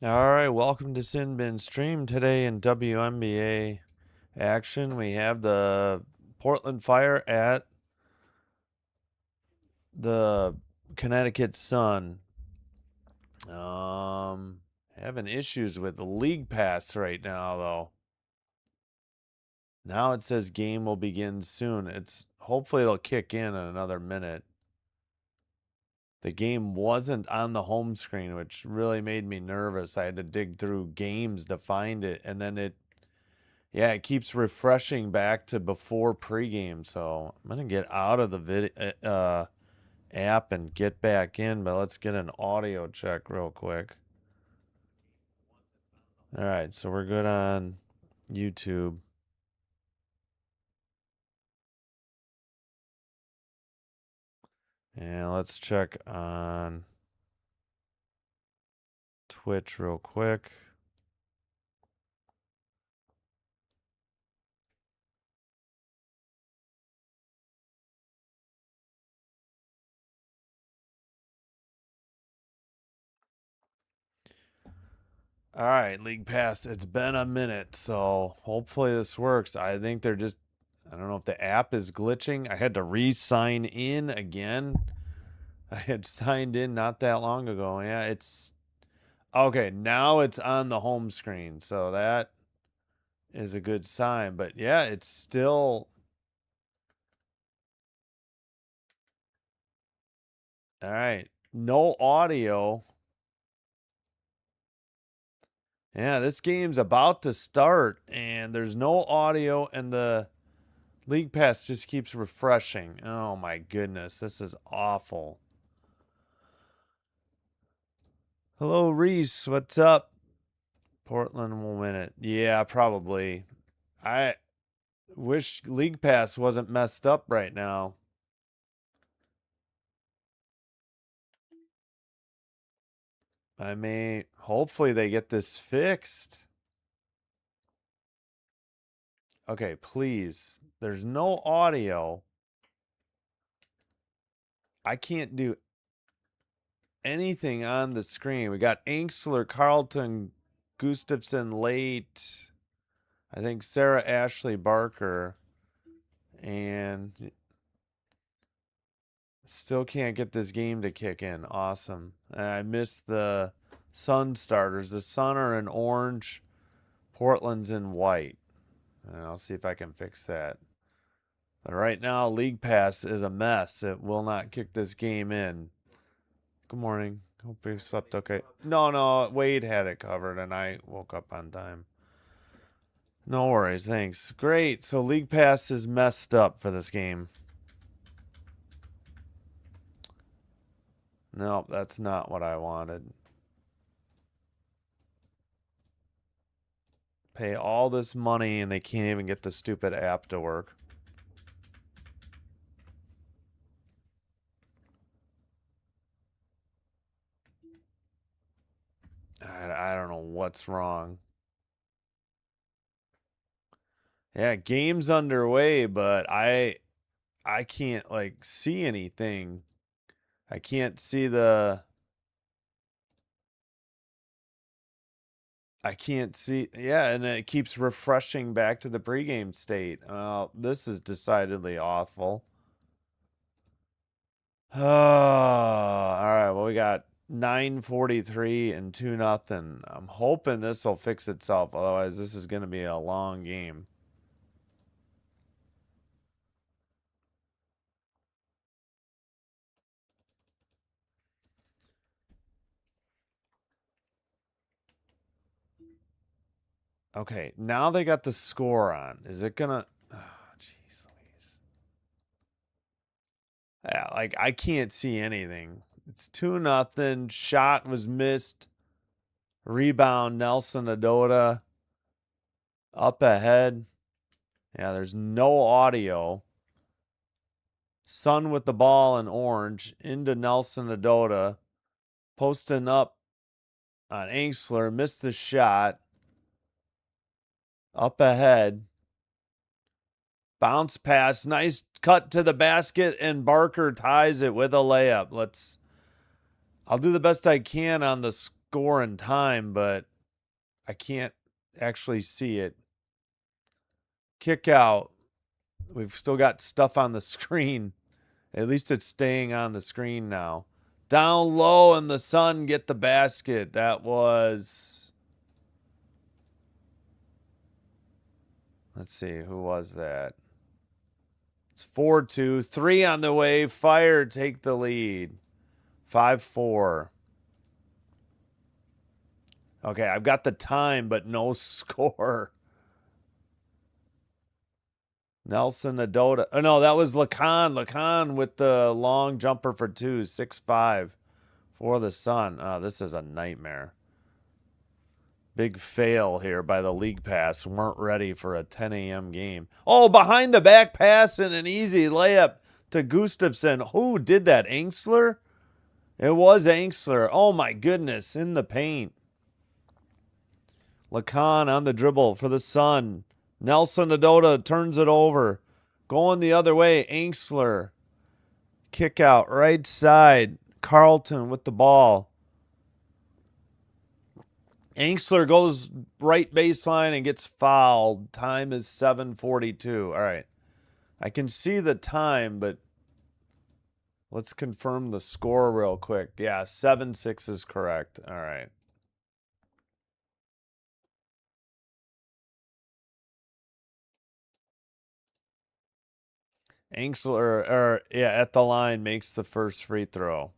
All right, welcome to Sin Bin Stream. Today in WNBA action, we have the Portland Fire at the Connecticut Sun. Having issues with the league pass right now, though. Now it says game will begin soon. Hopefully it'll kick in another minute. The game wasn't on the home screen, which really made me nervous. I had to dig through games to find it, and then it keeps refreshing back to before pregame. So I'm gonna get out of the video app and get back in, but let's get an audio check real quick. All right, so we're good on YouTube. And let's check on Twitch real quick. All right, League Pass. It's been a minute, so hopefully this works. I think I don't know if the app is glitching. I had to re-sign in again. I had signed in not that long ago. Yeah, it's okay. Now it's on the home screen, so that is a good sign. But yeah, it's still all right. No audio. Yeah, this game's about to start, and there's no audio, and the League Pass just keeps refreshing. Oh my goodness, this is awful. Hello, Reese. What's up? Portland will win it. Yeah, probably. I wish League Pass wasn't messed up right now. Hopefully they get this fixed. Okay, please. There's no audio. I can't do anything on the screen. We got Anxler, Carlton, Gustafson late. I think Sarah Ashley Barker. And still can't get this game to kick in. Awesome. And I missed the Sun starters. The Sun are in orange. Portland's in white. And I'll see if I can fix that. But right now, League Pass is a mess. It will not kick this game in. Good morning. Hope you slept okay. No, Wade had it covered, and I woke up on time. No worries, thanks. Great. So League Pass is messed up for this game. Nope, that's not what I wanted. Pay all this money, and they can't even get the stupid app to work. I don't know what's wrong. Yeah, game's underway, but I can't like see anything. I can't see yeah, and it keeps refreshing back to the pregame state. This is decidedly awful. Oh, all right. Well, we got 9:43 and 2-0. I'm hoping this will fix itself. Otherwise, this is going to be a long game. Okay, now they got the score on. Is it gonna? Oh, jeez Louise. Yeah, like I can't see anything. It's 2-0. Shot was missed. Rebound, Nelson Adota up ahead. Yeah, there's no audio. Sun with the ball in orange into Nelson Adota. Posting up on Anxler. Missed the shot. Up ahead. Bounce pass. Nice cut to the basket, and Barker ties it with a layup. I'll do the best I can on the score and time, but I can't actually see it. Kick out. We've still got stuff on the screen. At least it's staying on the screen now. Down low, and the Sun get the basket. That was... Let's see, who was that? It's 4-2. 3 on the way. Fire take the lead. 5-4. Okay, I've got the time, but no score. Nelson Adota. Oh, no, that was Lacan. Lacan with the long jumper for 2. 6-5 for the Sun. Oh, this is a nightmare. Big fail here by the league pass. Weren't ready for a 10 a.m. game. Oh, behind the back pass and an easy layup to Gustafson. Who did that? Angsler? It was Angsler. Oh, my goodness. In the paint. Lacan on the dribble for the Sun. Nelson Adota turns it over. Going the other way. Angsler. Kick out. Right side. Carlton with the ball. Angsler goes right baseline and gets fouled. Time is 7:42. All right. I can see the time, but let's confirm the score real quick. Yeah, 7-6 is correct. All right. Angsler, at the line, makes the first free throw.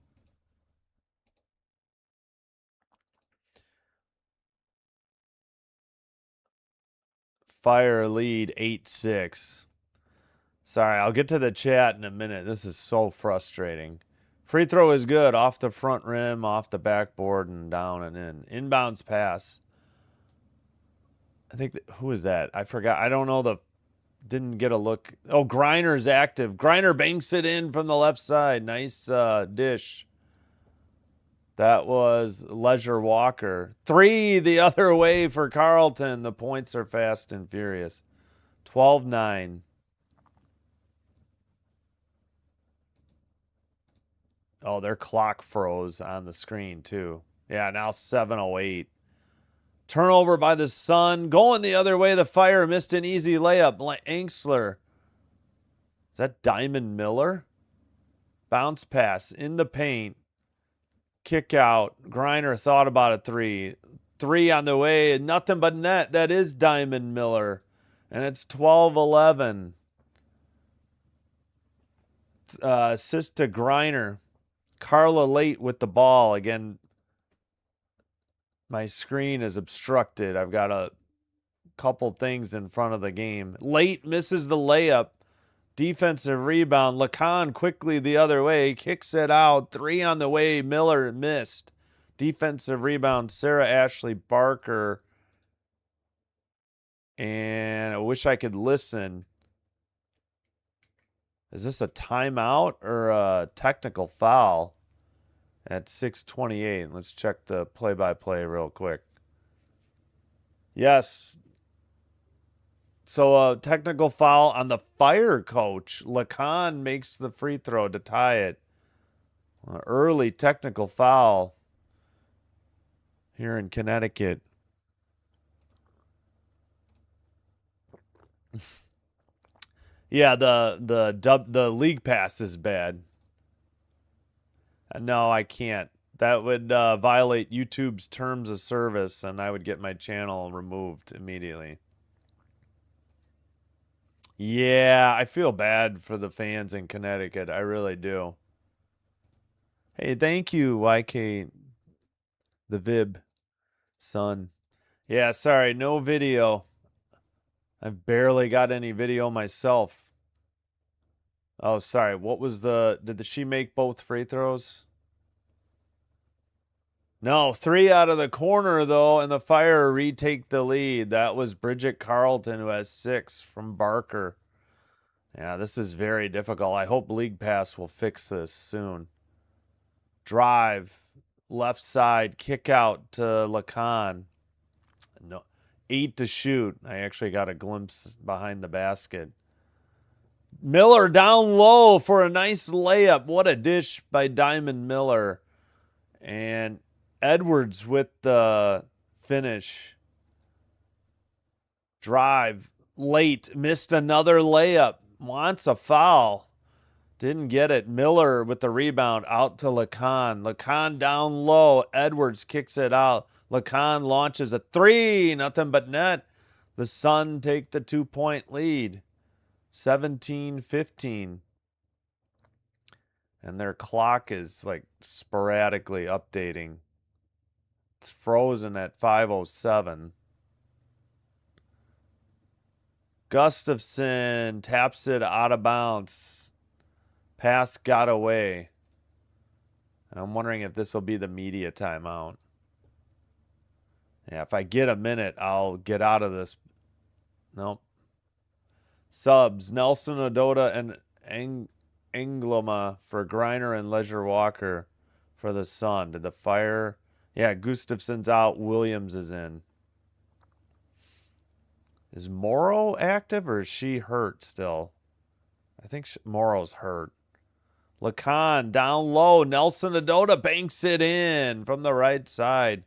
Fire lead 8-6. Sorry, I'll get to the chat in a minute. This is so frustrating. Free throw is good. Off the front rim, off the backboard, and down and in. Inbounds pass. I think, who is that? I forgot. I don't know didn't get a look. Oh, Griner's active. Griner banks it in from the left side. Nice dish. That was Leisure Walker. 3 the other way for Carlton. The points are fast and furious. 12-9. Oh, their clock froze on the screen, too. Yeah, now 7:08. Turnover by the Sun. Going the other way, the Fire missed an easy layup. Angsler. Is that Diamond Miller? Bounce pass in the paint. Kick out. Griner thought about a 3. 3 on the way. Nothing but net. That is Diamond Miller. And it's 12-11. Assist to Griner. Carla late with the ball. Again, my screen is obstructed. I've got a couple things in front of the game. Late misses the layup. Defensive rebound. Lacan quickly the other way. Kicks it out. 3 on the way. Miller missed. Defensive rebound. Sarah Ashley Barker. And I wish I could listen. Is this a timeout or a technical foul at 6:28? Let's check the play-by-play real quick. Yes. So a technical foul on the Fire coach. Lacan makes the free throw to tie it. Early technical foul here in Connecticut. Yeah, the league pass is bad. No, I can't. That would violate YouTube's terms of service, and I would get my channel removed immediately. Yeah, I feel bad for the fans in Connecticut. I really do. Hey, thank you, YK, the Vib, son. Yeah, sorry, no video. I've barely got any video myself. Oh, sorry. What was did she make both free throws? No, 3 out of the corner, though, and the Fire retake the lead. That was Bridget Carlton, who has 6 from Barker. Yeah, this is very difficult. I hope League Pass will fix this soon. Drive, left side, kick out to Lacan. No, 8 to shoot. I actually got a glimpse behind the basket. Miller down low for a nice layup. What a dish by Diamond Miller. And Edwards with the finish. Drive. Late. Missed another layup. Wants a foul. Didn't get it. Miller with the rebound out to Lacan. Lacan down low. Edwards kicks it out. Lacan launches a three. Nothing but net. The Sun take the 2-point lead. 17-15. And their clock is like sporadically updating. It's frozen at 5:07. Gustafson taps it out of bounds. Pass got away. I'm wondering if this will be the media timeout. Yeah, if I get a minute, I'll get out of this. Nope. Subs, Nelson Odota and Engloma for Griner and Leisure Walker for the Sun. Did the Fire... Yeah, Gustafson's out. Williams is in. Is Morrow active or is she hurt still? I think Morrow's hurt. Lacan down low. Nelson Odota banks it in from the right side.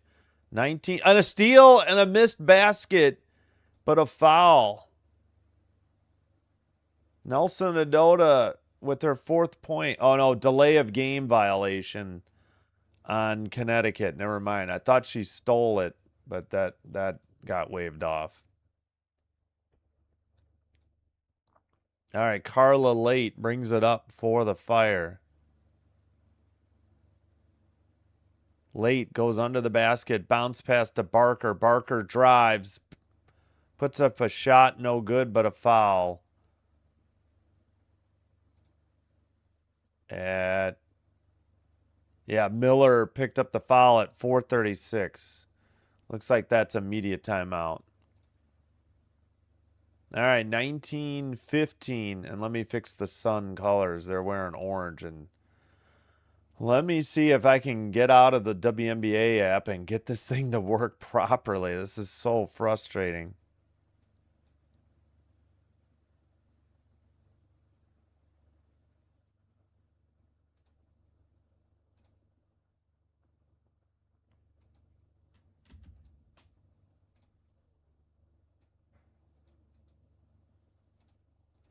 19 and a steal and a missed basket, but a foul. Nelson Odota with her 4th point. Oh no, delay of game violation on Connecticut. Never mind. I thought she stole it, but that got waved off. All right, Carla Late brings it up for the Fire. Late goes under the basket, bounce pass to Barker. Barker drives, puts up a shot, no good, but a foul. Miller picked up the foul at 4:36. Looks like that's immediate timeout. All right, 19-15, and let me fix the Sun colors. They're wearing orange, and let me see if I can get out of the WNBA app and get this thing to work properly. This is so frustrating.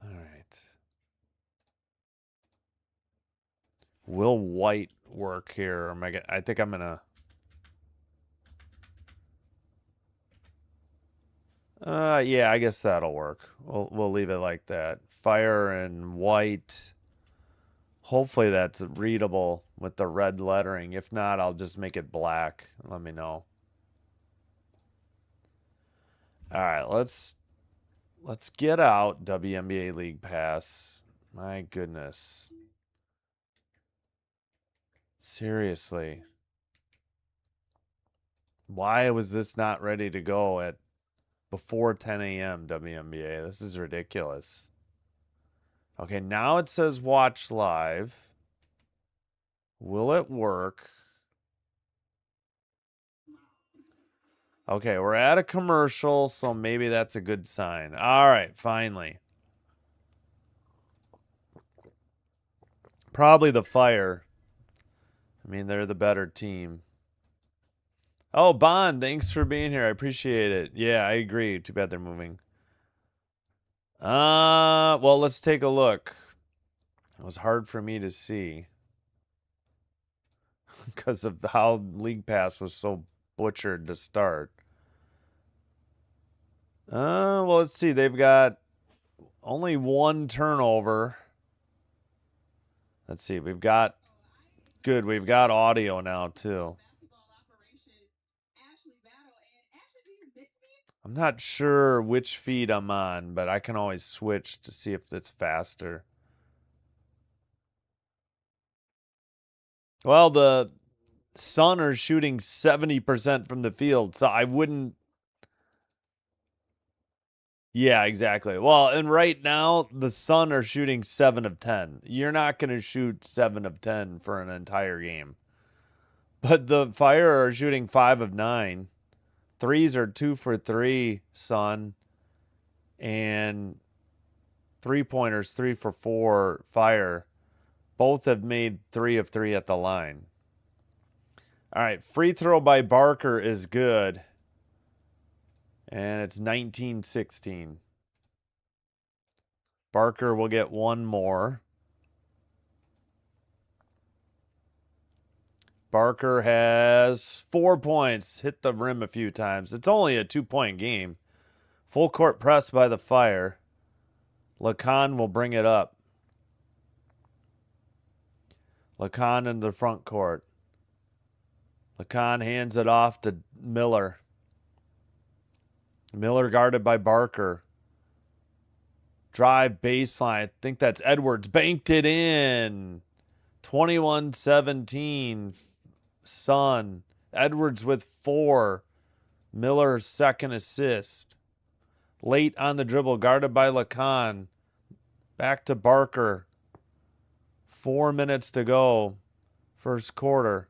All right. Will White work here? Or I think I'm gonna. Yeah, I guess that'll work. We'll leave it like that. Fire and White. Hopefully that's readable with the red lettering. If not, I'll just make it black. Let me know. All right, let's get out WNBA League Pass. My goodness. Seriously. Why was this not ready to go at before 10 a.m. WNBA? This is ridiculous. Okay, now it says watch live. Will it work? Okay, we're at a commercial, so maybe that's a good sign. All right, finally. Probably the Fire. I mean, they're the better team. Oh, Bond, thanks for being here. I appreciate it. Yeah, I agree. Too bad they're moving. Well, let's take a look. It was hard for me to see because of how League Pass was so butchered to start. Well, let's see. They've got only 1 turnover. Let's see. We've got audio now too. I'm not sure which feed I'm on, but I can always switch to see if it's faster. Well, the Sun are shooting 70% from the field, so I wouldn't. Yeah, exactly. Well, and right now, the Sun are shooting 7 of 10. You're not going to shoot 7 of 10 for an entire game. But the Fire are shooting 5 of 9. Threes are 2 for 3, Sun. And 3-pointers, 3 for 4, Fire. Both have made 3 of 3 at the line. All right, free throw by Barker is good. And it's 19-16. Barker will get one more. Barker has 4 points. Hit the rim a few times. It's only a 2-point game. Full court press by the Fire. Lacan will bring it up. Lacan in the front court. Lacan hands it off to Miller. Miller guarded by Barker. Drive baseline. I think that's Edwards. Banked it in. 21-17. Sun. Edwards with 4. Miller's second assist. Late on the dribble. Guarded by Lacan. Back to Barker. 4 minutes to go. First quarter.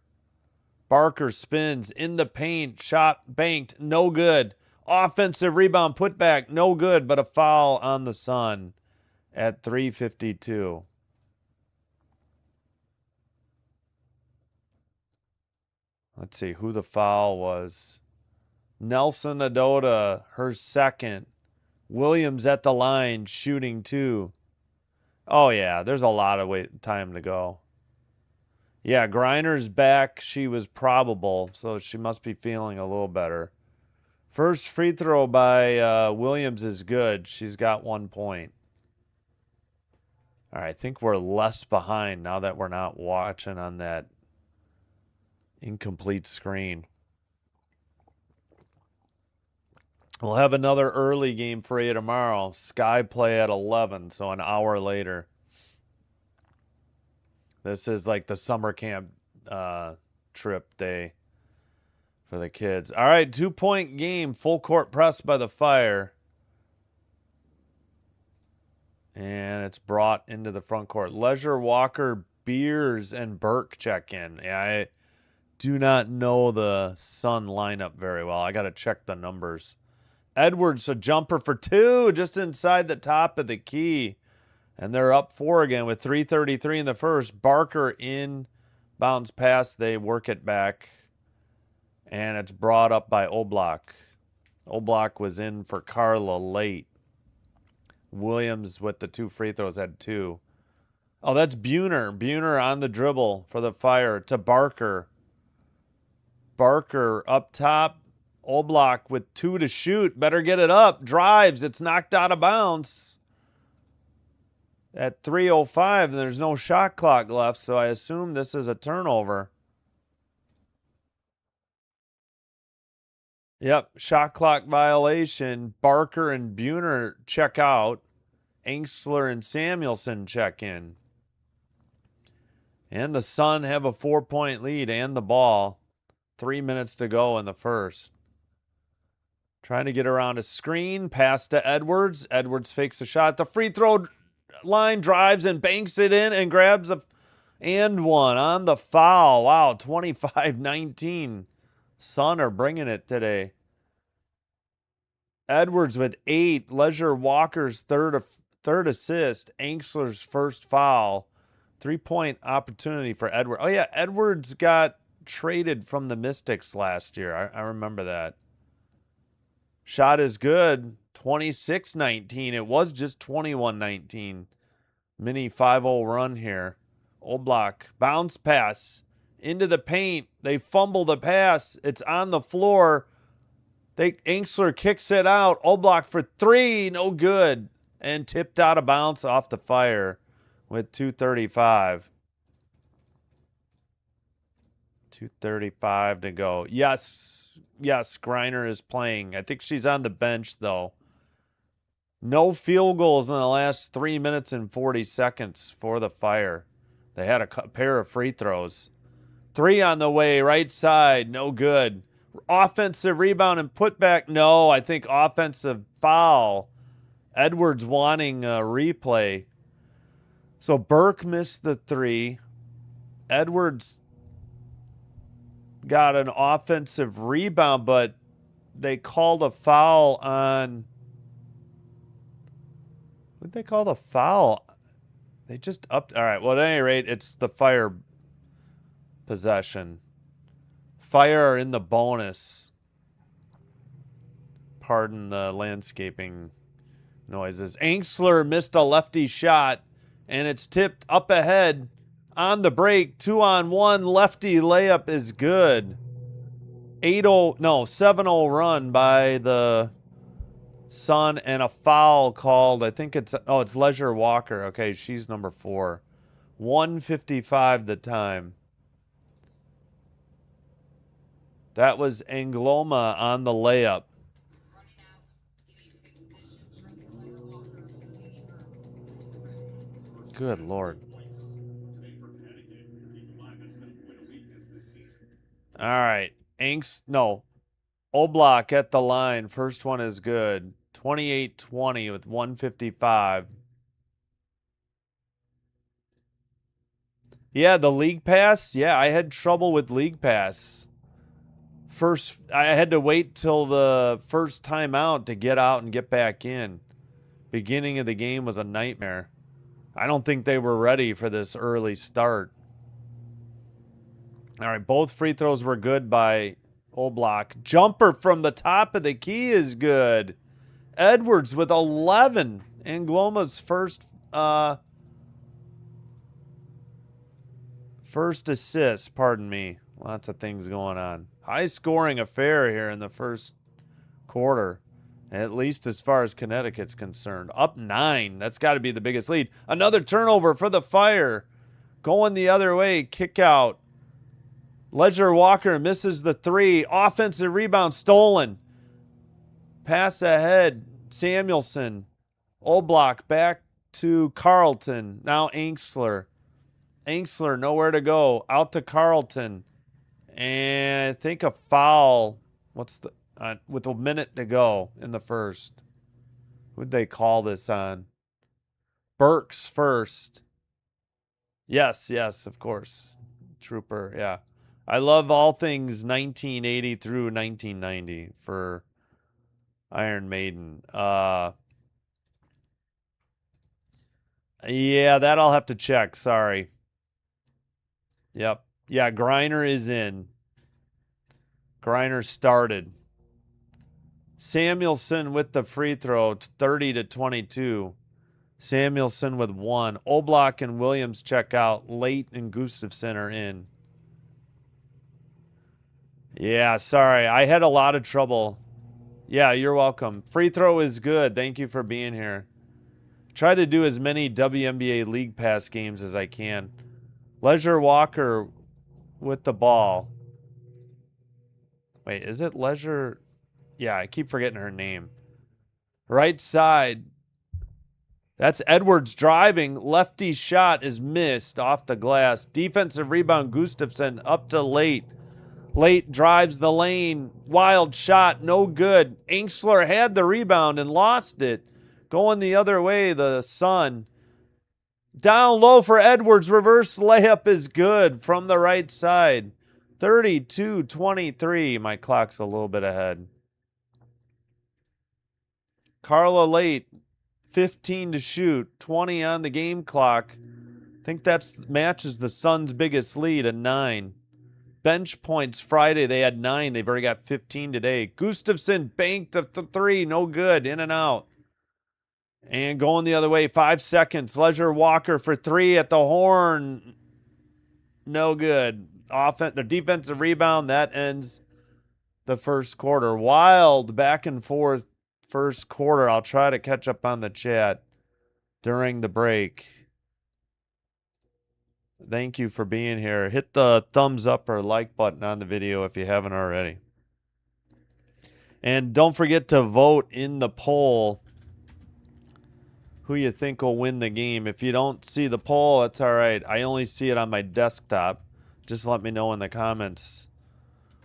Barker spins in the paint. Shot banked. No good. Offensive rebound put back. No good, but a foul on the Sun at 3:52. Let's see who the foul was. Nelson Adota, her second. Williams at the line, shooting 2. Oh, yeah, there's a lot of time to go. Yeah, Griner's back. She was probable, so she must be feeling a little better. First free throw by Williams is good. She's got 1 point. All right, I think we're less behind now that we're not watching on that incomplete screen. We'll have another early game for you tomorrow. Sky play at 11, so an hour later. This is like the summer camp trip day for the kids. All right, 2-point game. Full court press by the Fire. And it's brought into the front court. Leisure, Walker, Beers, and Burke check in. Yeah, I do not know the Sun lineup very well. I got to check the numbers. Edwards, a jumper for 2, just inside the top of the key. And they're up 4 again with 3:33 in the first. Barker in bounce pass. They work it back. And it's brought up by Oblak. Oblak was in for Carla late. Williams with the 2 free throws had 2. Oh, that's Buhner. Buhner on the dribble for the Fire to Barker. Barker up top. Oblak with 2 to shoot. Better get it up. Drives. It's knocked out of bounds at 3:05, and there's no shot clock left, so I assume this is a turnover. Yep, shot clock violation. Barker and Buhner check out. Engstler and Samuelson check in. And the Sun have a 4-point lead and the ball. 3 minutes to go in the first. Trying to get around a screen. Pass to Edwards. Edwards fakes a shot. The free throw line, drives and banks it in and grabs a and one on the foul. Wow, 25-19. Sun are bringing it today. Edwards with 8. Leisure Walker's third assist. Engstler's first foul. 3-point opportunity for Edwards. Oh, yeah, Edwards got traded from the Mystics last year. I remember that. Shot is good. 26-19. It was just 21-19. Mini 5-0 run here. Oblak, bounce pass into the paint. They fumble the pass. It's on the floor. Engstler kicks it out. Oblak for 3. No good. And tipped out of bounds off the Fire with 2:35. 2:35 to go. Yes, Griner is playing. I think she's on the bench, though. No field goals in the last 3 minutes and 40 seconds for the Fire. They had a pair of free throws. 3 on the way, right side, no good. Offensive rebound and putback, no. I think offensive foul. Edwards wanting a replay. So Burke missed the 3. Edwards got an offensive rebound, but they called a foul on... What did they call the foul? They just upped... All right, well, at any rate, it's the Fire possession. Fire are in the bonus. Pardon the landscaping noises. Angsler missed a lefty shot, and it's tipped up ahead on the break. 2-on-1 lefty layup is good. 7-0 run by the Sun, and a foul called. I think it's Leisure Walker. Okay, she's number 4. 1:55 the time. That was Angloma on the layup. Good Lord. All right. Oblak at the line. First one is good. 28-20 with 1:55. Yeah, the League Pass. Yeah, I had trouble with League Pass. I had to wait till the first timeout to get out and get back in. Beginning of the game was a nightmare. I don't think they were ready for this early start. All right, both free throws were good by Oblak. Jumper from the top of the key is good. Edwards with 11. Angloma's first assist, pardon me. Lots of things going on. High scoring affair here in the first quarter, at least as far as Connecticut's concerned. Up 9. That's got to be the biggest lead. Another turnover for the Fire. Going the other way. Kick out. Leisure Walker misses the 3. Offensive rebound stolen. Pass ahead. Samuelson. Oblak back to Carlton. Now Angsler. Angsler nowhere to go. Out to Carlton. And I think a foul. With a minute to go in the first. Who'd they call this on? Burks first. Yes, of course. Trooper, yeah. I love all things 1980 through 1990 for Iron Maiden. Yeah, that I'll have to check. Sorry. Yep. Yeah, Griner is in. Griner started. Samuelson with the free throw, 30-22. Samuelson with 1. Oblak and Williams check out. Late and Gustafson are in. Yeah, sorry. I had a lot of trouble. Yeah, you're welcome. Free throw is good. Thank you for being here. Try to do as many WNBA League Pass games as I can. Leisure Walker with the ball. Wait, is it Leisure? Yeah, I keep forgetting her name. Right side. That's Edwards driving. Lefty shot is missed off the glass. Defensive rebound, Gustafson up to Late. Late drives the lane. Wild shot, no good. Angsler had the rebound and lost it. Going the other way, the Sun. Down low for Edwards. Reverse layup is good from the right side. 32-23. My clock's a little bit ahead. Carla Late, 15 to shoot. 20 on the game clock. I think that matches the Suns' biggest lead at 9. Bench points Friday, they had 9. They've already got 15 today. Gustafson banked a 3. No good. In and out. And going the other way, 5 seconds. Leisure Walker for 3 at the horn. No good. The defensive rebound, that ends the first quarter. Wild back and forth first quarter. I'll try to catch up on the chat during the break. Thank you for being here. Hit the thumbs up or like button on the video if you haven't already. And don't forget to vote in the poll who you think will win the game. If you don't see the poll, that's all right. I only see it on my desktop. Just let me know in the comments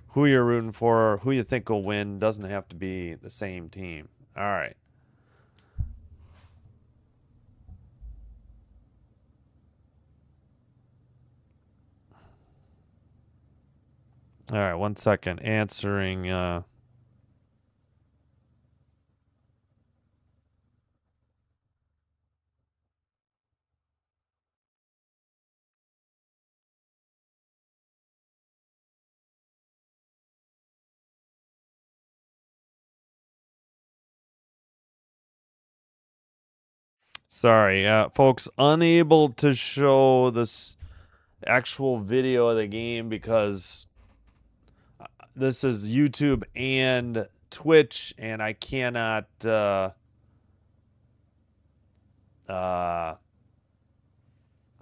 who you're rooting for, who you think will win. Doesn't have to be the same team. All right. All right, 1 second. Answering Sorry, folks, unable to show this actual video of the game because this is YouTube and Twitch, and I cannot I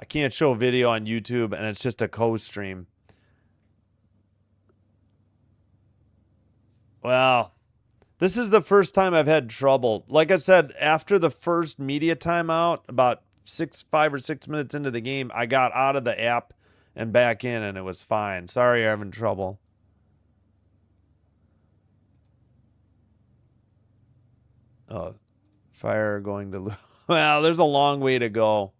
can't show video on YouTube, and it's just a co-stream. Well, this is the first time I've had trouble. Like I said, after the first media timeout, about 5 or 6 minutes into the game, I got out of the app and back in, and it was fine. Sorry you're having trouble. Oh, Fire going to lose. Well, there's a long way to go.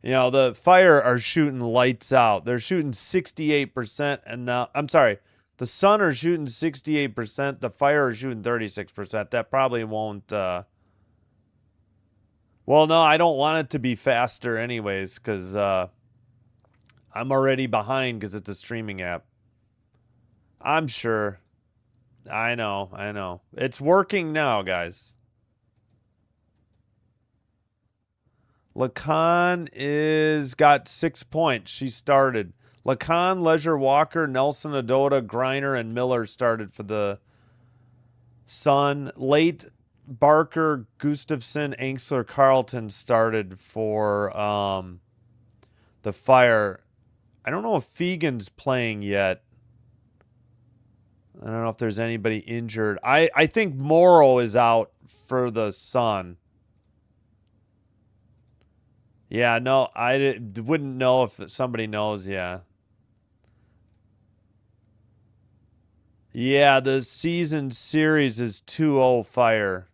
You know, the Fire are shooting lights out. They're shooting 68%, and now, I'm sorry, the Sun are shooting 68%. The Fire are shooting 36%. That probably won't. Well, no, I don't want it to be faster, anyways, because I'm already behind because it's a streaming app. I'm sure. I know. It's working now, guys. Lacan is got 6 points. She started. Lacan, Leisure Walker, Nelson Adota, Griner, and Miller started for the Sun. Late, Barker, Gustafson, Angsler, Carlton started for the Fire. I don't know if Fegan's playing yet. I don't know if there's anybody injured. I think Morrow is out for the Sun. Yeah, no, I wouldn't know if somebody knows, yeah. Yeah, the season series is 2-0 Fire.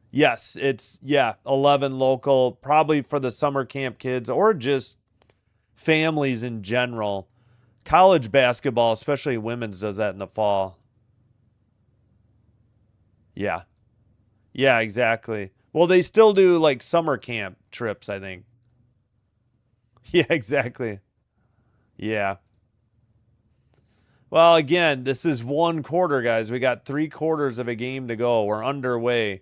Yes, it's, 11 local, probably for the summer camp kids or just families in general. College basketball, especially women's, does that in the fall. Yeah. Yeah, exactly. Well, they still do like summer camp trips, I think. Yeah, exactly. Yeah. Well, again, this is one quarter, guys. We got 3/4 of a game to go. We're underway.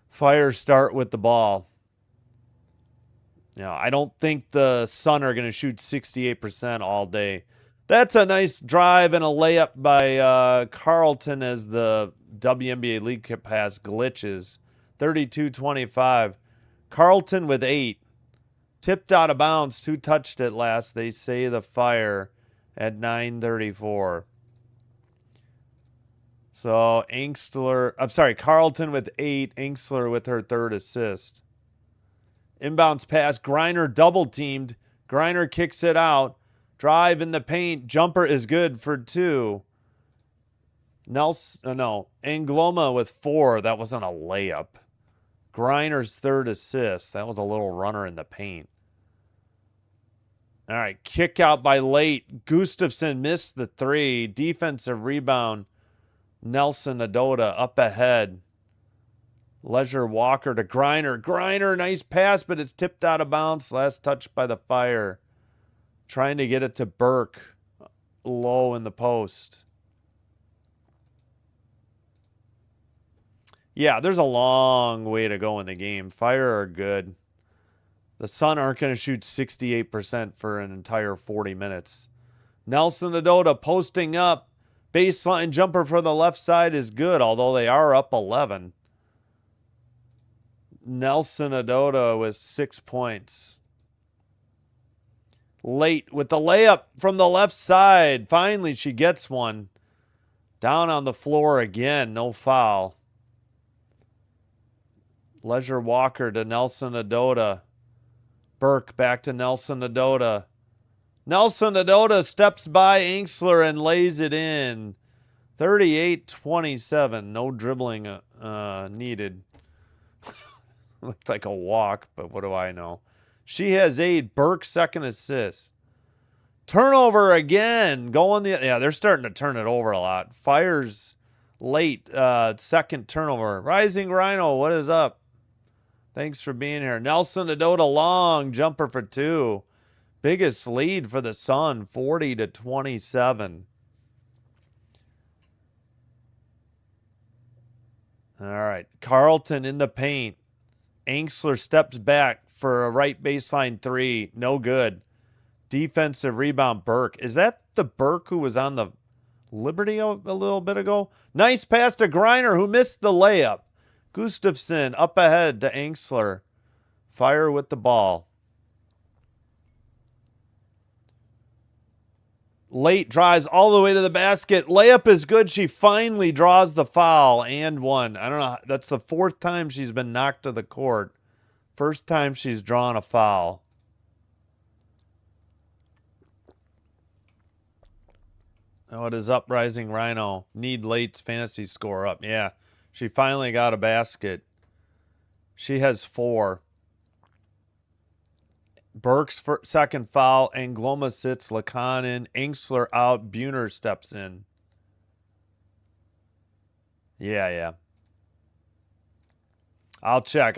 Fire start with the ball. I don't think the Sun are going to shoot 68% all day. That's a nice drive and a layup by Carlton as the WNBA League Pass glitches. 32-25. Carlton with 8. Tipped out of bounds. Who touched it last? They say the Fire at 9:34. So Carlton with 8. Angsler with her third assist. Inbounds pass. Griner double teamed. Griner kicks it out. Drive in the paint. Jumper is good for 2. Angloma with 4. That wasn't a layup. Griner's third assist. That was a little runner in the paint. All right, kick out by Late. Gustafson missed the 3. Defensive rebound. Nelson Adota up ahead. Leisure Walker to Griner. Griner, nice pass, but it's tipped out of bounds. Last touch by the Fire. Trying to get it to Burke. Low in the post. Yeah, there's a long way to go in the game. Fire are good. The Sun aren't going to shoot 68% for an entire 40 minutes. Nelson Adota posting up. Baseline jumper for the left side is good, although they are up 11. Nelson Adota with 6 points. Late with the layup from the left side. Finally, she gets one. Down on the floor again. No foul. Leisure Walker to Nelson Adota. Burke back to Nelson Adota. Nelson Adota steps by Angsler and lays it in. 38-27. No dribbling needed. Looked like a walk, but what do I know? She has 8. Burke second assist. Turnover again. They're starting to turn it over a lot. Fire's late. Second turnover. Rising Rhino, what is up? Thanks for being here. Nelson Adota long jumper for 2. Biggest lead for the Sun, 40-27. All right. Carlton in the paint. Angsler steps back for a right baseline three. No good. Defensive rebound, Burke. Is that the Burke who was on the Liberty a little bit ago? Nice pass to Griner, who missed the layup. Gustafson up ahead to Angsler. Fire with the ball. Late drives all the way to the basket. Layup is good. She finally draws the foul and one. I don't know. That's the fourth time she's been knocked to the court. First time she's drawn a foul. What is up, Rising Rhino? Need Late's fantasy score up. Yeah, she finally got a basket. She has 4. Burke's second foul. Angloma sits. Lacan in. Angsler out. Buhner steps in. Yeah. I'll check.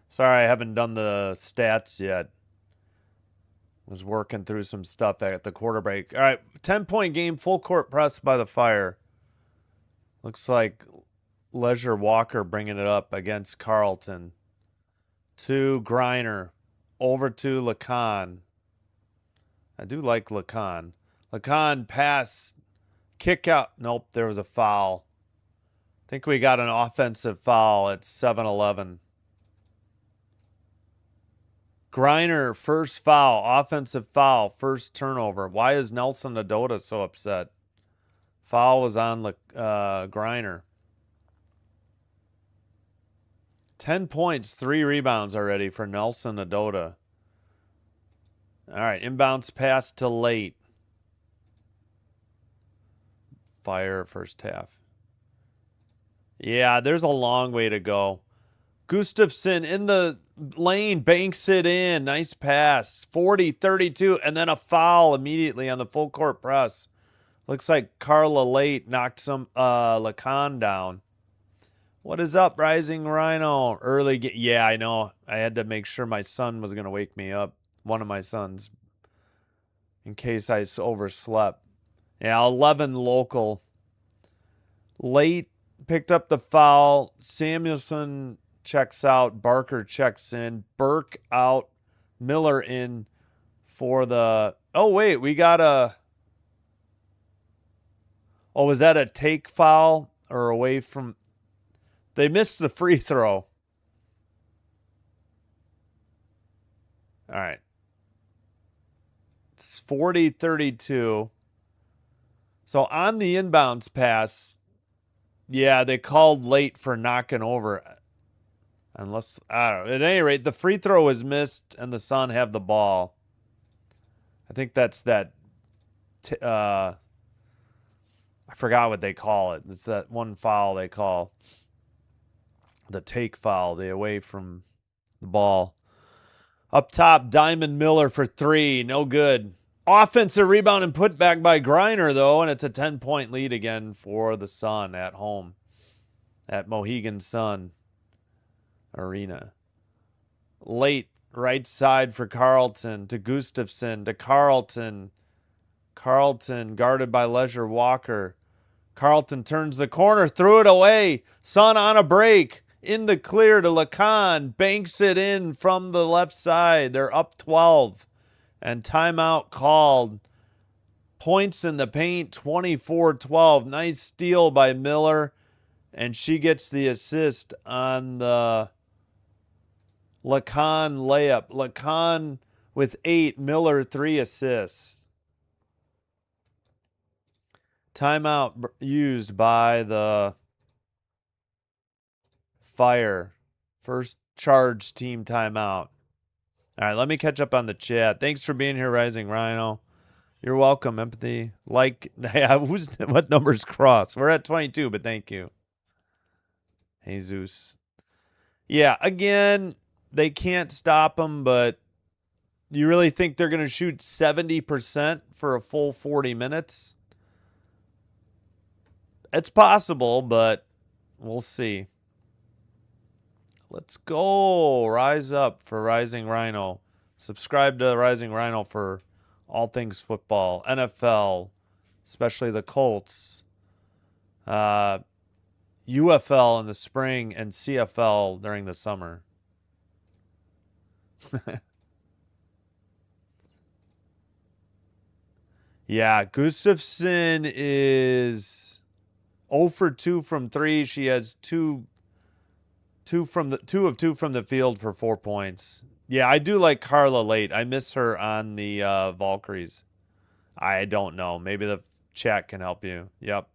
Sorry, I haven't done the stats yet. Was working through some stuff at the quarter break. All right, 10-point game, full court press by the Fire. Looks like Leisure Walker bringing it up against Carlton. To Griner. Over to Lacan. I do like Lacan. Lacan pass. Kick out. Nope, there was a foul. I think we got an offensive foul at 7-11. Griner, first foul. Offensive foul. First turnover. Why is Nelson Adota so upset? Foul was on Griner. 10 points, 3 rebounds already for Nelson Adota. All right, inbounds pass to Late. Fire first half. Yeah, there's a long way to go. Gustafson in the lane, banks it in. Nice pass. 40-32, and then a foul immediately on the full court press. Looks like Carla Late knocked some Lacan down. What is up, Rising Rhino? Yeah, I know. I had to make sure my son was going to wake me up. One of my sons. In case I overslept. Yeah, 11 local. Late picked up the foul. Samuelson checks out. Barker checks in. Burke out. Miller in for the... Oh, wait. We got a... Oh, was that a take foul? Or away from... They missed the free throw. All right. It's 40-32. So on the inbounds pass, yeah, they called Late for knocking over. Unless, I don't know. At any rate, the free throw was missed and the Sun have the ball. I think that's that. I forgot what they call it. It's that one foul they call. The take foul, the away from the ball. Up top, Diamond Miller for 3. No good. Offensive rebound and put back by Griner, though, and it's a 10-point lead again for the Sun at home at Mohegan Sun Arena. Late, right side for Carlton to Gustafson to Carlton. Carlton guarded by Leisure Walker. Carlton turns the corner, threw it away. Sun on a break. In the clear to Lacan. Banks it in from the left side. They're up 12. And timeout called. Points in the paint, 24-12. Nice steal by Miller. And she gets the assist on the Lacan layup. Lacan with 8. Miller 3 assists. Timeout used by the Fire. First charge team timeout. All right, let me catch up on the chat. Thanks for being here, Rising Rhino. You're welcome. Empathy. Like, what numbers cross? We're at 22, but thank you. Jesus. Yeah, again, they can't stop them, but you really think they're going to shoot 70% for a full 40 minutes? It's possible, but we'll see. Let's go. Rise up for Rising Rhino. Subscribe to Rising Rhino for all things football, NFL, especially the Colts. UFL in the spring and CFL during the summer. Yeah, Gustafson is 0 for 2 from 3. She has 2 of 2 from the field for 4 points. Yeah, I do like Carla late. I miss her on the Valkyries. I don't know. Maybe the chat can help you. Yep.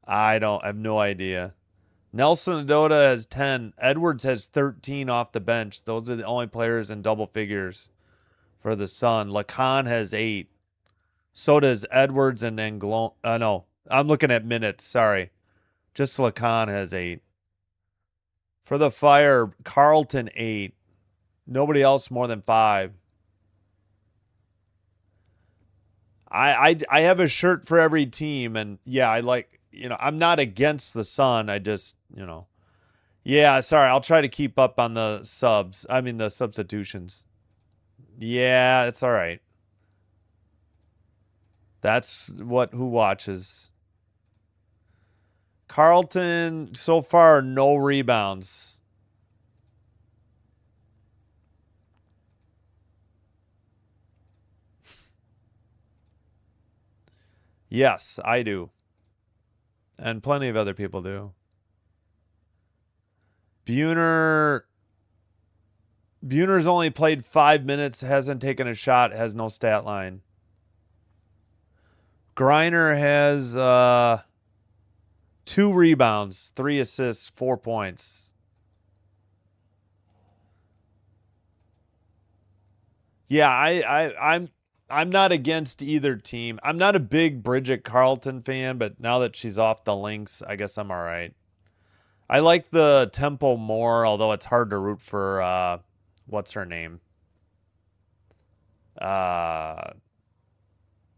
I have no idea. Nelson Adota has 10. Edwards has 13 off the bench. Those are the only players in double figures for the Sun. Lacan has 8. So does Edwards and Anglone. No, I'm looking at minutes. Sorry. Just Lacan has 8. For the Fire, Carlton 8. Nobody else more than 5. I have a shirt for every team, and yeah, I like, I'm not against the Sun. I just, yeah, sorry, I'll try to keep up on the subs. I mean the substitutions. Yeah, it's all right. That's who watches. Carlton, so far, no rebounds. Yes, I do. And plenty of other people do. Buhner's only played 5 minutes, hasn't taken a shot, has no stat line. Griner has 2 rebounds, 3 assists, 4 points. Yeah, I'm not against either team. I'm not a big Bridget Carlton fan, but now that she's off the Lynx, I guess I'm all right. I like the tempo more, although it's hard to root for what's her name?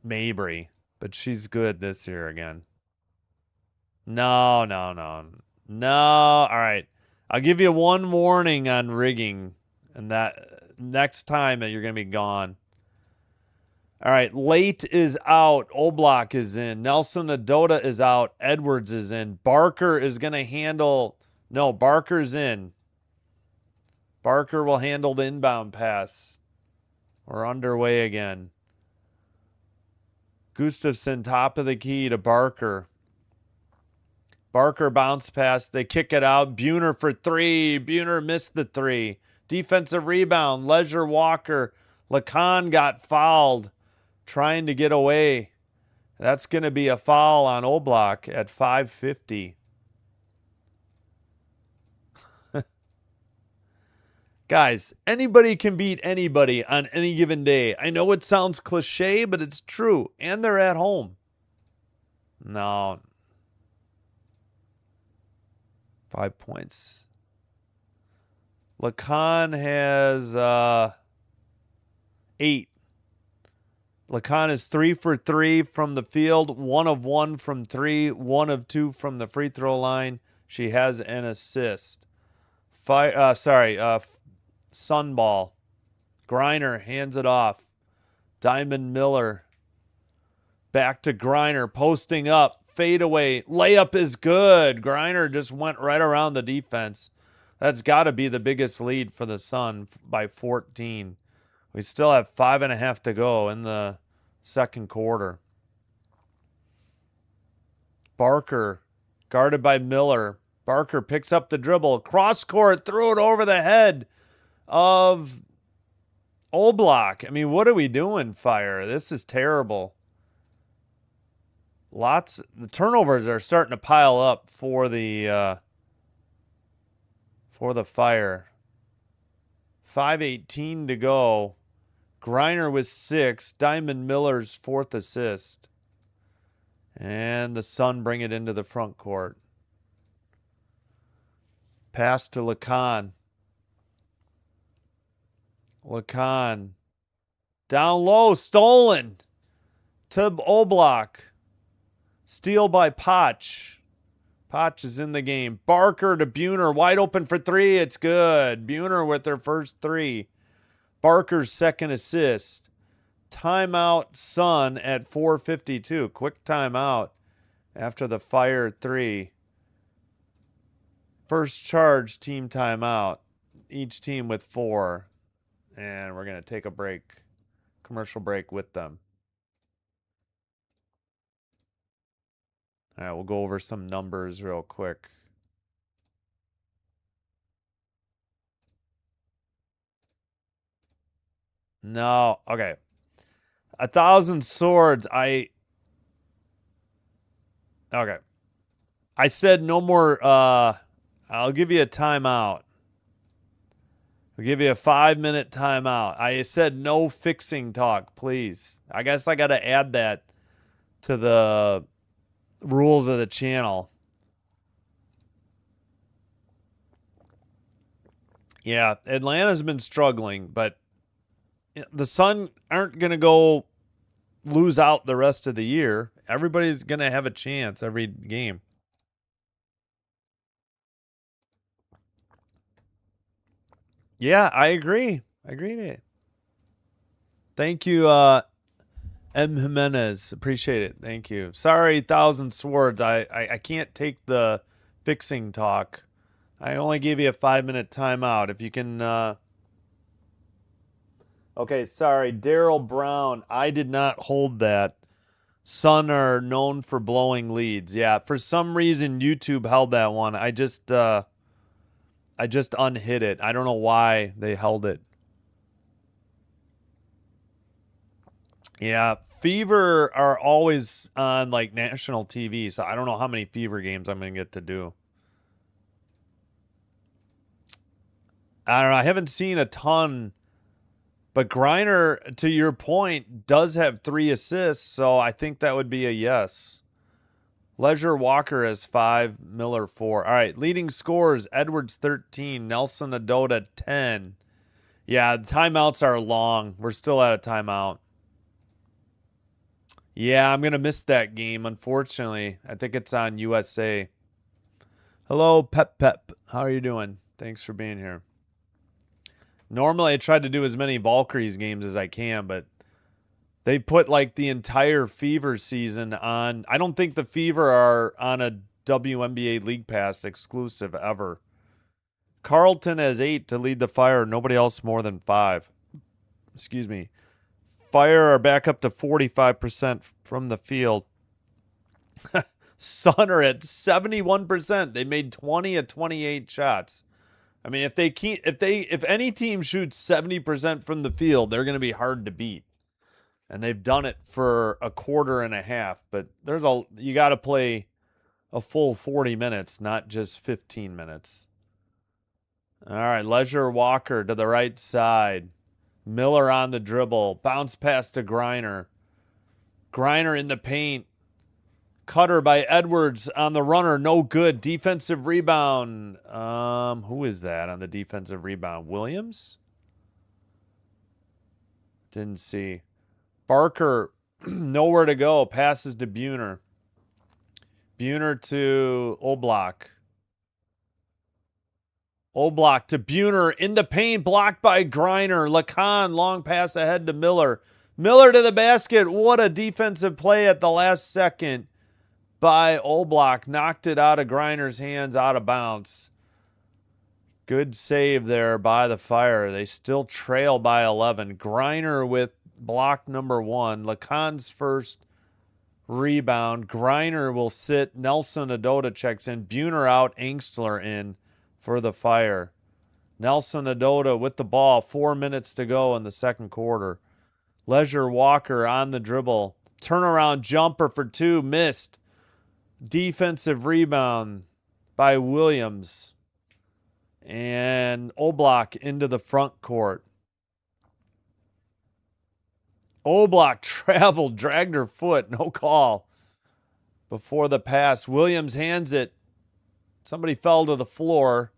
Mabry. But she's good this year again. No. No. All right. I'll give you one warning on rigging, and that next time that you're going to be gone. All right. Late is out. Oblak is in. Nelson Adota is out. Edwards is in. Barker is going to handle. No, Barker's in. Barker will handle the inbound pass. We're underway again. Gustafson, top of the key to Barker. Barker bounce pass. They kick it out. Buhner for 3. Buhner missed the 3. Defensive rebound. Leisure Walker. Lacan got fouled trying to get away. That's going to be a foul on Oblak at 5:50. Guys, anybody can beat anybody on any given day. I know it sounds cliche, but it's true. And they're at home. No. 5 points. Lacan has 8. Lacan is 3 for 3 from the field, 1 of 1 from 3, 1 of 2 from the free throw line. She has an assist. Sunball. Griner hands it off. Diamond Miller. Back to Griner, posting up. Fadeaway. Layup is good. Griner just went right around the defense. That's got to be the biggest lead for the Sun by 14. We still have 5.5 to go in the second quarter. Barker, guarded by Miller. Barker picks up the dribble. Cross court, threw it over the head of Oblak. I mean, what are we doing, Fire? This is terrible. The turnovers are starting to pile up for the Fire. 5:18 to go. Griner with 6. Diamond Miller's 4th assist. And the Sun bring it into the front court. Pass to Lacan. Lacan. Down low. Stolen. To Oblak. Steal by Potch. Potch is in the game. Barker to Buhner. Wide open for 3. It's good. Buhner with their first 3. Barker's second assist. Timeout Sun at 4:52. Quick timeout. After the fire 3. First charge, team timeout. Each team with 4. And we're going to take a break, commercial break with them. All right, we'll go over some numbers real quick. No, okay. 1,000 swords. Okay. I said no more. I'll give you a timeout. I'll give you a 5-minute timeout. I said no fixing talk, please. I guess I got to add that to the rules of the channel. Yeah, Atlanta's been struggling, but the Sun aren't going to go lose out the rest of the year. Everybody's going to have a chance every game. Yeah, I agree. I agree. Thank you, M. Jimenez. Appreciate it. Thank you. Sorry, 1,000 swords. I can't take the fixing talk. I only gave you a 5-minute timeout. If you can. Okay, sorry. Daryl Brown. I did not hold that. Sun are known for blowing leads. Yeah, for some reason YouTube held that one. I just unhit it. I don't know why they held it. Yeah, Fever are always on like national TV, so I don't know how many Fever games I'm going to get to do. I don't know. I haven't seen a ton, but Griner, to your point, does have 3 assists, so I think that would be a yes. Leisure Walker has 5, Miller 4. All right, leading scores, Edwards 13, Nelson Adota 10. Yeah, timeouts are long. We're still at a timeout. Yeah, I'm going to miss that game, unfortunately. I think it's on USA. Hello, Pep. How are you doing? Thanks for being here. Normally, I try to do as many Valkyries games as I can, but they put like the entire Fever season on. I don't think the Fever are on a WNBA League Pass exclusive ever. Carlton has 8 to lead the Fire. Nobody else more than 5. Excuse me. Fire are back up to 45% from the field. Sun are at 71%. They made 20 of 28 shots. I mean, if any team shoots 70% from the field, they're going to be hard to beat. And they've done it for a quarter and a half, but you got to play a full 40 minutes, not just 15 minutes. All right, Leisure Walker to the right side. Miller on the dribble. Bounce pass to Griner. Griner in the paint. Cutter by Edwards on the runner. No good. Defensive rebound. Who is that on the defensive rebound? Williams? Didn't see. Barker, nowhere to go. Passes to Buhner. Buhner to Oblak. Oblak to Buhner in the paint, blocked by Griner. Lacan, long pass ahead to Miller. Miller to the basket. What a defensive play at the last second by Oblak. Knocked it out of Griner's hands, out of bounds. Good save there by the Fire. They still trail by 11. Griner with block number 1. Lacan's first rebound. Griner will sit. Nelson Adota checks in. Buhner out. Angstler in for the Fire. Nelson Adota with the ball. 4 minutes to go in the second quarter. Leisure Walker on the dribble. Turnaround jumper for 2. Missed. Defensive rebound by Williams. And Oblak into the front court. Oblak traveled, dragged her foot. No call before the pass. Williams hands it. Somebody fell to the floor.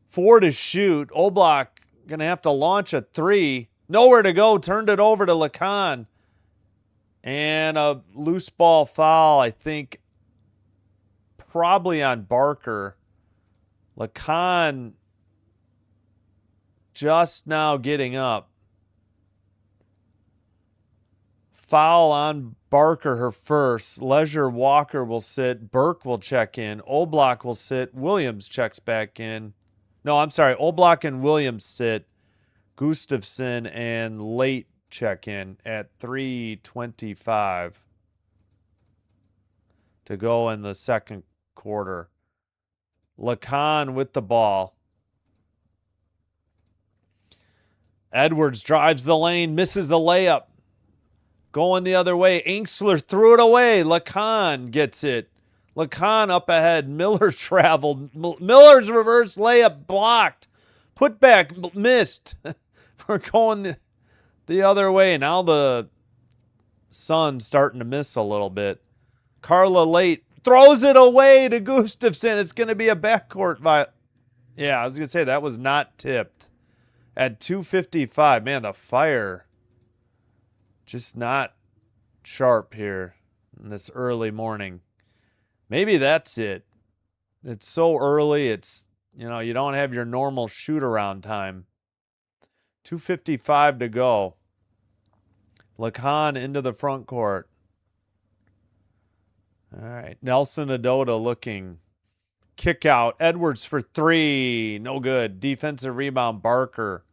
4 to shoot. Oblak going to have to launch a 3. Nowhere to go. Turned it over to Lacan. And a loose ball foul, I think, probably on Barker. Lacan just now getting up. Foul on Barker her first. Leisure Walker will sit. Burke will check in. Oblak will sit. Williams checks back in. No, I'm sorry. Oblak and Williams sit. Gustafson and Late check in at 3:25 to go in the second quarter. Lacan with the ball. Edwards drives the lane, misses the layup. Going the other way. Ingsler threw it away. Lacan gets it. Lacan up ahead. Miller traveled. Miller's reverse layup blocked. Put back missed. We're going the other way. Now the Sun's starting to miss a little bit. Carla Late throws it away to Gustafson. It's going to be a backcourt. Yeah, I was going to say that was not tipped. At 2:55, man, the Fire just not sharp here in this early morning. Maybe that's it. It's so early. It's, you know, you don't have your normal shoot around time. 2:55 to go. Lacan into the front court. All right. Nelson Adota looking. Kick out. Edwards for three. No good. Defensive rebound. Barker.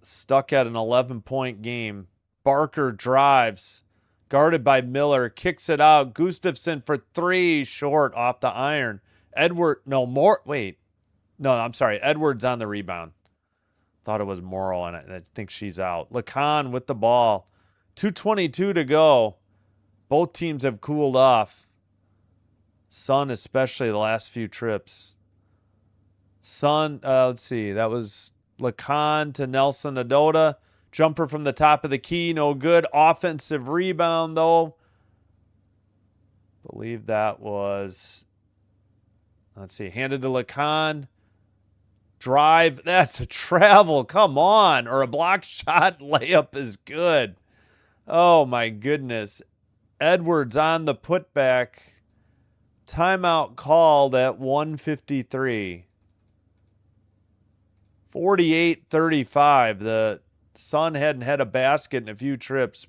Stuck at an 11-point game. Barker drives. Guarded by Miller. Kicks it out. Gustafson for three. Short off the iron. Edwards on the rebound. Thought it was Morrow, and I think she's out. Lacan with the ball. 2:22 to go. Both teams have cooled off. Sun, especially the last few trips. Sun, let's see. That was Lacan to Nelson Adota. Jumper from the top of the key. No good. Offensive rebound, though. Believe that was, let's see, handed to Lacan. Drive. That's a travel. Come on. Or a block shot. Layup is good. Oh, my goodness. Edwards on the putback. Timeout called at 1:53. 48-35. The Sun hadn't had a basket in a few trips.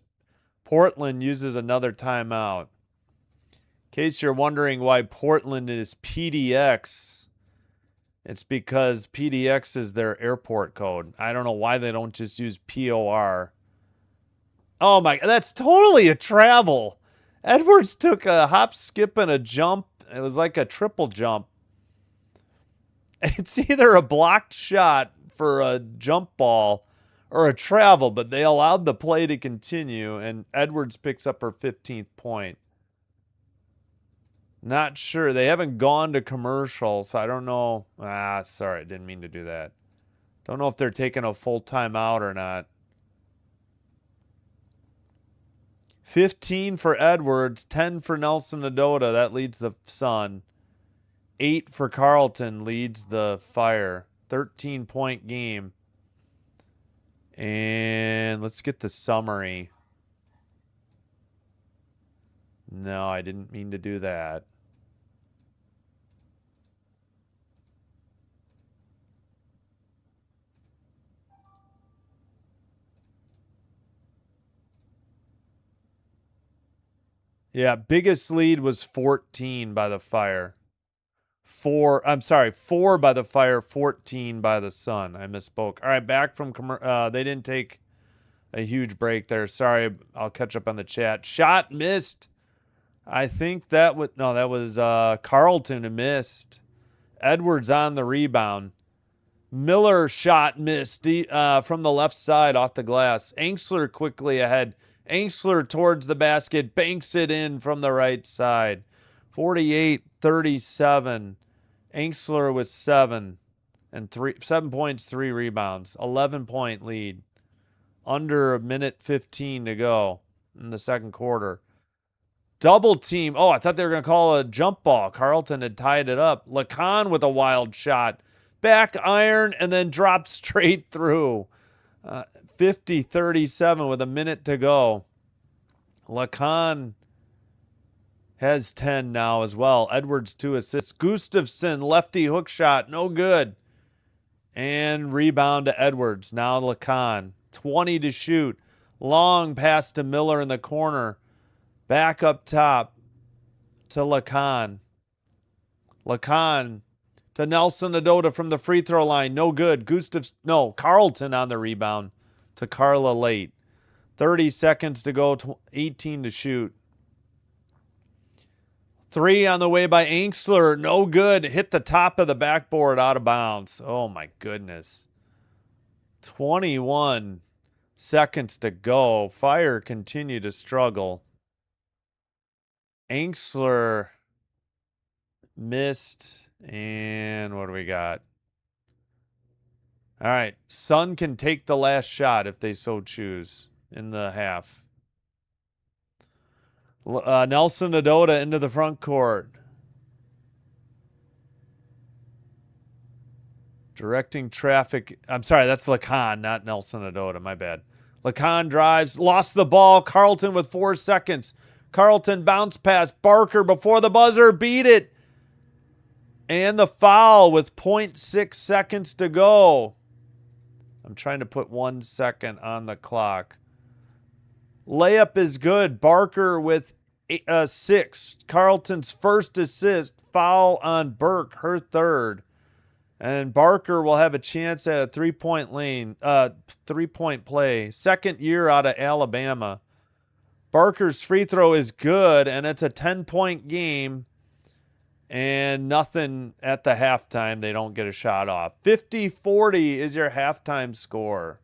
Portland uses another timeout. In case you're wondering why Portland is PDX, it's because PDX is their airport code. I don't know why they don't just use POR. Oh my, that's totally a travel. Edwards took a hop, skip, and a jump. It was like a triple jump. It's either a blocked shot for a jump ball or a travel, but they allowed the play to continue, and Edwards picks up her 15th point. Not sure. They haven't gone to commercial, so I don't know. Sorry, I didn't mean to do that. Don't know if they're taking a full timeout or not. 15 for Edwards, 10 for Nelson Adota. That leads the Sun. 8 for Carleton leads the Fire. 13-point game. And let's get the summary. No, I didn't mean to do that. Yeah, biggest lead was 14 by the Fire. 4 by the Fire, 14 by the Sun. I misspoke. All right, back from they didn't take a huge break there. Sorry, I'll catch up on the chat. Shot missed. I think that was Carleton who missed. Edwards on the rebound. Miller shot missed from the left side off the glass. Angsler quickly ahead. Angsler towards the basket, banks it in from the right side. 48-37. Angsler with 7 points, 3 rebounds. 11-point lead. Under a minute 15 to go in the second quarter. Double team. Oh, I thought they were going to call a jump ball. Carleton had tied it up. Lacan with a wild shot. Back iron and then dropped straight through. 50-37 with a minute to go. Lacan has 10 now as well. Edwards 2 assists. Gustafson, lefty hook shot, no good. And rebound to Edwards. Now Lacan. 20 to shoot. Long pass to Miller in the corner. Back up top to Lacan. Lacan to Nelson Adota from the free throw line. No good. Carlton on the rebound to Carla late. 30 seconds to go, 18 to shoot. 3 on the way by Anxler. No good. Hit the top of the backboard out of bounds. Oh, my goodness. 21 seconds to go. Fire continue to struggle. Anxler missed. And what do we got? All right. Sun can take the last shot if they so choose in the half. Nelson Adota into the front court. Directing traffic. I'm sorry, that's Lacan, not Nelson Adota. My bad. Lacan drives, lost the ball. Carlton with 4 seconds. Carlton bounce pass. Barker before the buzzer. Beat it. And the foul with 0.6 seconds to go. I'm trying to put 1 second on the clock. Layup is good. Barker with 6. Carlton's first assist. Foul on Burke, her third. And Barker will have a chance at a three-point play. Second year out of Alabama. Barker's free throw is good, and it's a 10-point game. And nothing at the halftime. They don't get a shot off. 50-40 is your halftime score.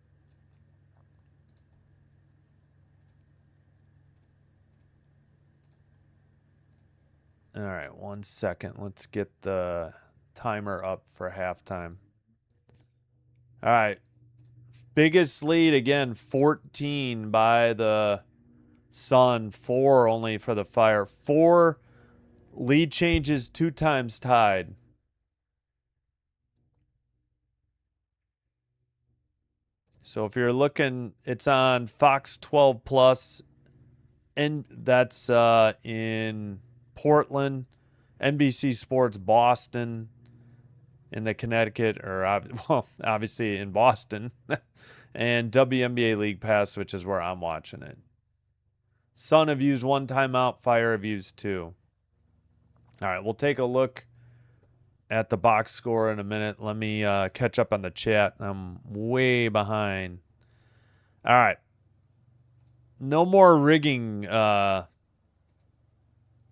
All right, 1 second. Let's get the timer up for halftime. All right. Biggest lead again, 14 by the Sun, 4 only for the Fire. 4 lead changes, 2 times tied. So if you're looking, it's on Fox 12 Plus, and that's in Portland, NBC Sports Boston, in the Connecticut, or obviously in Boston, and WNBA League Pass, which is where I'm watching it. Sun have used 1 timeout, Fire have used 2. All right, we'll take a look at the box score in a minute. Let me catch up on the chat. I'm way behind. All right. No more rigging.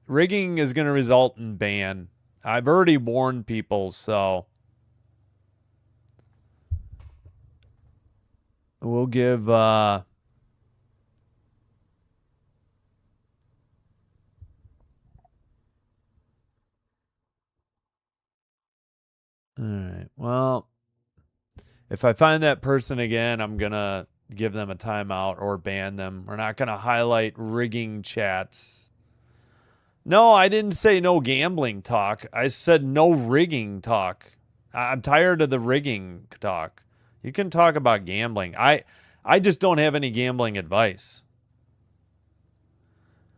Rigging is going to result in ban. I've already warned people, so we'll give all right. Well, if I find that person again, I'm going to give them a timeout or ban them. We're not going to highlight rigging chats. No, I didn't say no gambling talk. I said no rigging talk. I'm tired of the rigging talk. You can talk about gambling. I just don't have any gambling advice.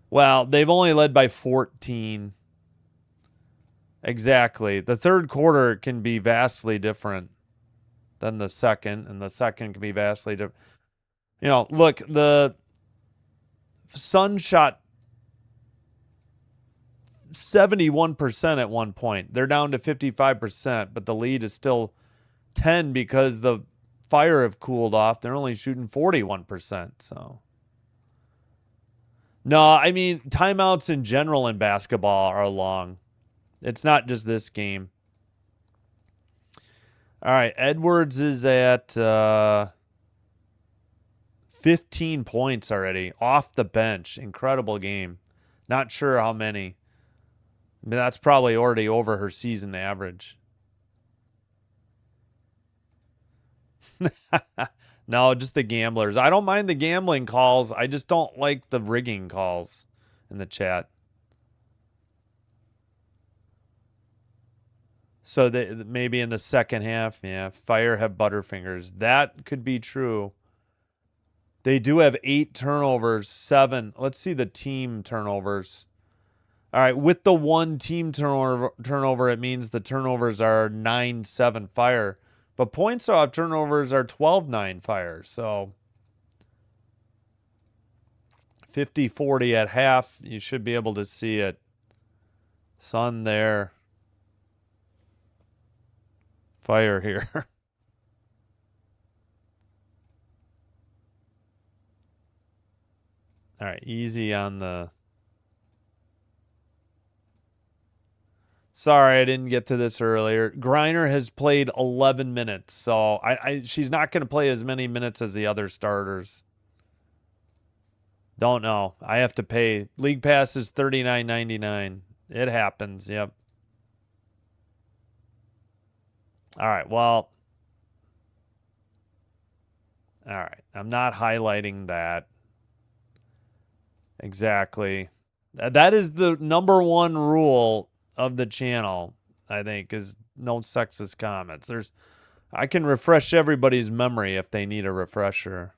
Well, they've only led by 14. Exactly. The third quarter can be vastly different than the second, and the second can be vastly different. You know, look, the Sun shot 71% at one point. They're down to 55%, but the lead is still 10 because the Fire have cooled off. They're only shooting 41%. So, no, I mean, timeouts in general in basketball are long. It's not just this game. All right, Edwards is at 15 points already off the bench. Incredible game. Not sure how many. I mean, that's probably already over her season average. No, just the gamblers. I don't mind the gambling calls. I just don't like the rigging calls in the chat. So maybe in the second half, yeah, Fire have Butterfingers. That could be true. They do have 8 turnovers, 7. Let's see the team turnovers. All right, with the 1 team turnover, it means the turnovers are 9-7 Fire. But points off turnovers are 12-9 Fire. So 50-40 at half. You should be able to see it. Sun there. Fire here. All right, easy on the... Sorry, I didn't get to this earlier. Griner has played 11 minutes, so she's not going to play as many minutes as the other starters. Don't know. I have to pay. League Pass is $39.99. It happens, yep. All right, well... All right, I'm not highlighting that. Exactly. That is the #1 rule of the channel, I think, is no sexist comments. I can refresh everybody's memory if they need a refresher.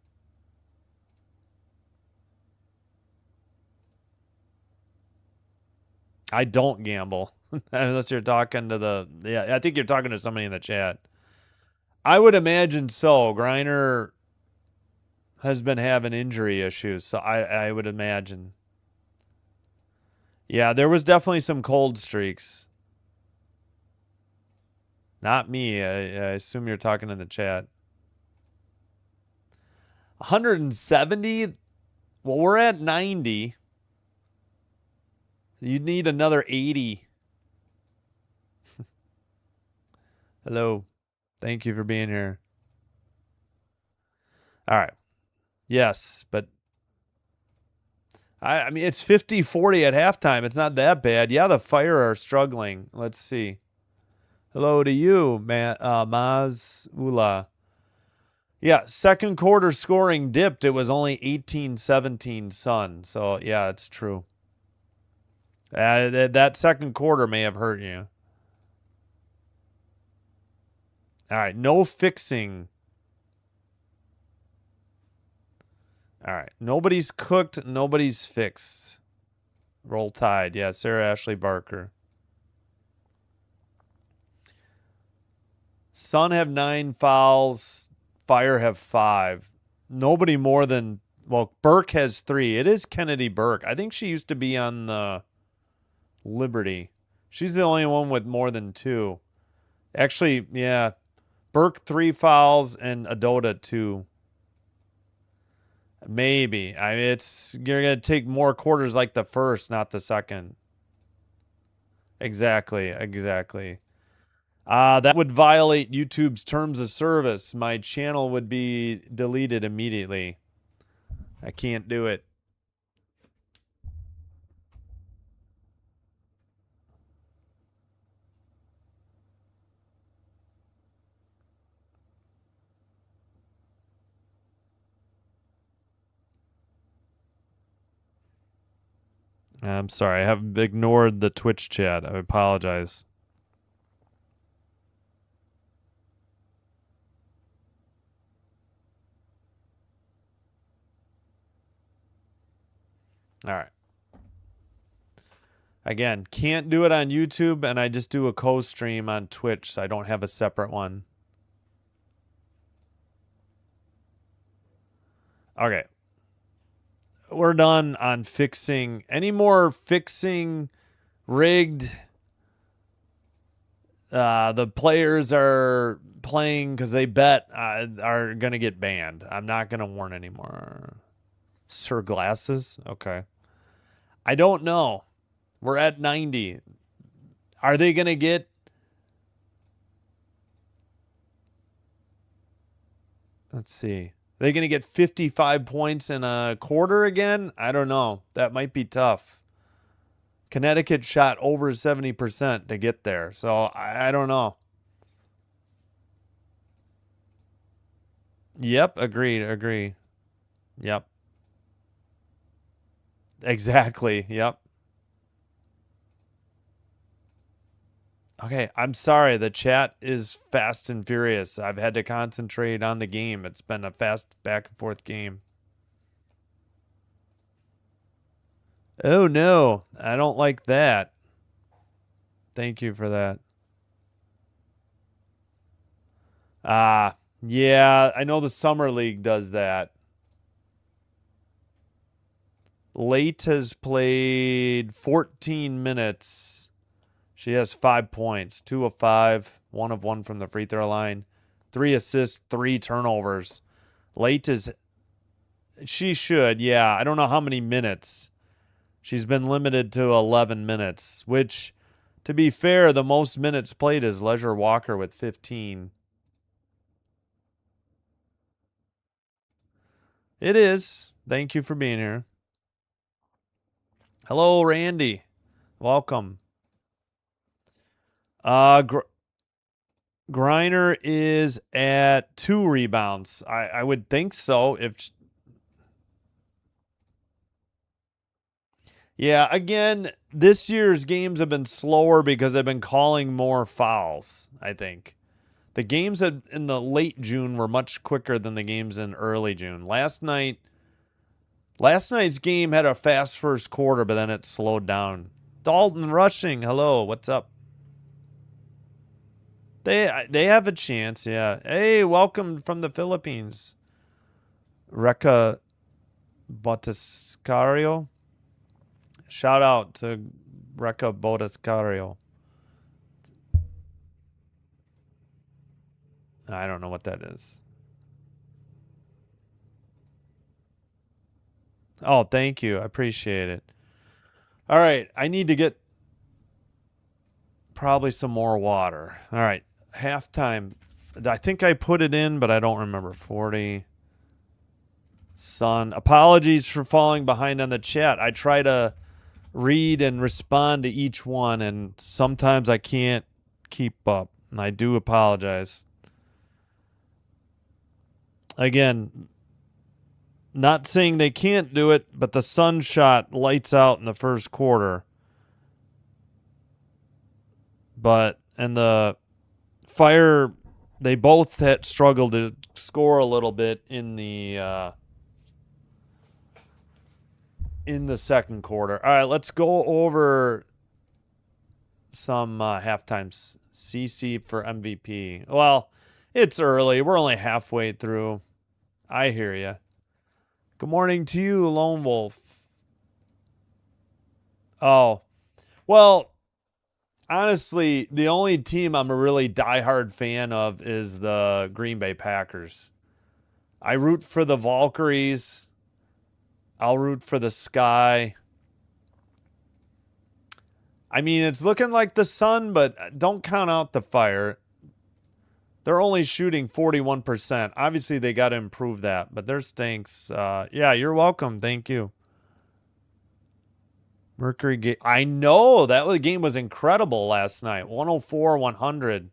I don't gamble. Unless you're talking to yeah, I think you're talking to somebody in the chat. I would imagine so. Griner has been having injury issues, so I would imagine. Yeah, there was definitely some cold streaks. Not me. I assume you're talking in the chat. 170? Well, we're at 90. You'd need another 80. Hello. Thank you for being here. All right. Yes, but I mean, it's 50-40 at halftime. It's not that bad. Yeah, the Fire are struggling. Let's see. Hello to you, Maz Ula. Yeah, second quarter scoring dipped. It was only 18-17 Sun. So, yeah, it's true. That second quarter may have hurt you. All right, no fixing. All right, nobody's cooked, nobody's fixed. Roll Tide. Yeah, Sarah Ashley Barker. Sun have 9 fouls. Fire have 5. Nobody more than... Well, Burke has 3. It is Kennedy Burke. I think she used to be on the Liberty. She's the only one with more than 2. Actually, yeah. Burke 3 fouls and Adota 2. Maybe. I mean, you're going to take more quarters like the first, not the second. Exactly. That would violate YouTube's terms of service. My channel would be deleted immediately. I can't do it. I'm sorry. I have ignored the Twitch chat. I apologize. All right. Again, can't do it on YouTube, and I just do a co-stream on Twitch, so I don't have a separate one. Okay. We're done on fixing. Any more fixing rigged? The players are playing because they bet are going to get banned. I'm not going to warn anymore. Sir Glasses? Okay. I don't know. We're at 90. Are they going to get... Let's see. Are they going to get 55 points in a quarter again? I don't know. That might be tough. Connecticut shot over 70% to get there. So I don't know. Yep. Agree. Yep. Exactly. Yep. Okay, I'm sorry. The chat is fast and furious. I've had to concentrate on the game. It's been a fast back and forth game. Oh, no. I don't like that. Thank you for that. Yeah, I know the Summer League does that. Late has played 14 minutes. She has 5 points, 2 of 5, 1 of 1 from the free throw line, 3 assists, 3 turnovers. Late is, she should, yeah. I don't know how many minutes. She's been limited to 11 minutes, which, to be fair, the most minutes played is Leisure Walker with 15. It is. Thank you for being here. Hello, Randy. Welcome. Griner is at 2 rebounds. I would think so. Yeah, again, this year's games have been slower because I've been calling more fouls, I think. The games in the late June were much quicker than the games in early June. Last night's game had a fast first quarter, but then it slowed down. Dalton Rushing, hello, what's up? They have a chance, yeah. Hey, welcome from the Philippines. Reka Botascario. Shout out to Reka Botascario. I don't know what that is. Oh, thank you. I appreciate it. All right. I need to get probably some more water. All right. Halftime. I think I put it in, but I don't remember. 40. Sun. Apologies for falling behind on the chat. I try to read and respond to each one, and sometimes I can't keep up, and I do apologize. Again, not saying they can't do it, but the Sun shot lights out in the first quarter. And the Fire, they both had struggled to score a little bit in the second quarter. All right, let's go over some halftimes. CC for MVP. Well, it's early. We're only halfway through. I hear you. Good morning to you, Lone Wolf. Oh, well, honestly, the only team I'm a really diehard fan of is the Green Bay Packers. I root for the Valkyries. I'll root for the Sky. I mean, it's looking like the Sun, but don't count out the Fire. They're only shooting 41%. Obviously, they got to improve that, but their stinks. Yeah, you're welcome. Thank you. Mercury game. I know that game was incredible last night. 104-100.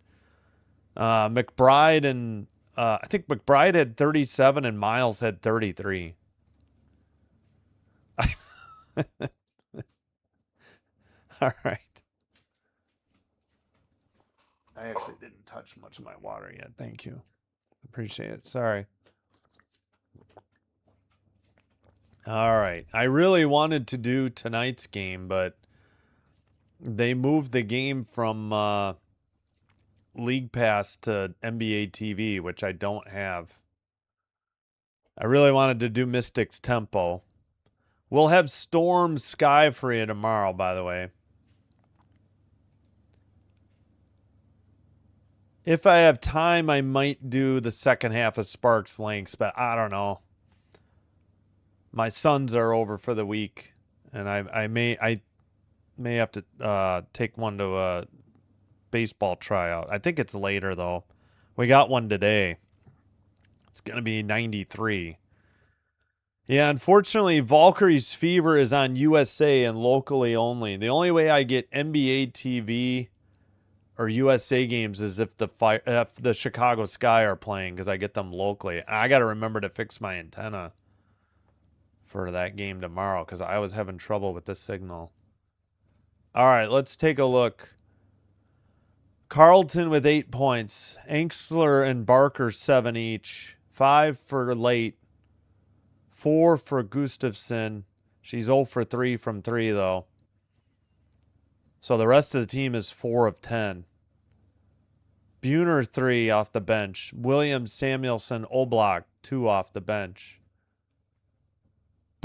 McBride and I think McBride had 37 and Miles had 33. All right. I actually didn't touch much of my water yet. Thank you. Appreciate it. Sorry. All right. I really wanted to do tonight's game, but they moved the game from League Pass to NBA TV, which I don't have. I really wanted to do Mystics Tempo. We'll have Storm Sky for you tomorrow, by the way. If I have time, I might do the second half of Sparks Links, but I don't know. My sons are over for the week, and I may have to take one to a baseball tryout. I think it's later, though. We got one today. It's going to be 93. Yeah, unfortunately, Valkyrie's Fever is on USA and locally only. The only way I get NBA TV or USA games is if the Chicago Sky are playing, because I get them locally. I got to remember to fix my antenna for that game tomorrow because I was having trouble with the signal. All right, let's take a look. Carlton with 8 points. Angstler and Barker 7 each. 5 for Late. 4 for Gustafson. She's 0 for 3 from 3, though. So the rest of the team is 4 of 10. Buhner 3 off the bench. Williams, Samuelson, Oblak 2 off the bench.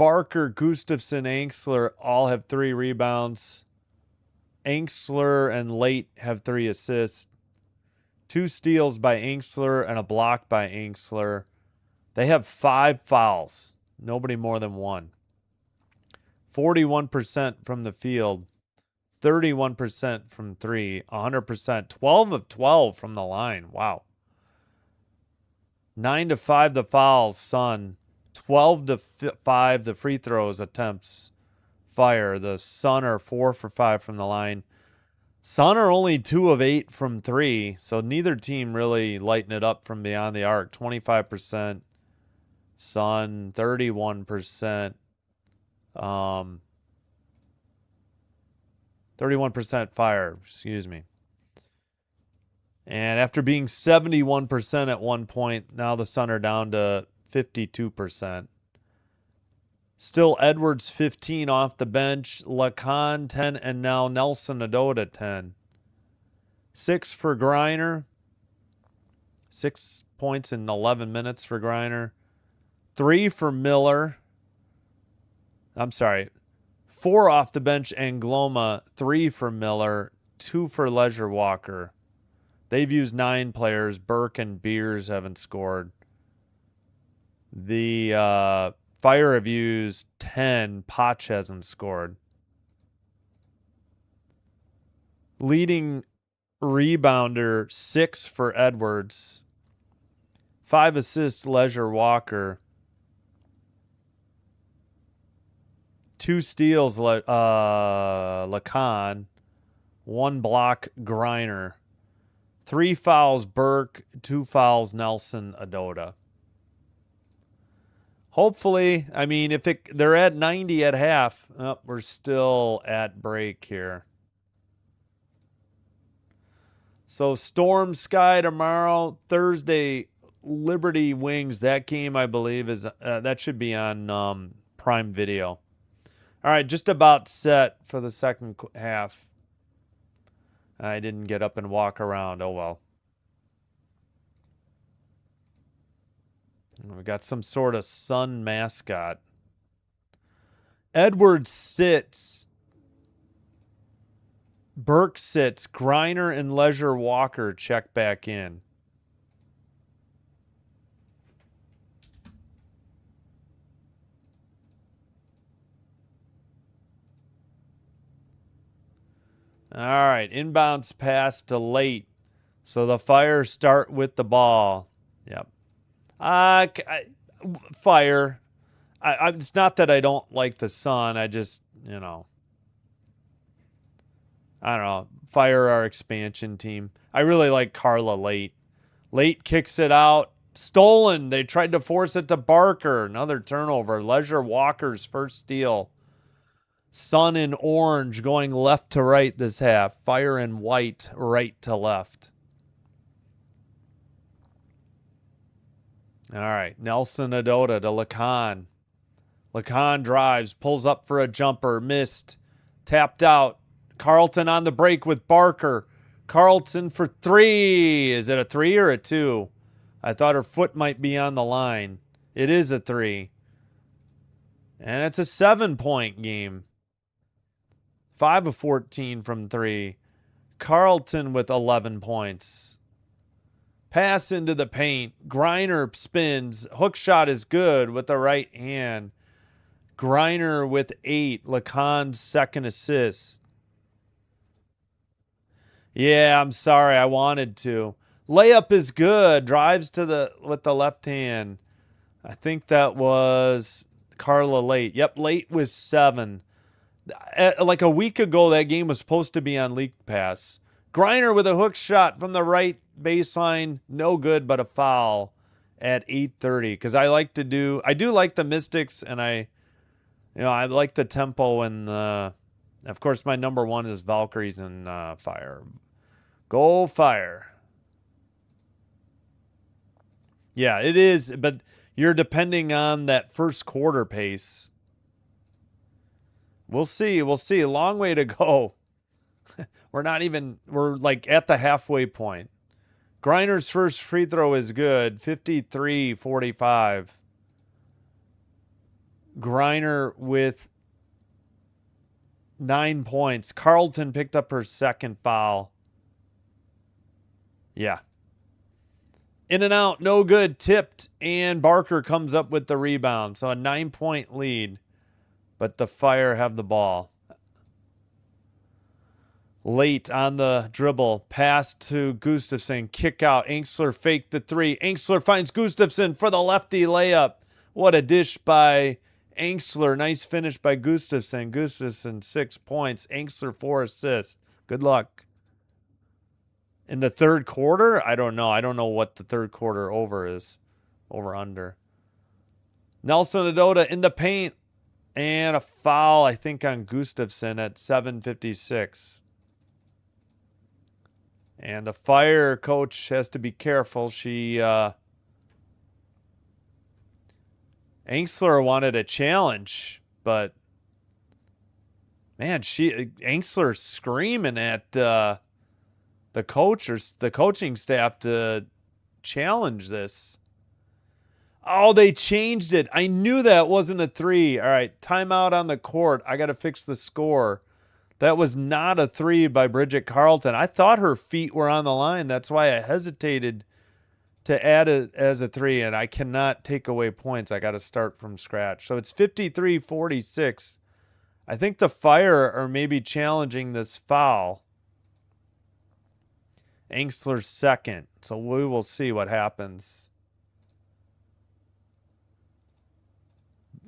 Barker, Gustafson, Angsler all have 3 rebounds. Angsler and Late have 3 assists. 2 steals by Angsler and a block by Angsler. They have 5 fouls. Nobody more than 1. 41% from the field. 31% from 3. 100%. 12 of 12 from the line. Wow. 9 to 5 the fouls, Sun. 12 to 5 the free throws attempts. Fire. The Sun are 4 for 5 from the line. Sun are only 2 of 8 from 3, so neither team really lighting it up from beyond the arc. 25%. Sun, 31%. 31% Fire, excuse me. And after being 71% at one point, now the Sun are down to 52%. Still Edwards 15 off the bench, Lacan 10, and now Nelson Adota 10. 6 for Griner. 6 points in 11 minutes for Griner. 3 for Miller. I'm sorry. 4 off the bench, Angloma. 3 for Miller. 2 for Leisure Walker. They've used 9 players. Burke and Beers haven't scored. The Fire have used 10. Potch hasn't scored. Leading rebounder, 6 for Edwards. 5 assists, Leisure Walker. 2 steals, Lacan. 1 block, Griner. 3 fouls, Burke. 2 fouls, Nelson Adota. Hopefully, I mean, if they're at 90 at half, we're still at break here. So Storm Sky tomorrow, Thursday, Liberty Wings. That game, I believe, is that should be on Prime Video. All right, just about set for the second half. I didn't get up and walk around. Oh, well. We got some sort of Sun mascot. Edwards sits. Burke sits. Griner and Leisure Walker check back in. All right, inbounds pass to Late. So the Fire start with the ball. Yep. Fire. It's not that I don't like the Sun. I just, I don't know. Fire our expansion team. I really like Carla Late. Late kicks it out. Stolen. They tried to force it to Barker. Another turnover. Leisure Walker's first steal. Sun in orange going left to right this half. Fire in white right to left. All right, Nelson Adota to Lacan. Lacan drives, pulls up for a jumper, missed, tapped out. Carlton on the break with Barker. Carlton for 3. Is it a 3 or a 2? I thought her foot might be on the line. It is a 3. And it's a 7-point game. 5 of 14 from 3. Carlton with 11 points. Pass into the paint. Griner spins. Hook shot is good with the right hand. Griner with 8. Lacan's second assist. Yeah, I'm sorry. I wanted to. Layup is good. Drives to with the left hand. I think that was Carla Late. Yep, Late was 7. Like a week ago, that game was supposed to be on League Pass. Griner with a hook shot from the right baseline. No good, but a foul at 8:30. Because I do like the Mystics, and I like the tempo and of course my number 1 is Valkyries and Fire. Go Fire. Yeah, it is, but you're depending on that first quarter pace. We'll see. A long way to go. We're like at the halfway point. Griner's first free throw is good. 53-45. Griner with 9 points. Carlton picked up her second foul. Yeah. In and out, no good. Tipped, and Barker comes up with the rebound. So a 9-point lead, but the Fire have the ball. Late on the dribble, pass to Gustafson, kick out. Angsler faked the three. Angsler finds Gustafson for the lefty layup. What a dish by Angsler. Nice finish by Gustafson. Gustafson 6 points. Angsler 4 assists. Good luck. In the third quarter? I don't know. I don't know what the third quarter over is. Over under. Nelson Adota in the paint. And a foul, I think, on Gustafson at 7:56. And the Fire coach has to be careful. Angsler wanted a challenge, but man, Angsler screaming at the coach or the coaching staff to challenge this. Oh, they changed it. I knew that wasn't a three. All right, timeout on the court. I got to fix the score. That was not a three by Bridget Carlton. I thought her feet were on the line. That's why I hesitated to add it as a three, and I cannot take away points. I got to start from scratch. So it's 53-46. I think the Fire are maybe challenging this foul. Angsler's second. So we will see what happens.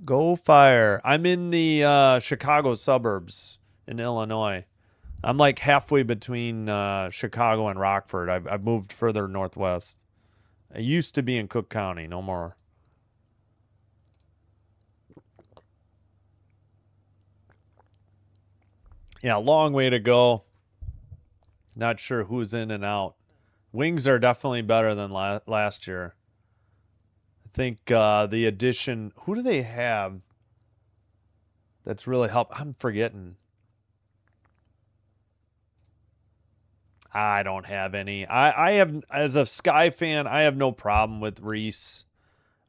Go Fire. I'm in the Chicago suburbs in Illinois. I'm like halfway between Chicago and Rockford. I've moved further northwest. I used to be in Cook County. No more. Yeah, long way to go. Not sure who's in and out. Wings are definitely better than last year. I think the addition... Who do they have that's really helped? I'm forgetting. I don't have any. I have, as a Sky fan, I have no problem with Reese.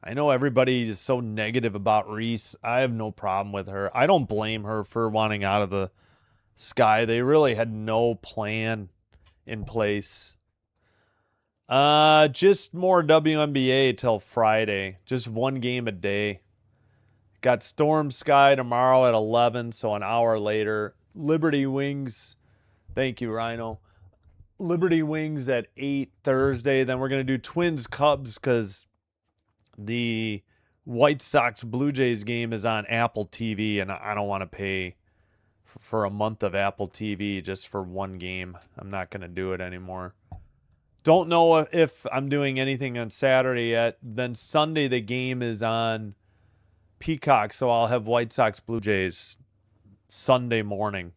I know everybody is so negative about Reese. I have no problem with her. I don't blame her for wanting out of the Sky. They really had no plan in place. Just more WNBA till Friday. Just one game a day. Got Storm Sky tomorrow at 11, so an hour later. Liberty Wings. Thank you, Rhino. Liberty Wings at 8 Thursday. Then we're going to do Twins Cubs because the White Sox Blue Jays game is on Apple TV, and I don't want to pay for a month of Apple TV just for one game. I'm not going to do it anymore. Don't know if I'm doing anything on Saturday yet. Then Sunday the game is on Peacock, so I'll have White Sox Blue Jays Sunday morning.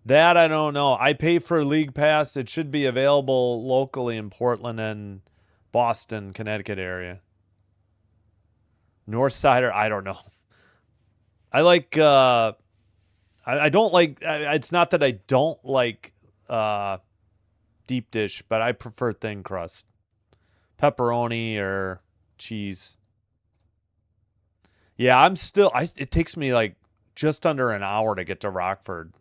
That I don't know. I pay for League Pass. It should be available locally in Portland and Boston, Connecticut area. Northsider, I don't know. I like I don't like it's not that I don't like deep dish, but I prefer thin crust. Pepperoni or cheese. Yeah, it takes me like just under an hour to get to Rockford.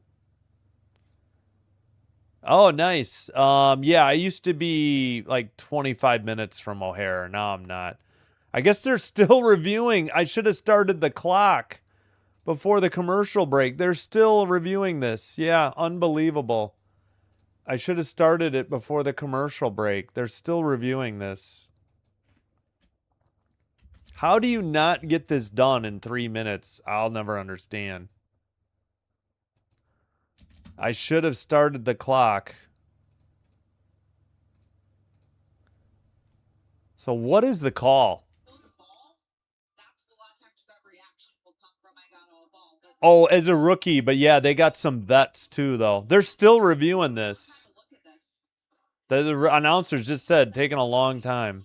Oh, nice. Yeah, I used to be like 25 minutes from O'Hare. Now I'm not. I guess they're still reviewing. I should have started the clock before the commercial break. They're still reviewing this. Yeah, unbelievable. I should have started it before the commercial break. They're still reviewing this. How do you not get this done in 3 minutes? I'll never understand. I should have started the clock. So what is the call? Oh, as a rookie, but yeah, they got some vets too, though. They're still reviewing this. The announcers just said taking a long time.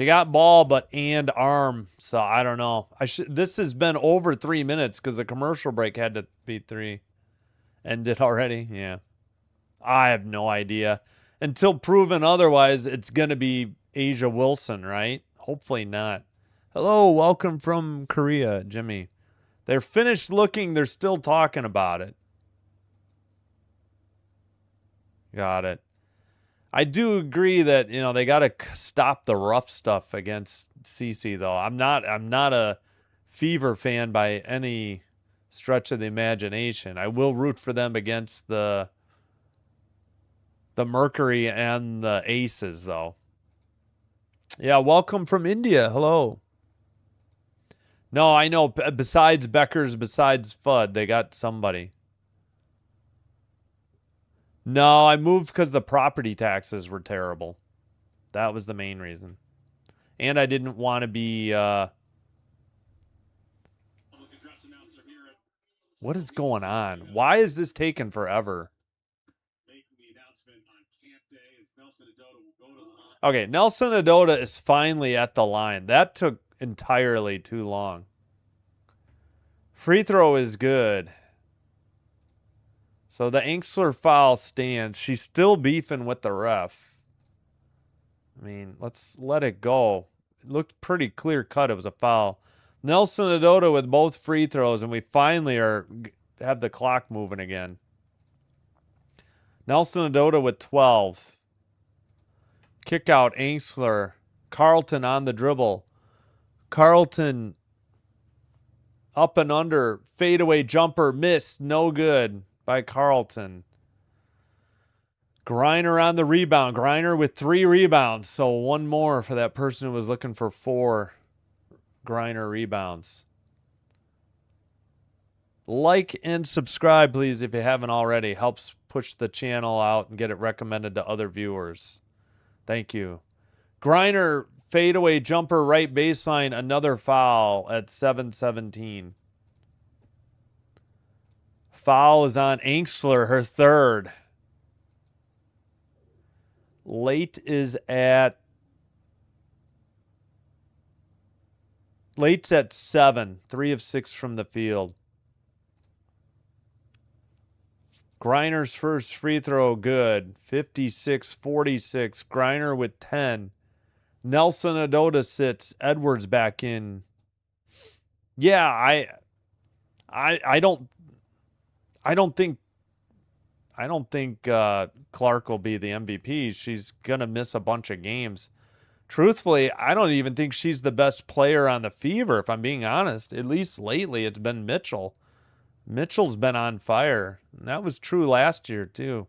She got ball, but and arm. So I don't know. This has been over 3 minutes because the commercial break had to be 3. Ended already? Yeah. I have no idea. Until proven otherwise, it's going to be Asia Wilson, right? Hopefully not. Hello, welcome from Korea, Jimmy. They're finished looking. They're still talking about it. Got it. I do agree that, they got to stop the rough stuff against CC, though. I'm not a Fever fan by any stretch of the imagination. I will root for them against the Mercury and the Aces, though. Yeah, welcome from India. Hello. No, I know. Besides Beckers, besides Fudd, they got somebody. No, I moved because the property taxes were terrible. That was the main reason. And I didn't want to be... What is going on? Why is this taking forever? Okay, Nelson Adota is finally at the line. That took entirely too long. Free throw is good. So the Anxler foul stands. She's still beefing with the ref. I mean, let's let it go. It looked pretty clear cut. It was a foul. Nelson Adota with both free throws, and we finally have the clock moving again. Nelson Adota with 12. Kick out Anxler. Carlton on the dribble. Carlton up and under. Fadeaway jumper. Missed. No good by Carlton. Griner on the rebound. Griner with 3 rebounds. So one more for that person who was looking for 4 Griner rebounds. Like and subscribe, please, if you haven't already. Helps push the channel out and get it recommended to other viewers. Thank you. Griner fadeaway jumper right baseline. Another foul at 7:17. Foul is on Anxler, her third. Late's at 7. 3 of 6 from the field. Griner's first free throw, good. 56-46. Griner with 10. Nelson Adota sits. Edwards back in. Yeah, I don't think Clark will be the MVP. She's gonna miss a bunch of games. Truthfully, I don't even think she's the best player on the Fever, if I'm being honest. At least lately, it's been Mitchell. Mitchell's been on fire. And that was true last year, too.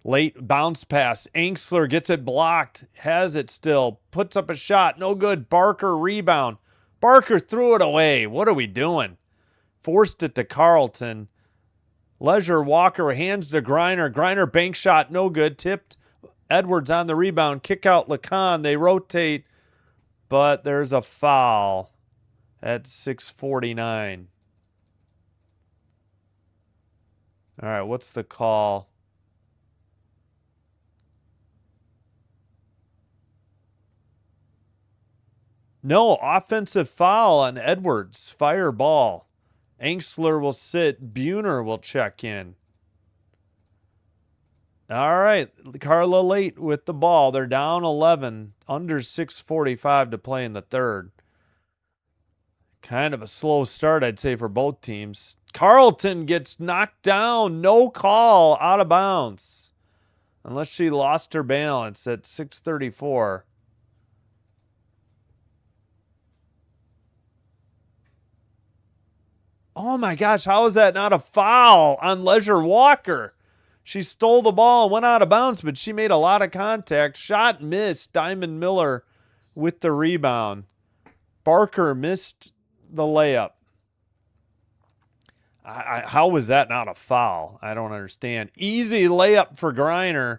Late bounce pass. Anxler gets it blocked. Has it still. Puts up a shot. No good. Barker rebound. Barker threw it away. What are we doing? Forced it to Carlton. Leisure Walker hands to Griner. Griner bank shot. No good. Tipped. Edwards on the rebound. Kick out Lacan. They rotate. But there's a foul at 6:49. All right, what's the call? No, offensive foul on Edwards. Fire ball. Anxler will sit. Buhner will check in. All right, Carla Late with the ball. They're down 11. Under 6:45 to play in the third. Kind of a slow start, I'd say, for both teams. Carlton gets knocked down. No call. Out of bounds. Unless she lost her balance at 6:34. Oh, my gosh. How is that not a foul on Leisure Walker? She stole the ball and went out of bounds, but she made a lot of contact. Shot missed. Diamond Miller with the rebound. Barker missed the layup. How was that not a foul? I don't understand. Easy layup for Griner,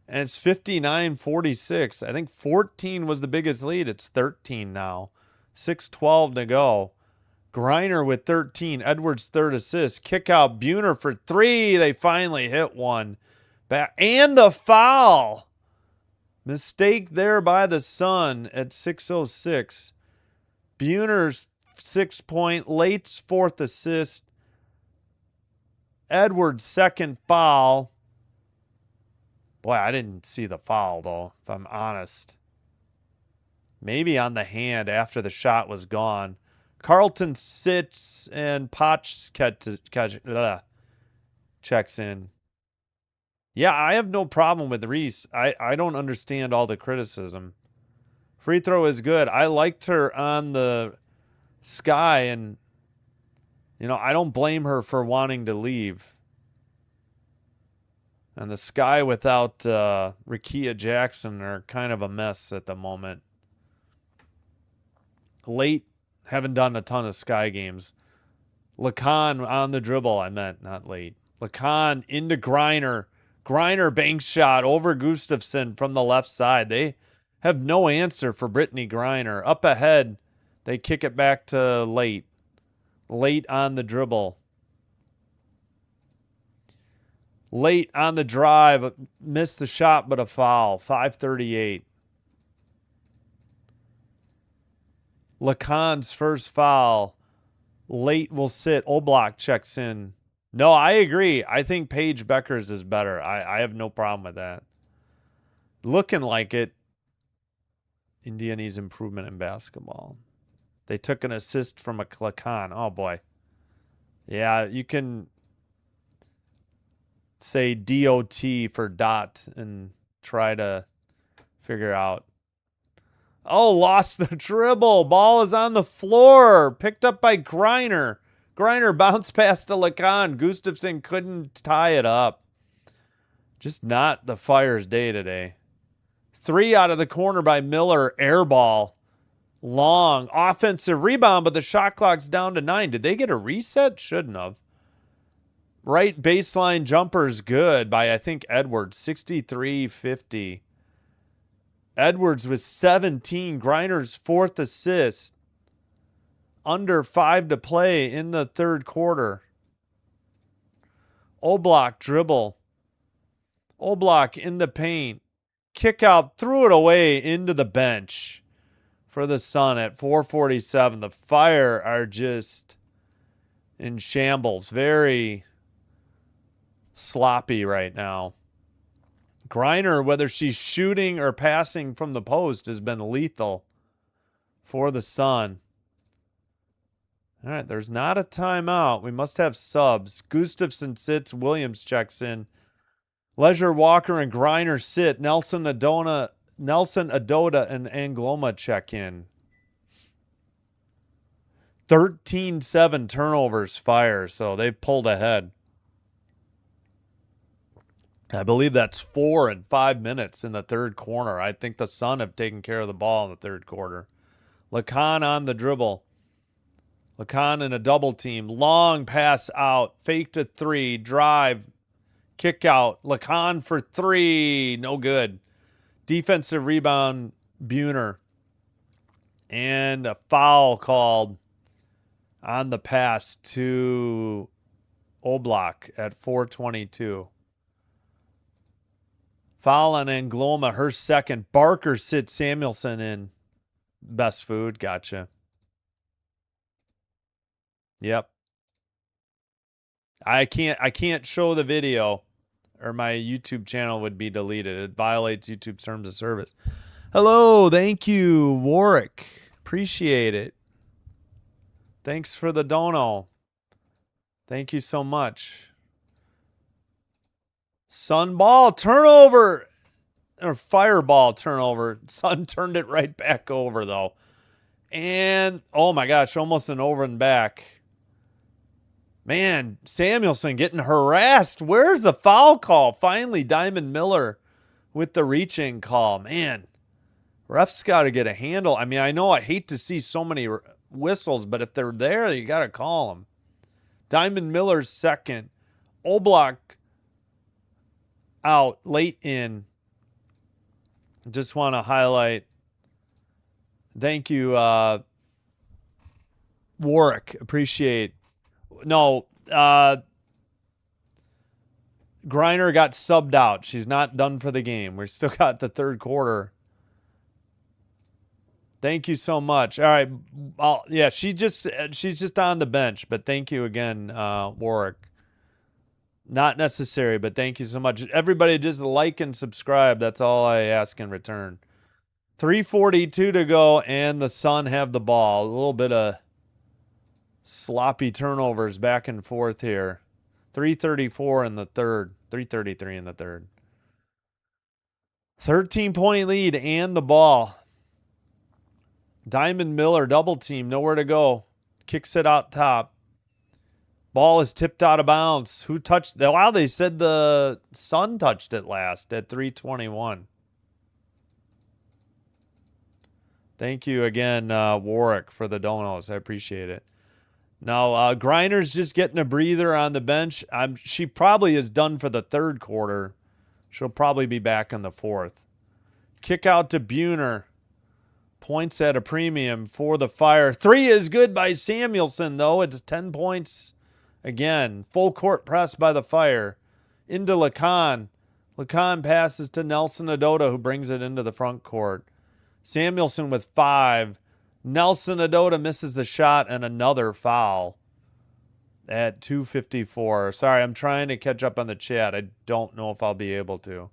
and it's 59-46. I think 14 was the biggest lead. It's 13 now. 6:12 to go. Griner with 13. Edwards' third assist. Kick out Buhner for 3. They finally hit one. Back. And the foul. Mistake there by the Sun at 6:06. Buhner's 6-point, Late's 4th assist. Edwards' 2nd foul. Boy, I didn't see the foul, though, if I'm honest. Maybe on the hand after the shot was gone. Carlton sits and Potch checks in. Yeah, I have no problem with Reese. I don't understand all the criticism. Free throw is good. I liked her on the Sky, and, you know, I don't blame her for wanting to leave. And the Sky without Rickea Jackson are kind of a mess at the moment. Late, haven't done a ton of Sky games. Lacan on the dribble, I meant, not Late. Lacan into Griner. Griner bank shot over Gustafson from the left side. They have no answer for Brittany Griner. Up ahead, they kick it back to Late. Late on the dribble. Late on the drive. Missed the shot, but a foul. 5:38. Lacan's first foul. Late will sit. Oblak checks in. No, I agree. I think Paige Beckers is better. I have no problem with that. Looking like it. India needs improvement in basketball. They took an assist from a Lacan. Oh, boy. Yeah, you can say DOT for dot and try to figure out. Oh, lost the dribble. Ball is on the floor. Picked up by Griner. Griner bounced past to Lacan. Gustafson couldn't tie it up. Just not the Fire's day today. 3 out of the corner by Miller. Air ball. Long. Offensive rebound, but the shot clock's down to 9. Did they get a reset? Shouldn't have. Right baseline jumper's good by, I think, Edwards. 63-50. Edwards with 17. Griner's 4th assist. Under 5 to play in the third quarter. Oblak dribble. Oblak in the paint. Kick out, threw it away into the bench for the Sun at 4:47. The Fire are just in shambles. Very sloppy right now. Griner, whether she's shooting or passing from the post, has been lethal for the Sun. All right, there's not a timeout. We must have subs. Gustafson sits. Williams checks in. Leisure Walker and Griner sit. Nelson Adota and Angloma check in. 13-7 turnovers Fire, so they've pulled ahead. I believe that's 4 in 5 minutes in the third quarter. I think the Sun have taken care of the ball in the third quarter. Lacan on the dribble. Lacan in a double team. Long pass out. Fake to 3. Drive. Kick out. Lacan for 3. No good. Defensive rebound, Buhner. And a foul called on the pass to Oblak at 4:22. Foul on Angloma, her second. Barker sits Samuelson in. Best food, gotcha. Yep. I can't show the video or my YouTube channel would be deleted. It violates YouTube terms of service. Hello, thank you, Warwick. Appreciate it. Thanks for the dono. Thank you so much. Sun ball turnover or Fireball turnover. Sun turned it right back over though. And oh my gosh, almost an over and back. Man, Samuelson getting harassed. Where's the foul call? Finally, Diamond Miller with the reaching call. Man, refs got to get a handle. I mean, I know I hate to see so many whistles, but if they're there, you got to call them. Diamond Miller's second. Oblak out, late in. Just want to highlight. Thank you, Warwick. Appreciate. No, Griner got subbed out. She's not done for the game. We're still got the third quarter. Thank you so much. All right. Yeah, she's just on the bench, but thank you again, Warwick. Not necessary, but thank you so much. Everybody just like and subscribe. That's all I ask in return. 3:42 to go, and the Sun have the ball. A little bit of sloppy turnovers back and forth here. 3:34 in the third. 3:33 in the third. 13-point lead and the ball. Diamond Miller double team, nowhere to go. Kicks it out top. Ball is tipped out of bounds. Who touched that? Wow, they said the Sun touched it last at 3:21. Thank you again, Warwick, for the donos. I appreciate it. Now, Griner's just getting a breather on the bench. She probably is done for the third quarter. She'll probably be back in the fourth. Kick out to Buhner. Points at a premium for the Fire. 3 is good by Samuelson, though. It's 10 points again. Full court press by the Fire. Into Lacan. Lacan passes to Nelson Adota, who brings it into the front court. Samuelson with 5. Nelson Adota misses the shot and another foul at 2:54. Sorry, I'm trying to catch up on the chat. I don't know if I'll be able to.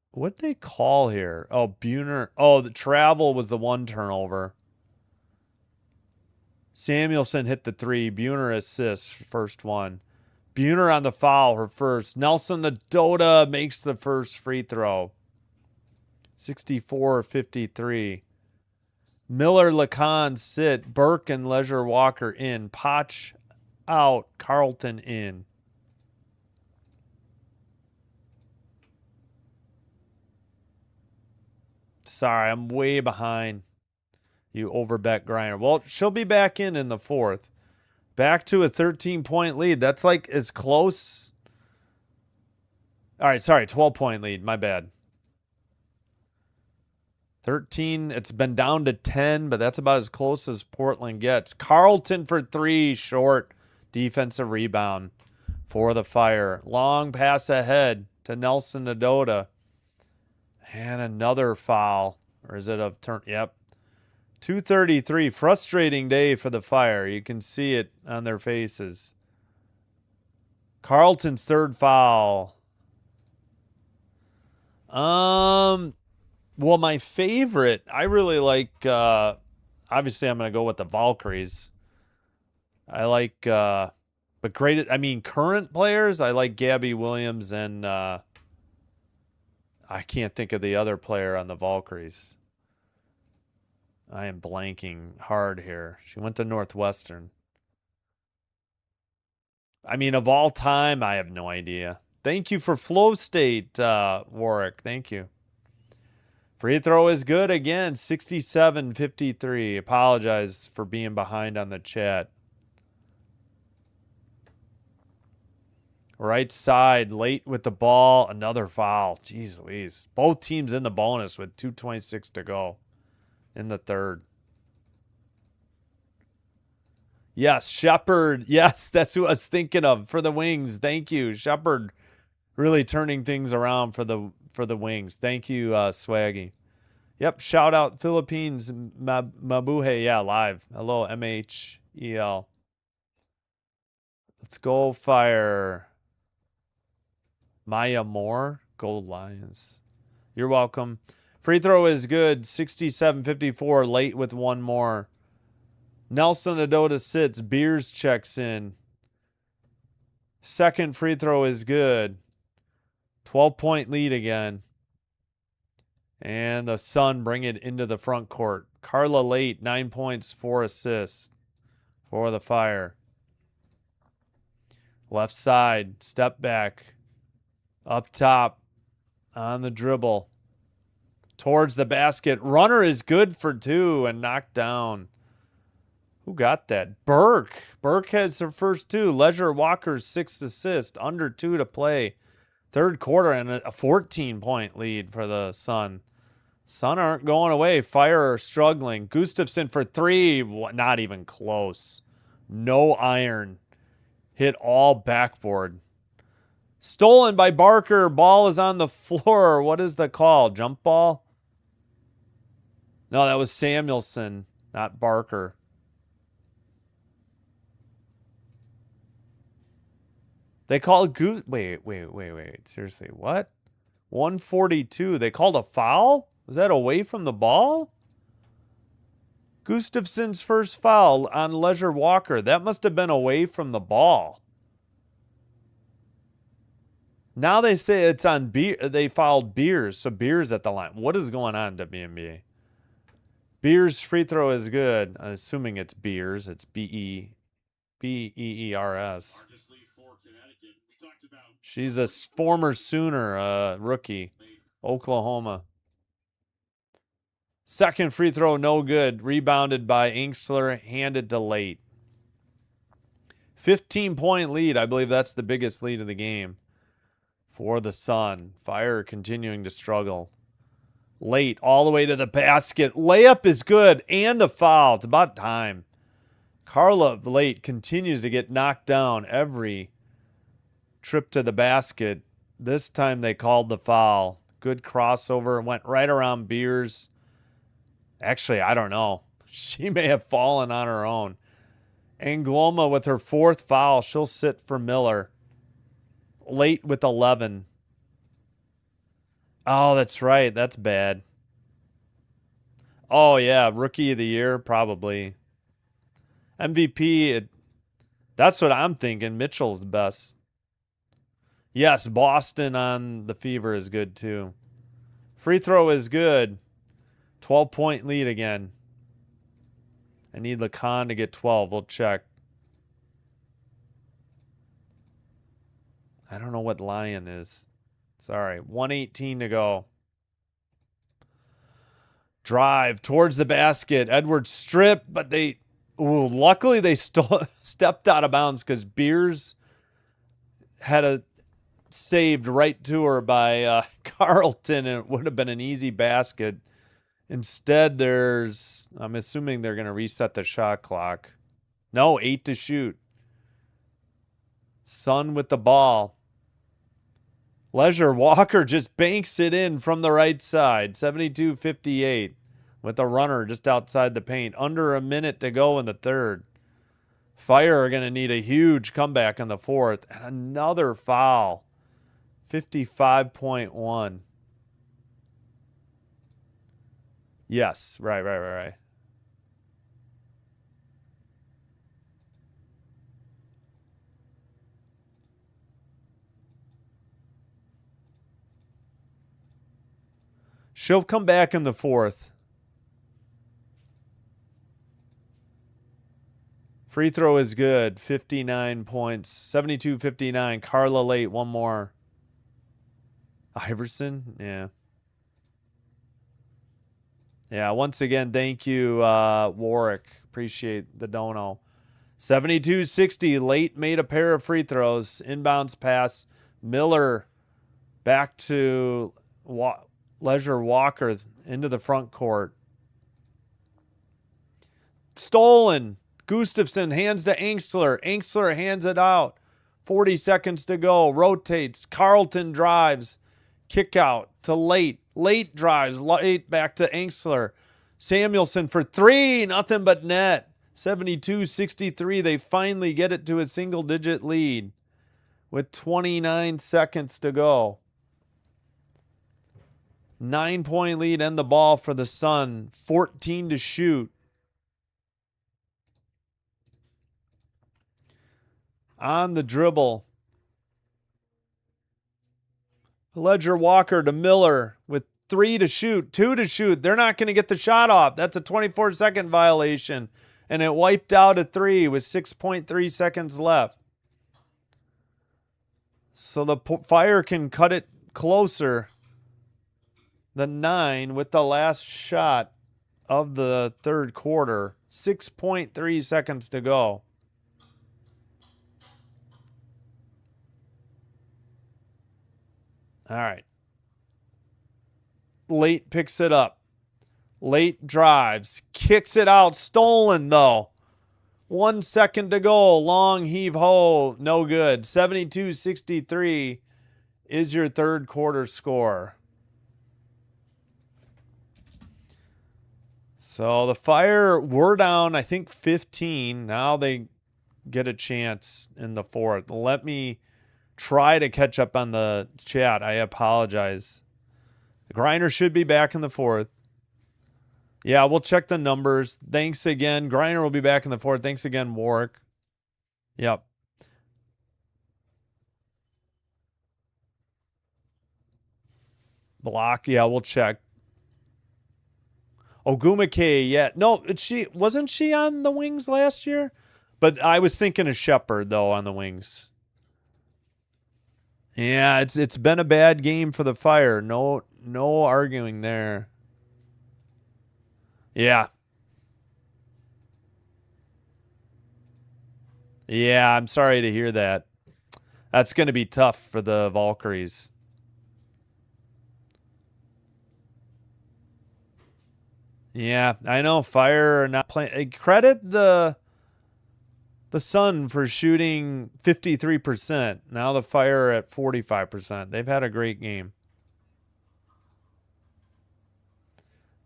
What'd they call here? Oh, Buhner. Oh, the travel was the one turnover. Samuelson hit the 3. Buhner assists, first one. Buhner on the foul, her first. Nelson Adota makes the first free throw. 64-53. Miller, Lacan sit. Burke and Leisure Walker in. Potch out. Carlton in. Sorry, I'm way behind. You overbet Griner. Well, she'll be back in the fourth. Back to a 13-point lead. That's like as close. All right, sorry, 12-point lead. My bad. 13. It's been down to 10, but that's about as close as Portland gets. Carlton for 3, short. Defensive rebound for the Fire. Long pass ahead to Nelson Adota. And another foul. Or is it a turn? Yep. 2:33. Frustrating day for the Fire. You can see it on their faces. Carlton's third foul. Well, my favorite, I really like, obviously I'm going to go with the Valkyries. I like, but current players, I like Gabby Williams and, I can't think of the other player on the Valkyries. I am blanking hard here. She went to Northwestern. Of all time, I have no idea. Thank you for Flow State, Warwick. Thank you. Free throw is good again. 67-53. Apologize for being behind on the chat. Right side, late with the ball. Another foul. Jeez Louise. Both teams in the bonus with 2:26 to go in the third. Yes, Shepard. Yes, that's who I was thinking of for the Wings. Thank you. Shepard really turning things around for the Wings. Thank you, Swaggy. Yep, shout out Philippines. Mabuhay. Yeah, live. Hello, MHEL. Let's go Fire. Maya Moore, Gold Lions. You're welcome. Free throw is good. 67-54, late with one more. Nelson Adota sits. Beers checks in. Second free throw is good. 12-point lead again. And the Sun bring it into the front court. Carla Late, 9 points, 4 assists for the Fire. Left side, step back. Up top, on the dribble. Towards the basket. Runner is good for 2 and knocked down. Who got that? Burke. Burke has her first 2. Leisure Walker's 6th assist. Under 2 to play. Third quarter and a 14-point lead for the Sun. Sun aren't going away. Fire are struggling. Gustafson for 3. Not even close. No iron. Hit all backboard. Stolen by Barker. Ball is on the floor. What is the call? Jump ball? No, that was Samuelson, not Barker. They called Goose. Wait. Seriously, what? 142. They called a foul? Was that away from the ball? Gustafson's first foul on Leisure Walker. That must have been away from the ball. Now they say it's on they fouled Beers, so Beers at the line. What is going on, WNBA? Beers free throw is good. I'm assuming it's Beers. It's B-E-E-R-S. She's a former Sooner rookie. Oklahoma. Second free throw, no good. Rebounded by Inkster, handed to Late. 15-point lead. I believe that's the biggest lead of the game for the Sun. Fire continuing to struggle. Late all the way to the basket. Layup is good, and the foul. It's about time. Carla Late continues to get knocked down every trip to the basket. This time they called the foul. Good crossover. Went right around Beers. Actually, I don't know. She may have fallen on her own. Angloma with her fourth foul. She'll sit for Miller. Late with 11. Oh, that's right. That's bad. Oh, yeah. Rookie of the year, probably. MVP, that's what I'm thinking. Mitchell's the best. Yes, Boston on the Fever is good, too. Free throw is good. 12-point lead again. I need Lacan to get 12. We'll check. I don't know what Lion is. Sorry. 1:18 to go. Drive towards the basket. Edwards strip, but they... Ooh, luckily they stepped out of bounds because Beers had a saved right to her by Carlton, and it would have been an easy basket. Instead, I'm assuming they're going to reset the shot clock. No, 8 to shoot. Sun with the ball. Leisure Walker just banks it in from the right side. 72-58 with a runner just outside the paint. Under a minute to go in the third. Fire are going to need a huge comeback in the fourth. And another foul. 55.1. Yes, right. She'll come back in the fourth. Free throw is good. 59 points. 72-59. Carla Late, one more. Iverson? Yeah. Yeah, once again, thank you, Warwick. Appreciate the dono. 72-60. Late made a pair of free throws. Inbounds pass. Miller back to Leisure Walker into the front court. Stolen. Gustafson hands to Inkster. Inkster hands it out. 40 seconds to go. Rotates. Carlton drives. Kick out to Late. Late drives. Late back to Inkster. Samuelson for three. Nothing but net. 72-63. They finally get it to a single-digit lead with 29 seconds to go. 9-point lead and the ball for the Sun. 14 to shoot. On the dribble. Leisure Walker to Miller with 3 to shoot, 2 to shoot. They're not going to get the shot off. That's a 24-second violation. And it wiped out a 3 with 6.3 seconds left. So the Fire can cut it closer than 9 with the last shot of the third quarter. 6.3 seconds to go. All right. Late picks it up. Late drives. Kicks it out. Stolen, though. 1 second to go. Long heave ho. No good. 72-63 is your third quarter score. So the Fire were down, I think, 15. Now they get a chance in the fourth. Let me try to catch up on the chat. I apologize. The Griner should be back in the fourth. Yeah, we'll check the numbers. Thanks again. Griner will be back in the fourth. Thanks again, Warwick. Yep. Block. Yeah, we'll check. Ogumake, yeah. No, wasn't she on the wings last year? But I was thinking of Shepard, though, on the wings. Yeah, it's been a bad game for the Fire. No arguing there. Yeah. Yeah, I'm sorry to hear that. That's going to be tough for the Valkyries. Yeah, I know. Fire are not playing. Credit the Sun for shooting 53%. Now the Fire are at 45%. They've had a great game.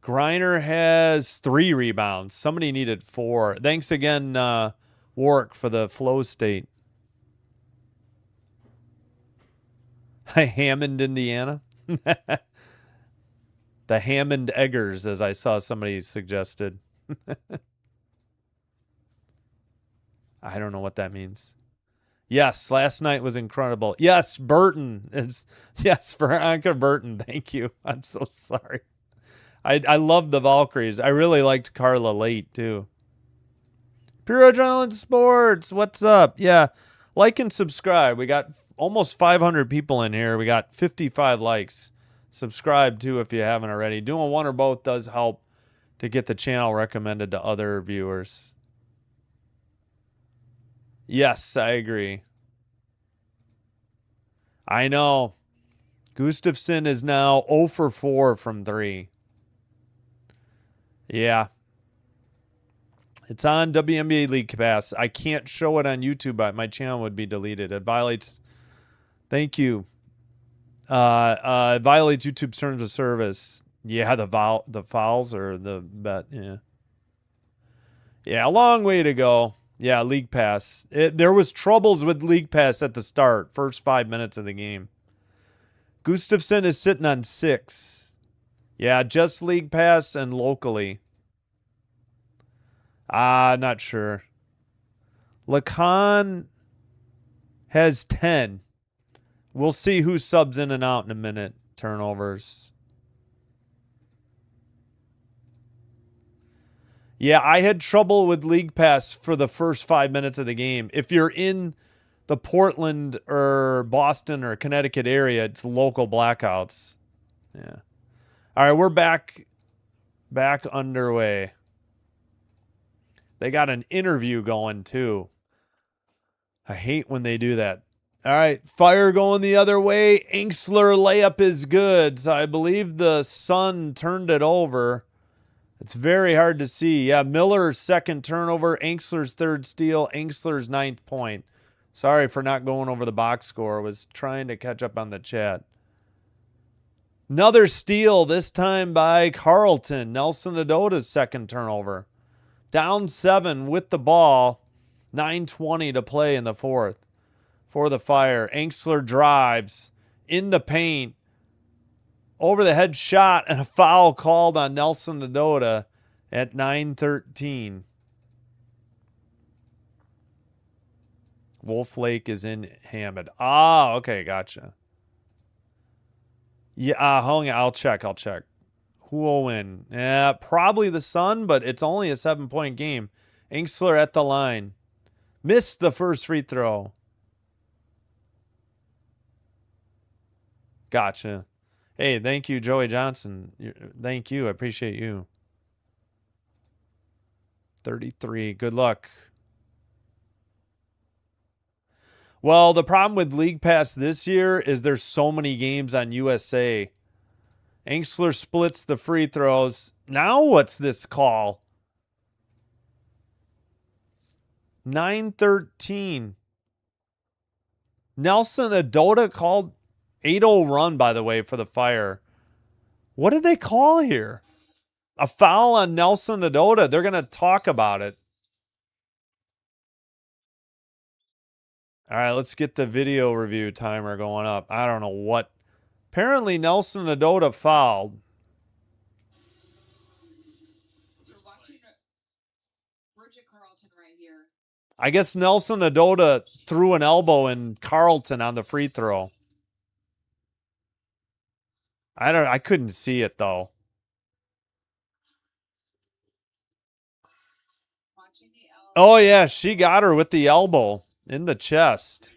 Griner has 3 rebounds. Somebody needed 4. Thanks again, Warwick, for the flow state. Hammond, Indiana. The Hammond Eggers, as I saw somebody suggested. I don't know what that means. Yes, last night was incredible. Yes, Burton is. Yes, Veronica Burton. Thank you. I'm so sorry. I love the Valkyries. I really liked Carla late too. Pure Adrenaline Sports. What's up? Yeah, like and subscribe. We got almost 500 people in here. We got 55 likes. Subscribe too if you haven't already. Doing one or both does help to get the channel recommended to other viewers. Yes, I agree. I know. Gustafsson is now 0 for 4 from 3. Yeah. It's on WNBA League Pass. I can't show it on YouTube, but my channel would be deleted. It violates. Thank you. It violates YouTube's terms of service. Yeah, the fouls or the bet. Yeah. Yeah, a long way to go. Yeah, League Pass. There was troubles with League Pass at the start, first 5 minutes of the game. Gustafsson is sitting on 6. Yeah, just League Pass and locally. Not sure. Lacan has 10. We'll see who subs in and out in a minute. Turnovers. Yeah, I had trouble with League Pass for the first 5 minutes of the game. If you're in the Portland or Boston or Connecticut area, it's local blackouts. Yeah. All right, we're back underway. They got an interview going too. I hate when they do that. All right, Fire going the other way. Inksler layup is good. So I believe the Sun turned it over. It's very hard to see. Yeah, Miller's second turnover. Inksler's third steal. Inksler's 9th point. Sorry for not going over the box score. I was trying to catch up on the chat. Another steal, this time by Carlton. Nelson Adota's second turnover. Down 7 with the ball. 9:20 to play in the fourth for the Fire. Inksler drives in the paint. Over the head shot and a foul called on Nelson Adota at 9:13. Wolf Lake is in Hammond. Ah, okay, gotcha. Yeah, hold on, I'll check. Who will win? Yeah, probably the Sun, but it's only a 7-point game. Inksler at the line. Missed the first free throw. Gotcha. Hey, thank you, Joey Johnson. Thank you. I appreciate you. 33. Good luck. Well, the problem with League Pass this year is there's so many games on USA. Inksler splits the free throws. Now what's this call? 9-13. Nelson Adota called 8-0 run, by the way, for the Fire. What did they call here? A foul on Nelson Adota. They're going to talk about it. All right, let's get the video review timer going up. I don't know what. Apparently, Nelson Adota fouled. I guess Nelson Adota threw an elbow in Carlton on the free throw. I couldn't see it though. Oh yeah, she got her with the elbow in the chest.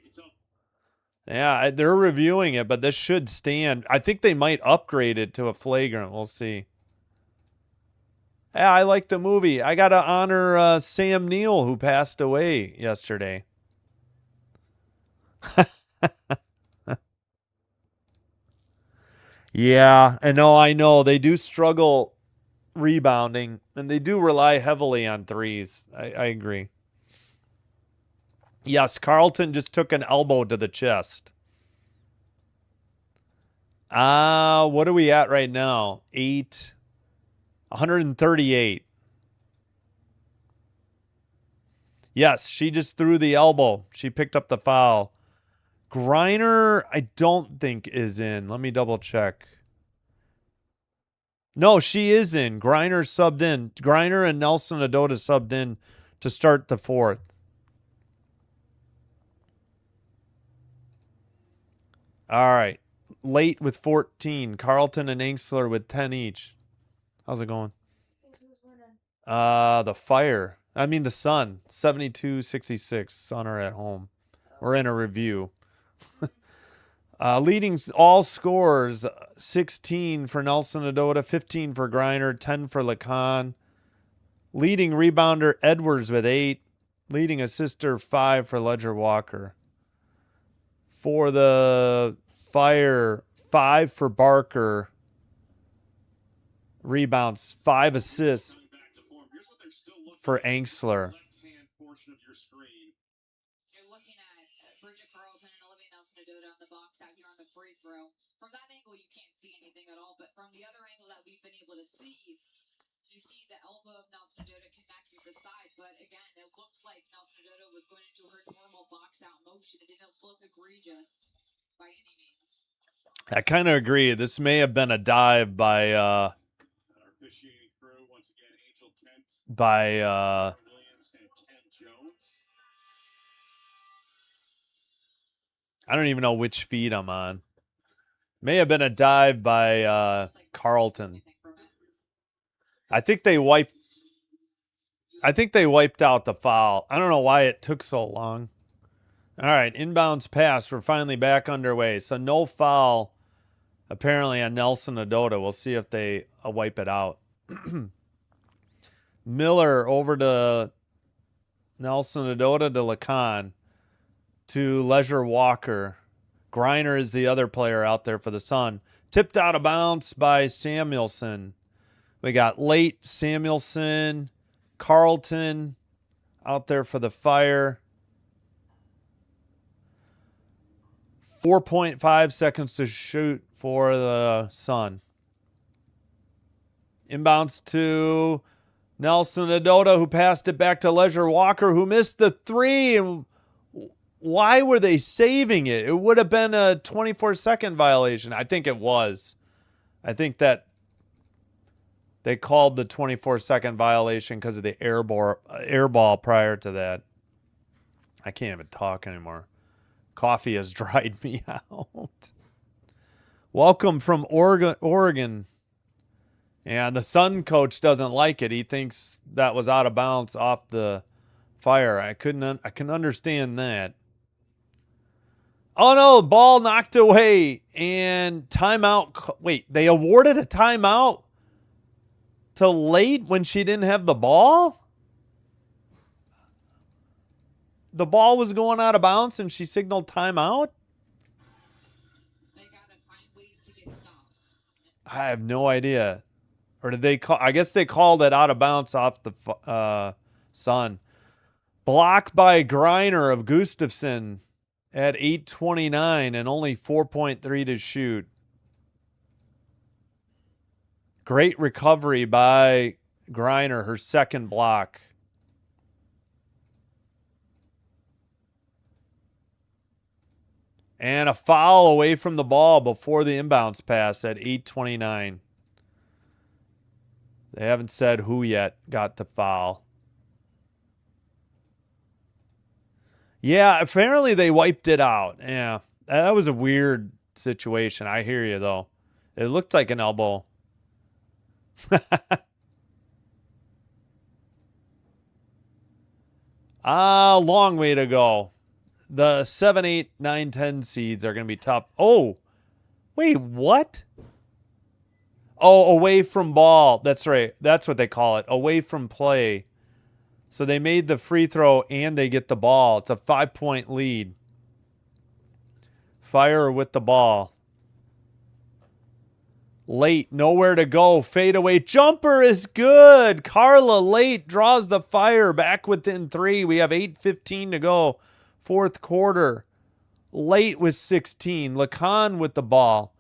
Yeah, they're reviewing it, but this should stand. I think they might upgrade it to a flagrant. We'll see. Yeah, I like the movie. I got to honor Sam Neill, who passed away yesterday. Yeah, and no, I know. They do struggle rebounding, and they do rely heavily on threes. I agree. Yes, Carlton just took an elbow to the chest. What are we at right now? 138. Yes, she just threw the elbow. She picked up the foul. Griner, I don't think is in. Let me double check. No, she is in. Griner subbed in. Griner and Nelson Adota subbed in to start the fourth. All right. Late with 14. Carlton and Ingsler with 10 each. How's it going? The Fire. I mean the Sun. 72-66. Sun are at home. We're in a review. Leading all scorers, 16 for Nelson Adota, 15 for Griner, 10 for Lacan. Leading rebounder, Edwards with 8. Leading assister, 5 for Ledger Walker. For the Fire, 5 for Barker. Rebounds, 5 assists for Angsler. From that angle, you can't see anything at all, but from the other angle that we've been able to see, you see the elbow of Nelson Adota connect with the side, but again, it looked like Nelson Adota was going into her normal box-out motion. It didn't look egregious by any means. I kind of agree. This may have been a dive by I don't even know which feed I'm on. May have been a dive by Carlton. I think they wiped out the foul. I don't know why it took so long. All right, inbounds pass. We're finally back underway. So no foul apparently on Nelson Adota. We'll see if they wipe it out. Miller over to Nelson Adota to Lacan to Ledger Walker. Griner is the other player out there for the Sun. Tipped out of bounds by Samuelson. We got late Samuelson, Carlton out there for the Fire. 4.5 seconds to shoot for the Sun. Inbounds to Nelson Adota, who passed it back to Ledger Walker, who missed the three. And why were they saving it? It would have been a 24-second violation. I think it was. I think that they called the 24-second violation because of the air ball prior to that. I can't even talk anymore. Coffee has dried me out. Welcome from Oregon. And the Sun coach doesn't like it. He thinks that was out of bounds off the Fire. I can understand that. Oh no, ball knocked away and timeout. Wait, they awarded a timeout to late when she didn't have the ball? The ball was going out of bounds and she signaled timeout? I have no idea. Or did they call? I guess they called it out of bounds off the Sun. Block by Griner of Gustafson at 8:29 and only 4.3 to shoot. Great recovery by Griner, her second block. And a foul away from the ball before the inbounds pass at 8:29. They haven't said who yet got the foul. Yeah, apparently they wiped it out. Yeah, that was a weird situation. I hear you, though. It looked like an elbow. Long way to go. The 7, 8, 9, 10 seeds are going to be tough. Oh, wait, what? Oh, away from ball. That's right. That's what they call it. Away from play. So they made the free throw and they get the ball. It's a 5-point lead. Fire with the ball. Late, nowhere to go. Fadeaway jumper is good. Carla Late draws the Fire back within 3. We have 8:15 to go. Fourth quarter. Late with 16. Lacan with the ball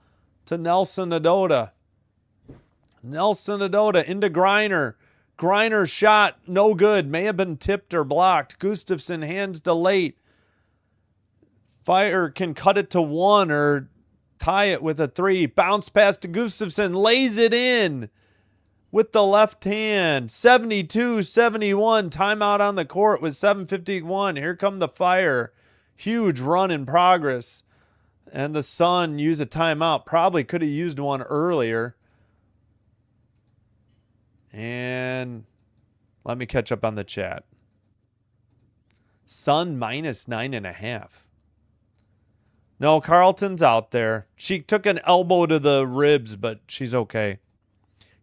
to Nelson Adota. Nelson Adota into Griner. Griner's shot, no good. May have been tipped or blocked. Gustafson hands to Late. Fire can cut it to 1 or tie it with a 3. Bounce pass to Gustafson. Lays it in with the left hand. 72-71. Timeout on the court with 7:51. Here come the Fire. Huge run in progress. And the Sun use a timeout. Probably could have used one earlier. And let me catch up on the chat. Sun minus 9.5. No, Carlton's out there. She took an elbow to the ribs, but she's okay.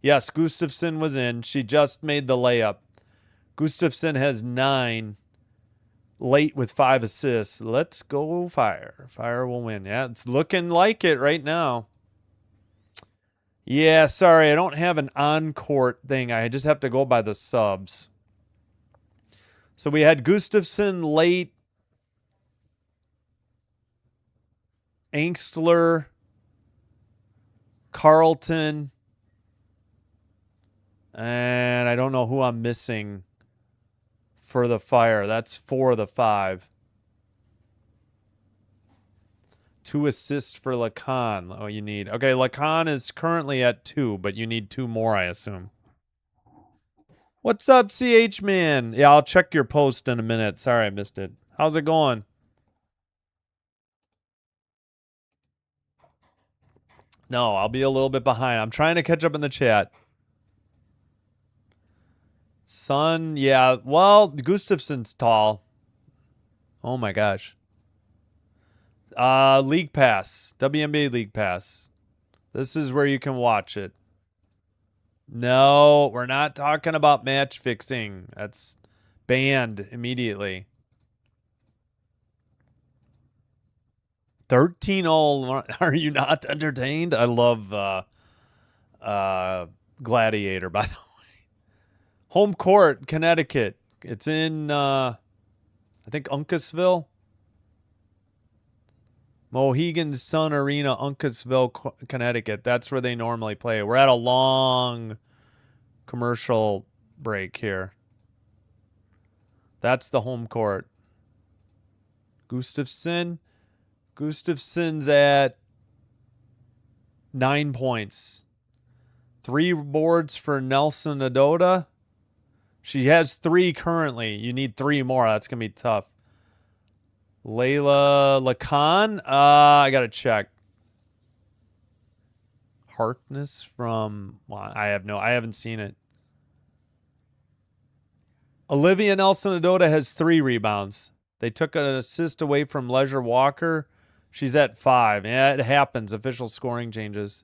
Yes, Gustafson was in. She just made the layup. Gustafson has 9. Late with 5 assists. Let's go Fire. Fire will win. Yeah, it's looking like it right now. Yeah, sorry, I don't have an on-court thing. I just have to go by the subs. So we had Gustafson, Late, Angstler, Carlton, and I don't know who I'm missing for the Fire. That's 4 of the 5. 2 assists for Lacan. Oh, you need... Okay, Lacan is currently at 2, but you need 2 more, I assume. What's up, CH Man? Yeah, I'll check your post in a minute. Sorry, I missed it. How's it going? No, I'll be a little bit behind. I'm trying to catch up in the chat. Sun, yeah. Well, Gustafson's tall. Oh, my gosh. League Pass. WNBA League Pass. This is where you can watch it. No, we're not talking about match fixing. That's banned immediately. 13-all. Are you not entertained? I love Gladiator, by the way. Home court, Connecticut. It's in, I think, Uncasville. Mohegan Sun Arena, Uncasville, Connecticut. That's where they normally play. We're at a long commercial break here. That's the home court. Gustafson. Gustafson's at 9 points. 3 boards for Nelson Adota. She has 3 currently. You need 3 more. That's going to be tough. Layla Lacan. I got to check. Harkness from... Well, I haven't seen it. Olivia Nelson Adota has 3 rebounds. They took an assist away from Leisure Walker. She's at 5. Yeah, it happens. Official scoring changes.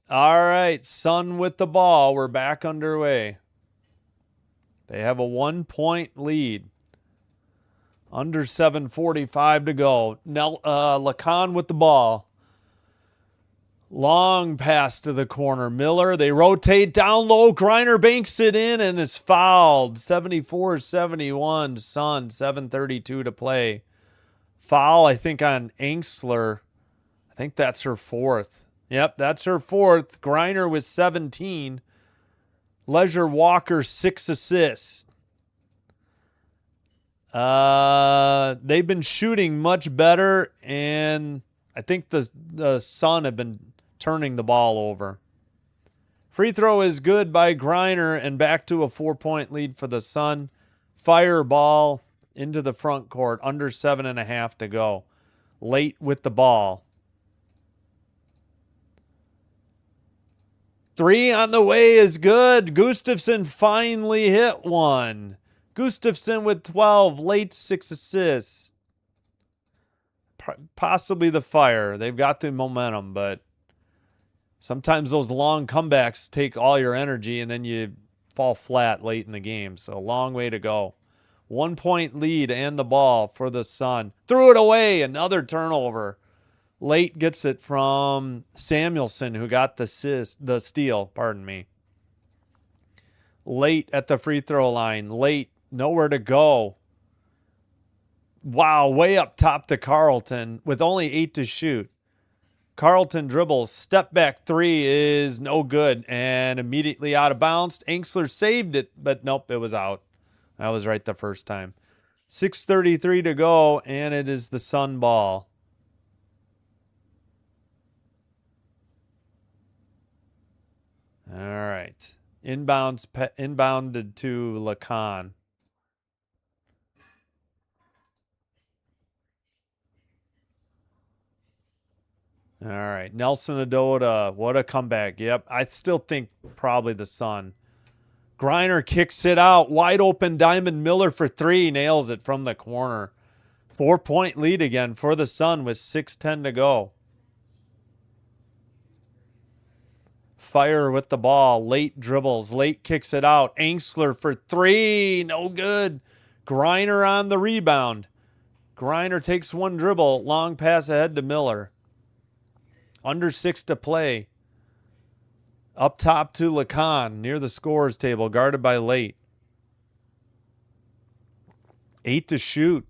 All right. Sun with the ball. We're back underway. They have a 1-point lead. Under 7:45 to go. Lacan with the ball. Long pass to the corner. Miller, they rotate down low. Griner banks it in and is fouled. 74-71. Sun, 7:32 to play. Foul, I think, on Angsler. I think that's her fourth. Yep, that's her fourth. Griner with 17. Leisure Walker, 6 assists. They've been shooting much better, and I think the Sun have been turning the ball over. Free throw is good by Griner, and back to a 4-point lead for the Sun. Fire ball into the front court, under 7.5 to go. Late with the ball. 3 on the way is good. Gustafson finally hit one. Gustafson with 12, late 6 assists. Possibly the Fire. They've got the momentum, but sometimes those long comebacks take all your energy and then you fall flat late in the game. So a long way to go. 1-point lead and the ball for the Sun. Threw it away. Another turnover. Late gets it from Samuelson, who got the steal. Pardon me. Late at the free throw line. Late, nowhere to go. Wow, way up top to Carlton with only 8 to shoot. Carlton dribbles. Step back 3 is no good and immediately out of bounds. Angsler saved it, but nope, it was out. That was right the first time. 6:33 to go, and it is the Sun ball. All right. Inbounded to Lacan. All right. Nelson Adota. What a comeback. Yep. I still think probably the Sun. Griner kicks it out. Wide open Diamond Miller for 3. Nails it from the corner. 4-point lead again for the Sun with 6:10 to go. Fire with the ball. Late dribbles. Late kicks it out. Angsler for 3. No good. Griner on the rebound. Griner takes one dribble. Long pass ahead to Miller. Under 6 to play. Up top to Lacan near the scorer's table. Guarded by Late. 8 to shoot.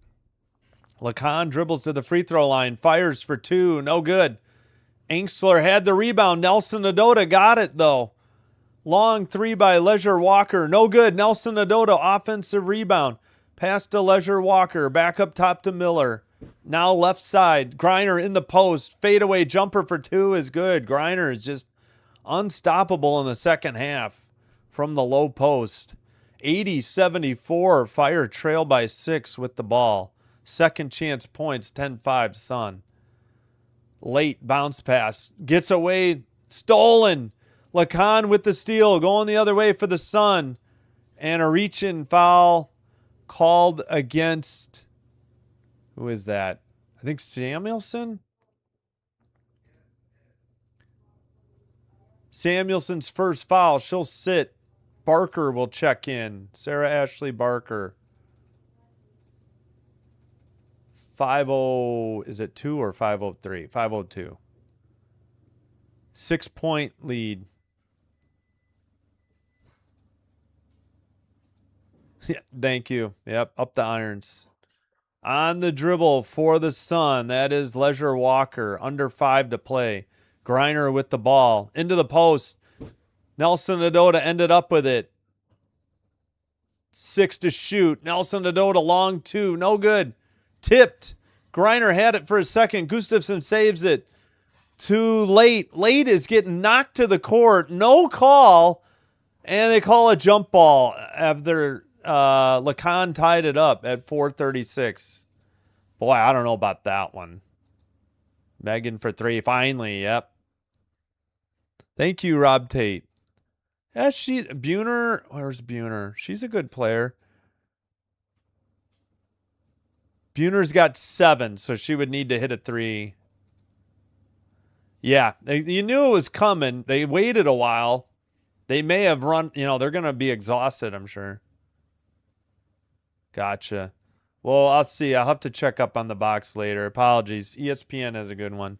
Lacan dribbles to the free throw line. Fires for 2. No good. Angsler had the rebound. Nelson Adota got it, though. Long 3 by Leisure Walker. No good. Nelson Adota, offensive rebound. Pass to Leisure Walker. Back up top to Miller. Now left side. Griner in the post. Fadeaway jumper for 2 is good. Griner is just unstoppable in the second half from the low post. 80-74. Fire trail by 6 with the ball. Second chance points. 10-5 Sun. Late bounce pass. Gets away. Stolen. Lacan with the steal. Going the other way for the Sun. And a reach-in foul called against... Who is that? I think Samuelson? Samuelson's first foul. She'll sit. Barker will check in. Sarah Ashley Barker. 5-0, is it 2 or 503? 502. 6-point lead. Yeah, thank you. Yep, up the irons. On the dribble for the Sun, that is Leisure Walker. Under 5 to play. Griner with the ball. Into the post. Nelson Adota ended up with it. 6 to shoot. Nelson Adota long 2. No good. Tipped. Griner had it for a second. Gustafson saves it. Too late. Late is getting knocked to the court. No call. And they call a jump ball after Lacan tied it up at 4:36. Boy, I don't know about that one. Megan for 3. Finally, yep. Thank you, Rob Tate. Buhner, where's Buhner? She's a good player. Buhner's got 7, so she would need to hit a 3. Yeah, you knew it was coming. They waited a while. They may have run, they're going to be exhausted, I'm sure. Gotcha. Well, I'll see. I'll have to check up on the box later. Apologies. ESPN has a good one.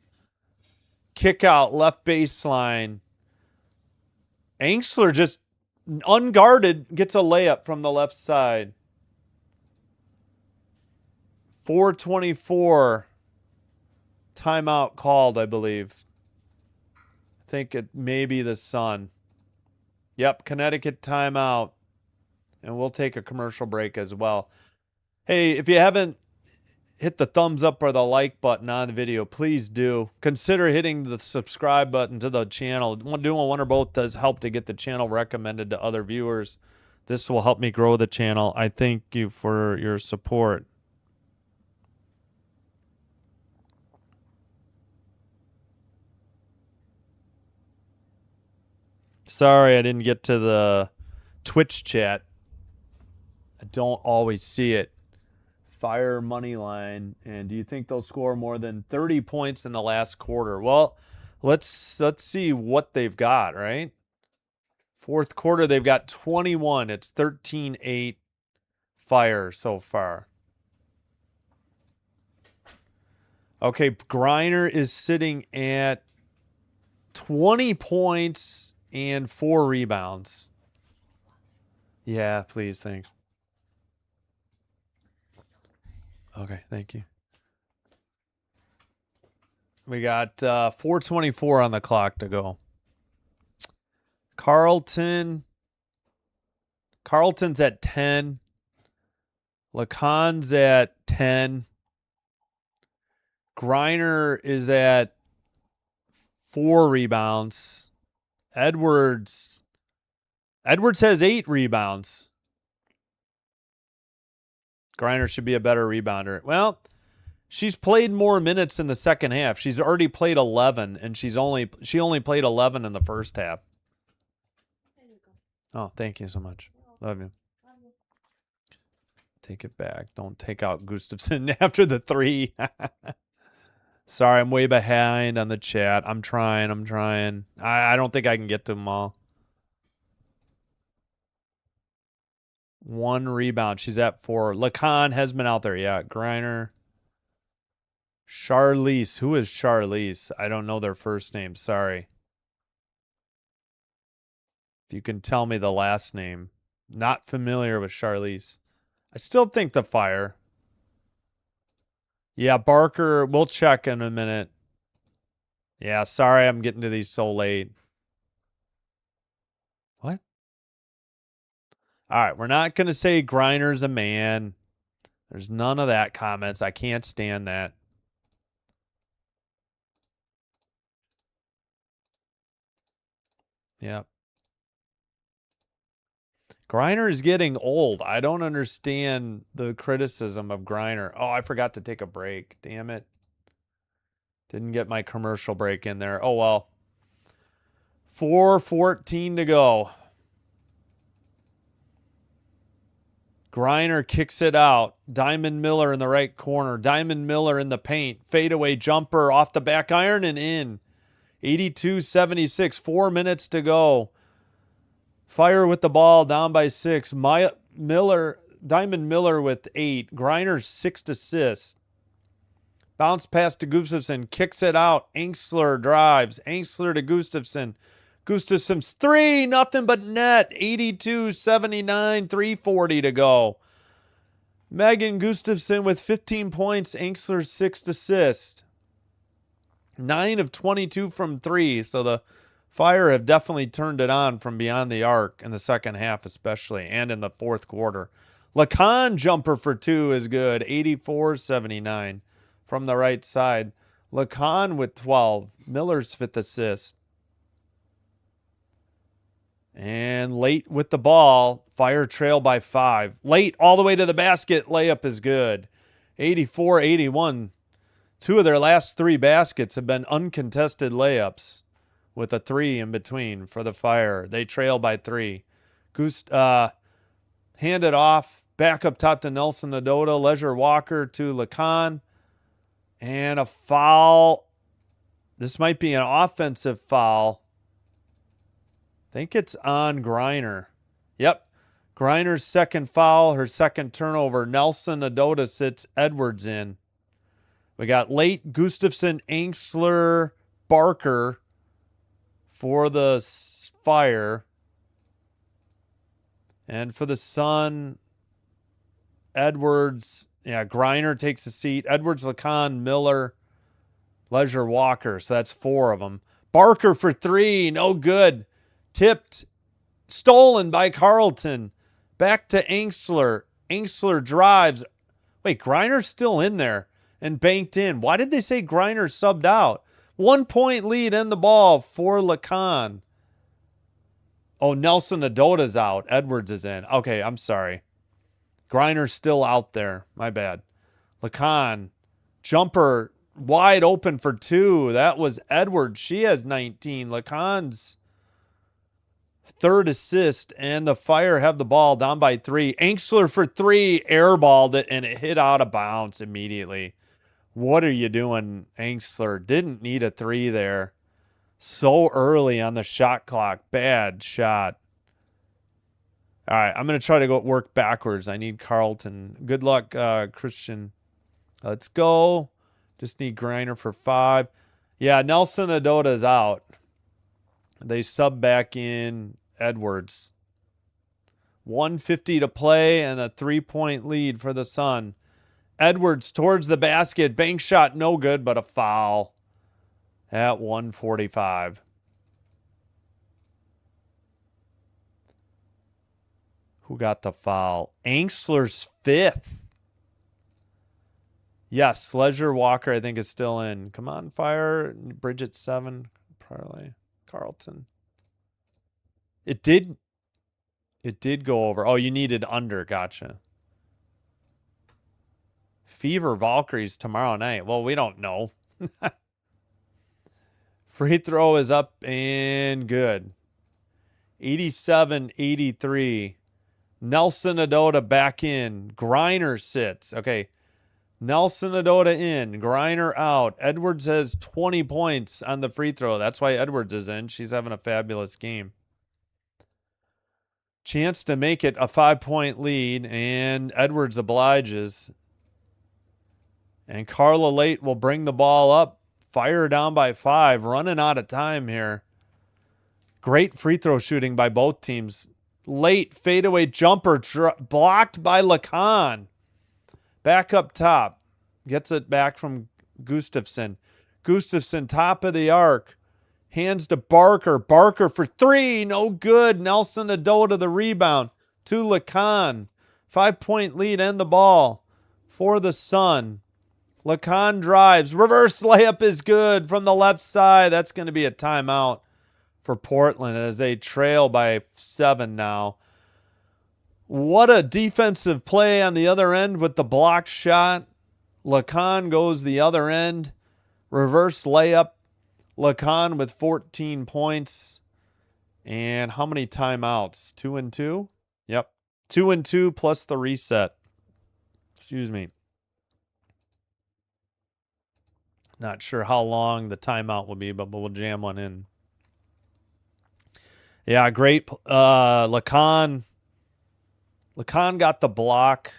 Kick out, left baseline. Angsler just unguarded gets a layup from the left side. 4:24. Timeout called, I believe. I think it may be the Sun. Yep, Connecticut timeout. And we'll take a commercial break as well. Hey, if you haven't hit the thumbs up or the like button on the video, please do. Consider hitting the subscribe button to the channel. Doing one or both does help to get the channel recommended to other viewers. This will help me grow the channel. I thank you for your support. Sorry I didn't get to the Twitch chat. I don't always see it. Fire money line. And do you think they'll score more than 30 points in the last quarter? Well, let's see what they've got, right? Fourth quarter, they've got 21. It's 13-8 Fire so far. Okay, Griner is sitting at 20 points and 4 rebounds. Yeah, please, thanks. Okay, thank you. We got 4:24 on the clock to go. Carlton's at 10. Lacan's at 10. Griner is at 4 rebounds. Edwards has 8 rebounds. Griner should be a better rebounder. Well, she's played more minutes in the second half. She's already played 11, and she only played 11 in the first half. There you go. Oh, thank you so much. Love you. Take it back. Don't take out Gustafson after the 3. Sorry, I'm way behind on the chat. I'm trying. I don't think I can get to them all. 1 rebound. She's at 4. Lacan has been out there. Yeah, Griner. Charlize. Who is Charlize? I don't know their first name. Sorry. If you can tell me the last name. Not familiar with Charlize. I still think the Fire. Yeah, Barker. We'll check in a minute. Yeah, sorry I'm getting to these so late. What? All right, we're not going to say Griner's a man. There's none of that comments. I can't stand that. Yep. Griner is getting old. I don't understand the criticism of Griner. Oh, I forgot to take a break. Damn it. Didn't get my commercial break in there. Oh, well. 4:14 to go. Griner kicks it out. Diamond Miller in the right corner. Diamond Miller in the paint. Fadeaway jumper off the back iron and in. 82-76. 4 minutes to go. Fire with the ball, down by 6. Diamond Miller with 8. Griner's 6 assists. Bounce pass to Gustafson. Kicks it out. Angsler drives. Angsler to Gustafson. Gustafson's 3. Nothing but net. 82-79. 3:40 to go. Megan Gustafson with 15 points. Angsler's 6 assists. 9 of 22 from 3. So the Fire have definitely turned it on from beyond the arc in the second half especially, and in the fourth quarter. Lacan jumper for 2 is good. 84-79 from the right side. Lacan with 12. Miller's 5th assist. And late with the ball. Fire trail by 5. Late all the way to the basket. Layup is good. 84-81. 2 of their last 3 baskets have been uncontested layups, with a 3 in between for the Fire. They trail by 3. Hand it off. Back up top to Nelson Nadota. Leisure Walker to Lacan. And a foul. This might be an offensive foul. I think it's on Griner. Yep. Griner's second foul. Her second turnover. Nelson Nadota sits Edwards in. We got late Gustafson, Angsler, Barker for the Fire. And for the Sun, Edwards. Yeah, Griner takes a seat. Edwards, Lacan, Miller, Leisure, Walker. So that's 4 of them. Barker for 3. No good. Tipped. Stolen by Carlton. Back to Angsler. Angsler drives. Wait, Griner's still in there and banked in. Why did they say Griner subbed out? 1 point lead in the ball for Lacan. Oh, Nelson Adota's out. Edwards is in. Okay, I'm sorry. Griner's still out there. My bad. Lacan. Jumper wide open for 2. That was Edwards. She has 19. Lacan's 3rd assist, and the Fire have the ball down by 3. Angsler for 3. Airballed it, and it hit out of bounds immediately. What are you doing, Angsler? Didn't need a 3 there. So early on the shot clock. Bad shot. All right, I'm going to try to go work backwards. I need Carlton. Good luck, Christian. Let's go. Just need Griner for 5. Yeah, Nelson Adota is out. They sub back in Edwards. 1:50 to play and a 3-point lead for the Sun. Edwards towards the basket. Bank shot no good, but a foul at 1:45. Who got the foul? Angsler's 5th. Yes, Leisure, Walker, I think, is still in. Come on, Fire. Bridget 7. Parlay. Carlton. It did go over. Oh, you needed under. Gotcha. Fever Valkyries tomorrow night. Well, we don't know. Free throw is up and good. 87-83. Nelson Adota back in. Griner sits. Okay. Nelson Adota in. Griner out. Edwards has 20 points on the free throw. That's why Edwards is in. She's having a fabulous game. Chance to make it a 5-point lead, and Edwards obliges. And Carla Late will bring the ball up. Fire down by 5. Running out of time here. Great free throw shooting by both teams. Late fadeaway jumper blocked by Lacan. Back up top. Gets it back from Gustafson. Gustafson, top of the arc. Hands to Barker. Barker for 3. No good. Nelson Adota the rebound. To Lacan. 5-point lead and the ball for the Sun. Lacan drives. Reverse layup is good from the left side. That's going to be a timeout for Portland as they trail by 7 now. What a defensive play on the other end with the blocked shot. Lacan goes the other end. Reverse layup. Lacan with 14 points. And how many timeouts? 2 and 2? Yep. 2 and 2 plus the reset. Excuse me. Not sure how long the timeout will be, but we'll jam one in. Yeah, great. Lacan got the block.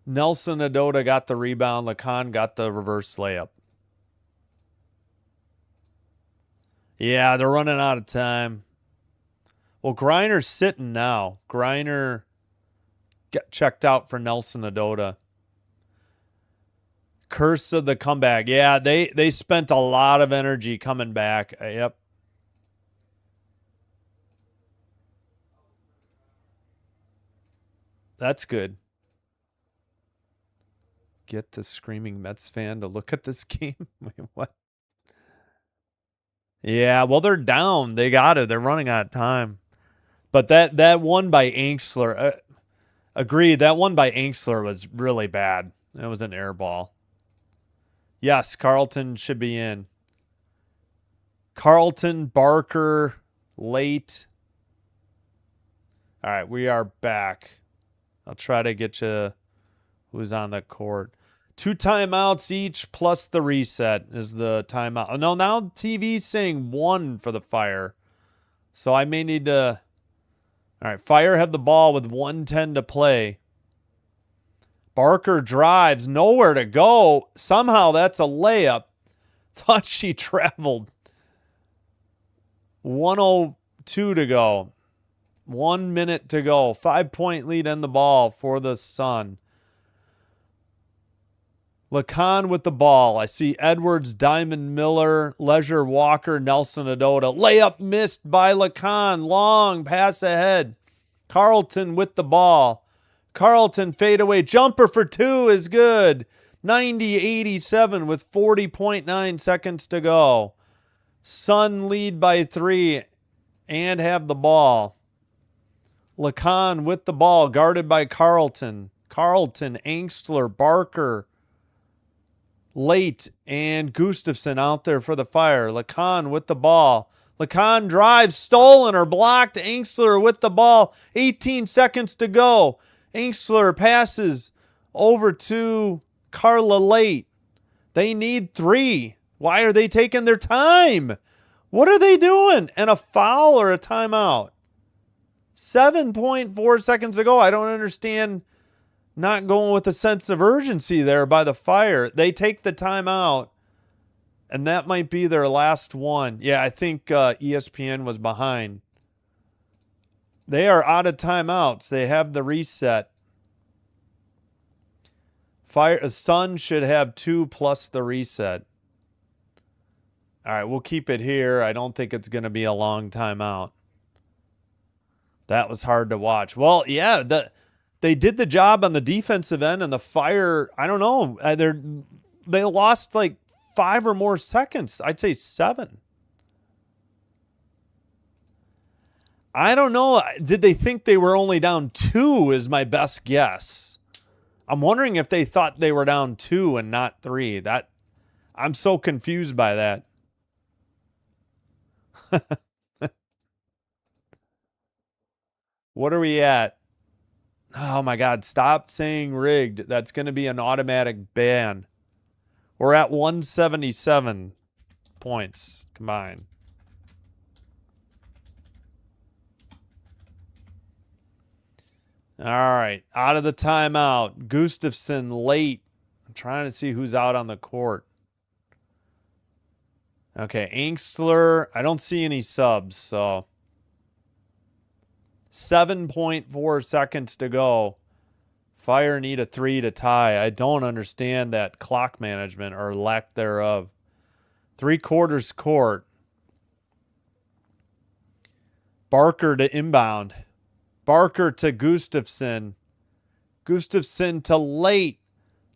Nelson Adota got the rebound. Lacan got the reverse layup. Yeah, they're running out of time. Well, Griner's sitting now. Griner got checked out for Nelson Adota. Curse of the comeback. Yeah, they spent a lot of energy coming back. Yep. That's good. Get the screaming Mets fan to look at this game. Wait, what? Yeah, well, they're down. They got it. They're running out of time. But that one by Angsler, agreed. That one by Angsler was really bad. It was an air ball. Yes, Carlton should be in. Carlton, Barker, Late. All right, we are back. I'll try to get you who's on the court. 2 timeouts each plus the reset is the timeout. Oh, no, now TV's saying 1 for the Fire. So I may need to... All right, Fire have the ball with 1:10 to play. Barker drives, nowhere to go. Somehow that's a layup. Thought she traveled. 1:02 to go. 1 minute to go. 5-point lead in the ball for the Sun. Lacan with the ball. I see Edwards, Diamond Miller, Leisure Walker, Nelson Adota. Layup missed by Lacan. Long pass ahead. Carlton with the ball. Carlton fadeaway jumper for 2 is good. 90-87 with 40.9 seconds to go. Sun lead by 3 and have the ball. Lacan with the ball, guarded by Carlton. Carlton, Angstler, Barker, Late, and Gustafson out there for the Fire. Lacan with the ball. Lacan drives, stolen or blocked. Angstler with the ball. 18 seconds to go. Angstler passes over to Carla Late. They need 3. Why are they taking their time? What are they doing? And a foul or a timeout? 7.4 seconds to go. I don't understand not going with a sense of urgency there by the Fire. They take the timeout, and that might be their last one. Yeah, I think ESPN was behind. They are out of timeouts. They have the reset. Sun should have 2 plus the reset. All right, we'll keep it here. I don't think it's going to be a long timeout. That was hard to watch. Well, yeah, they did the job on the defensive end, and the Fire, I don't know, they lost like 5 or more seconds. I'd say 7. I don't know. Did they think they were only down 2 is my best guess. I'm wondering if they thought they were down 2 and not 3. I'm so confused by that. What are we at? Oh my God, stop saying rigged. That's going to be an automatic ban. We're at 177 points combined. All right, out of the timeout. Gustafson late. I'm trying to see who's out on the court. Okay, Angstler. I don't see any subs, so 7.4 seconds to go. Fire need a 3 to tie. I don't understand that clock management or lack thereof. 3/4 court. Barker to inbound. Barker to Gustafson. Gustafson to Late.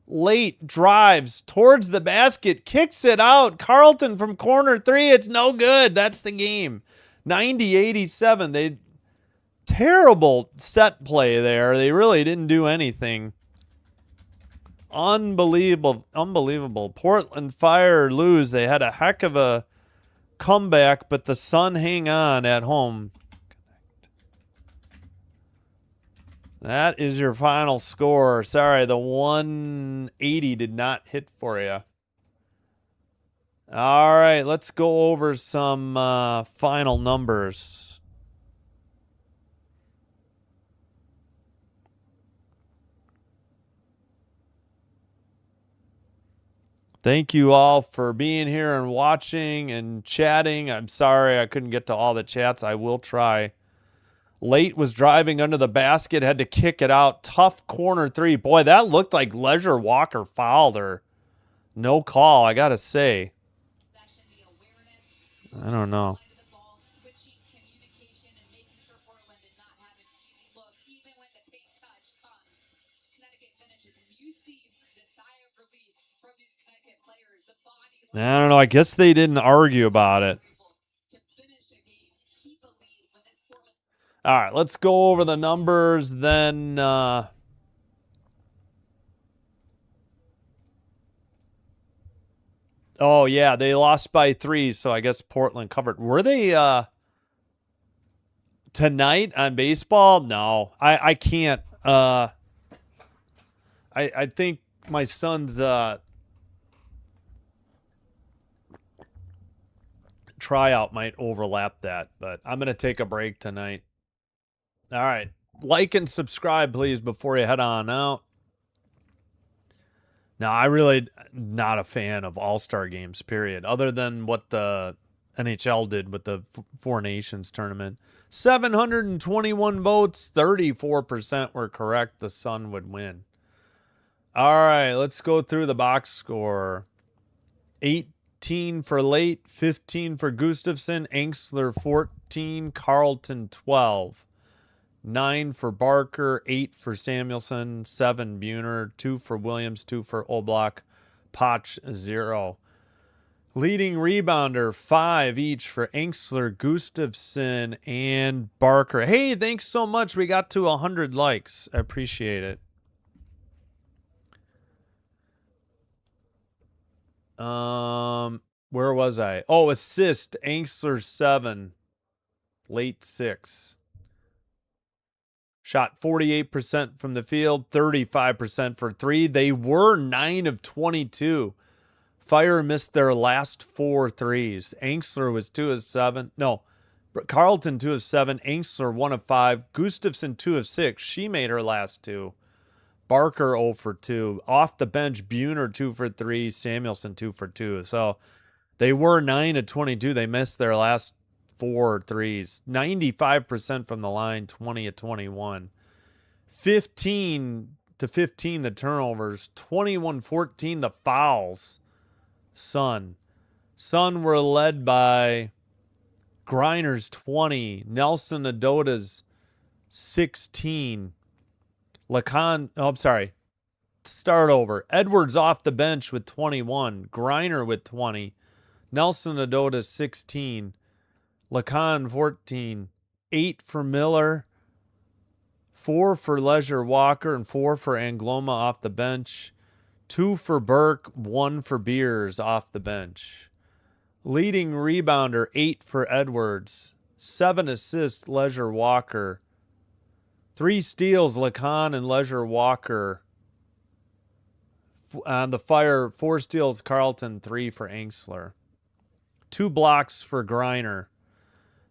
Late drives towards the basket. Kicks it out. Carlton from corner 3. It's no good. That's the game. 90-87. Terrible set play there. They really didn't do anything. Unbelievable. Portland Fire lose. They had a heck of a comeback, but the Sun hang on at home. That is your final score. Sorry, the 180 did not hit for you. All right, let's go over some final numbers. Thank you all for being here and watching and chatting. I'm sorry I couldn't get to all the chats. I will try. Late was driving under the basket, had to kick it out. Tough corner 3. Boy, that looked like Leisure Walker fouled her. No call, I got to say. I don't know. I don't know. I guess they didn't argue about it. All right, let's go over the numbers then. Oh, yeah, they lost by 3, so I guess Portland covered. Were they tonight on baseball? No, I can't. I think my son's tryout might overlap that, but I'm going to take a break tonight. All right. Like and subscribe, please, before you head on out. Now, I really not a fan of All-Star games, period, other than what the NHL did with the Four Nations tournament. 721 votes, 34% were correct. The Sun would win. All right, let's go through the box score. 18 for Late, 15 for Gustafson, Engstler 14, Carlton 12. 9 for Barker, 8 for Samuelson, 7 Buhner, 2 for Williams, 2 for Oblak, Potch 0. Leading rebounder, 5 each for Engstler, Gustafson, and Barker. Hey, thanks so much. We got to 100 likes. I appreciate it. Where was I? Oh, assist, Engstler 7, Late 6. Shot 48% from the field, 35% for 3. They were 9 of 22. Fire missed their last 4 threes. Engstler was 2 of 7. No, Carlton 2 of 7. Engstler 1 of 5. Gustafson 2 of 6. She made her last 2. Barker 0 for 2. Off the bench, Buhner 2 for 3. Samuelson 2 for 2. So they were 9 of 22. They missed their last 4 threes. 95% from the line, 20 of 21. 15 to 15 the turnovers, 21-14 the fouls. Sun were led by Griner's 20, Nelson Adota's 16. Start over. Edwards off the bench with 21, Griner with 20, Nelson Adota 16, Lacan 14, 8 for Miller, 4 for Leisure Walker, and 4 for Angloma off the bench. 2 for Burke, 1 for Beers off the bench. Leading rebounder, 8 for Edwards. 7 assists, Leisure Walker. 3 steals, Lacan and Leisure Walker. On the Fire, 4 steals, Carlton, 3 for Engstler. 2 blocks for Griner.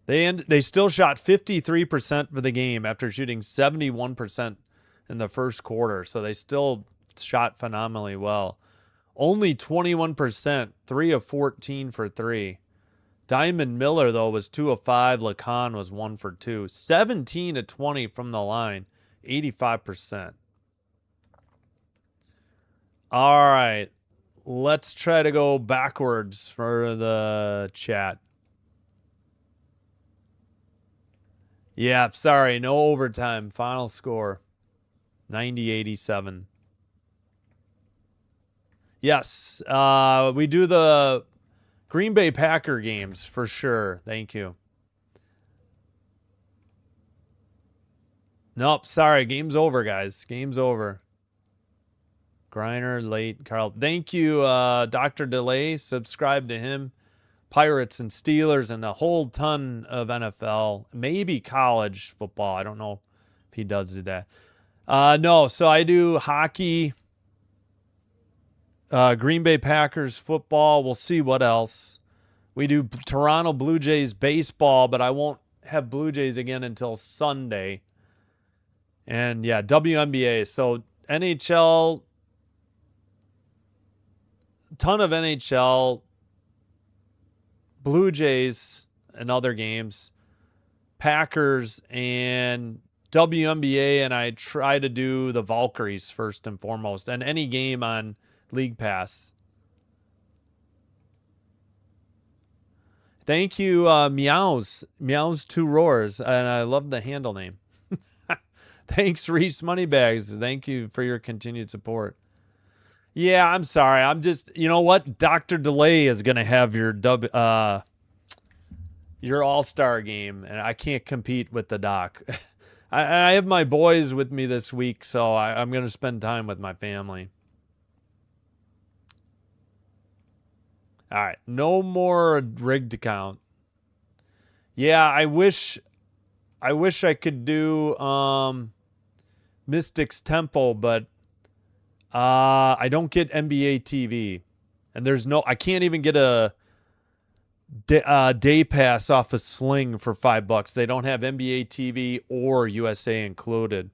They still shot 53% for the game after shooting 71% in the first quarter. So they still shot phenomenally well. Only 21%, 3 of 14 for 3. Diamond Miller, though, was 2 of 5. Lacan was 1 for 2. 17 of 20 from the line, 85%. All right. Let's try to go backwards for the chat. Yeah, sorry, no overtime. Final score, 90-87. Yes, we do the Green Bay Packer games for sure. Thank you. Nope, sorry, game's over, guys. Game's over. Griner, Late, Carl. Thank you, Dr. Delay. Subscribe to him. Pirates and Steelers and a whole ton of NFL, maybe college football. I don't know if he does do that. No, so I do hockey, Green Bay Packers football. We'll see what else. We do Toronto Blue Jays baseball, but I won't have Blue Jays again until Sunday. And yeah, WNBA. So NHL, ton of NHL, Blue Jays and other games, Packers and WNBA, and I try to do the Valkyries first and foremost, and any game on League Pass. Thank you, Meows 2 Roars, and I love the handle name. Thanks, Reese Moneybags. Thank you for your continued support. Yeah, I'm sorry. I'm just, you know what? Dr. Delay is going to have your All-Star game, and I can't compete with the doc. I have my boys with me this week, so I'm going to spend time with my family. All right, no more rigged account. Yeah, I wish I could do Mystics Temple, but I don't get NBA TV, and I can't even get a day pass off a Sling for $5. They don't have NBA TV or USA included.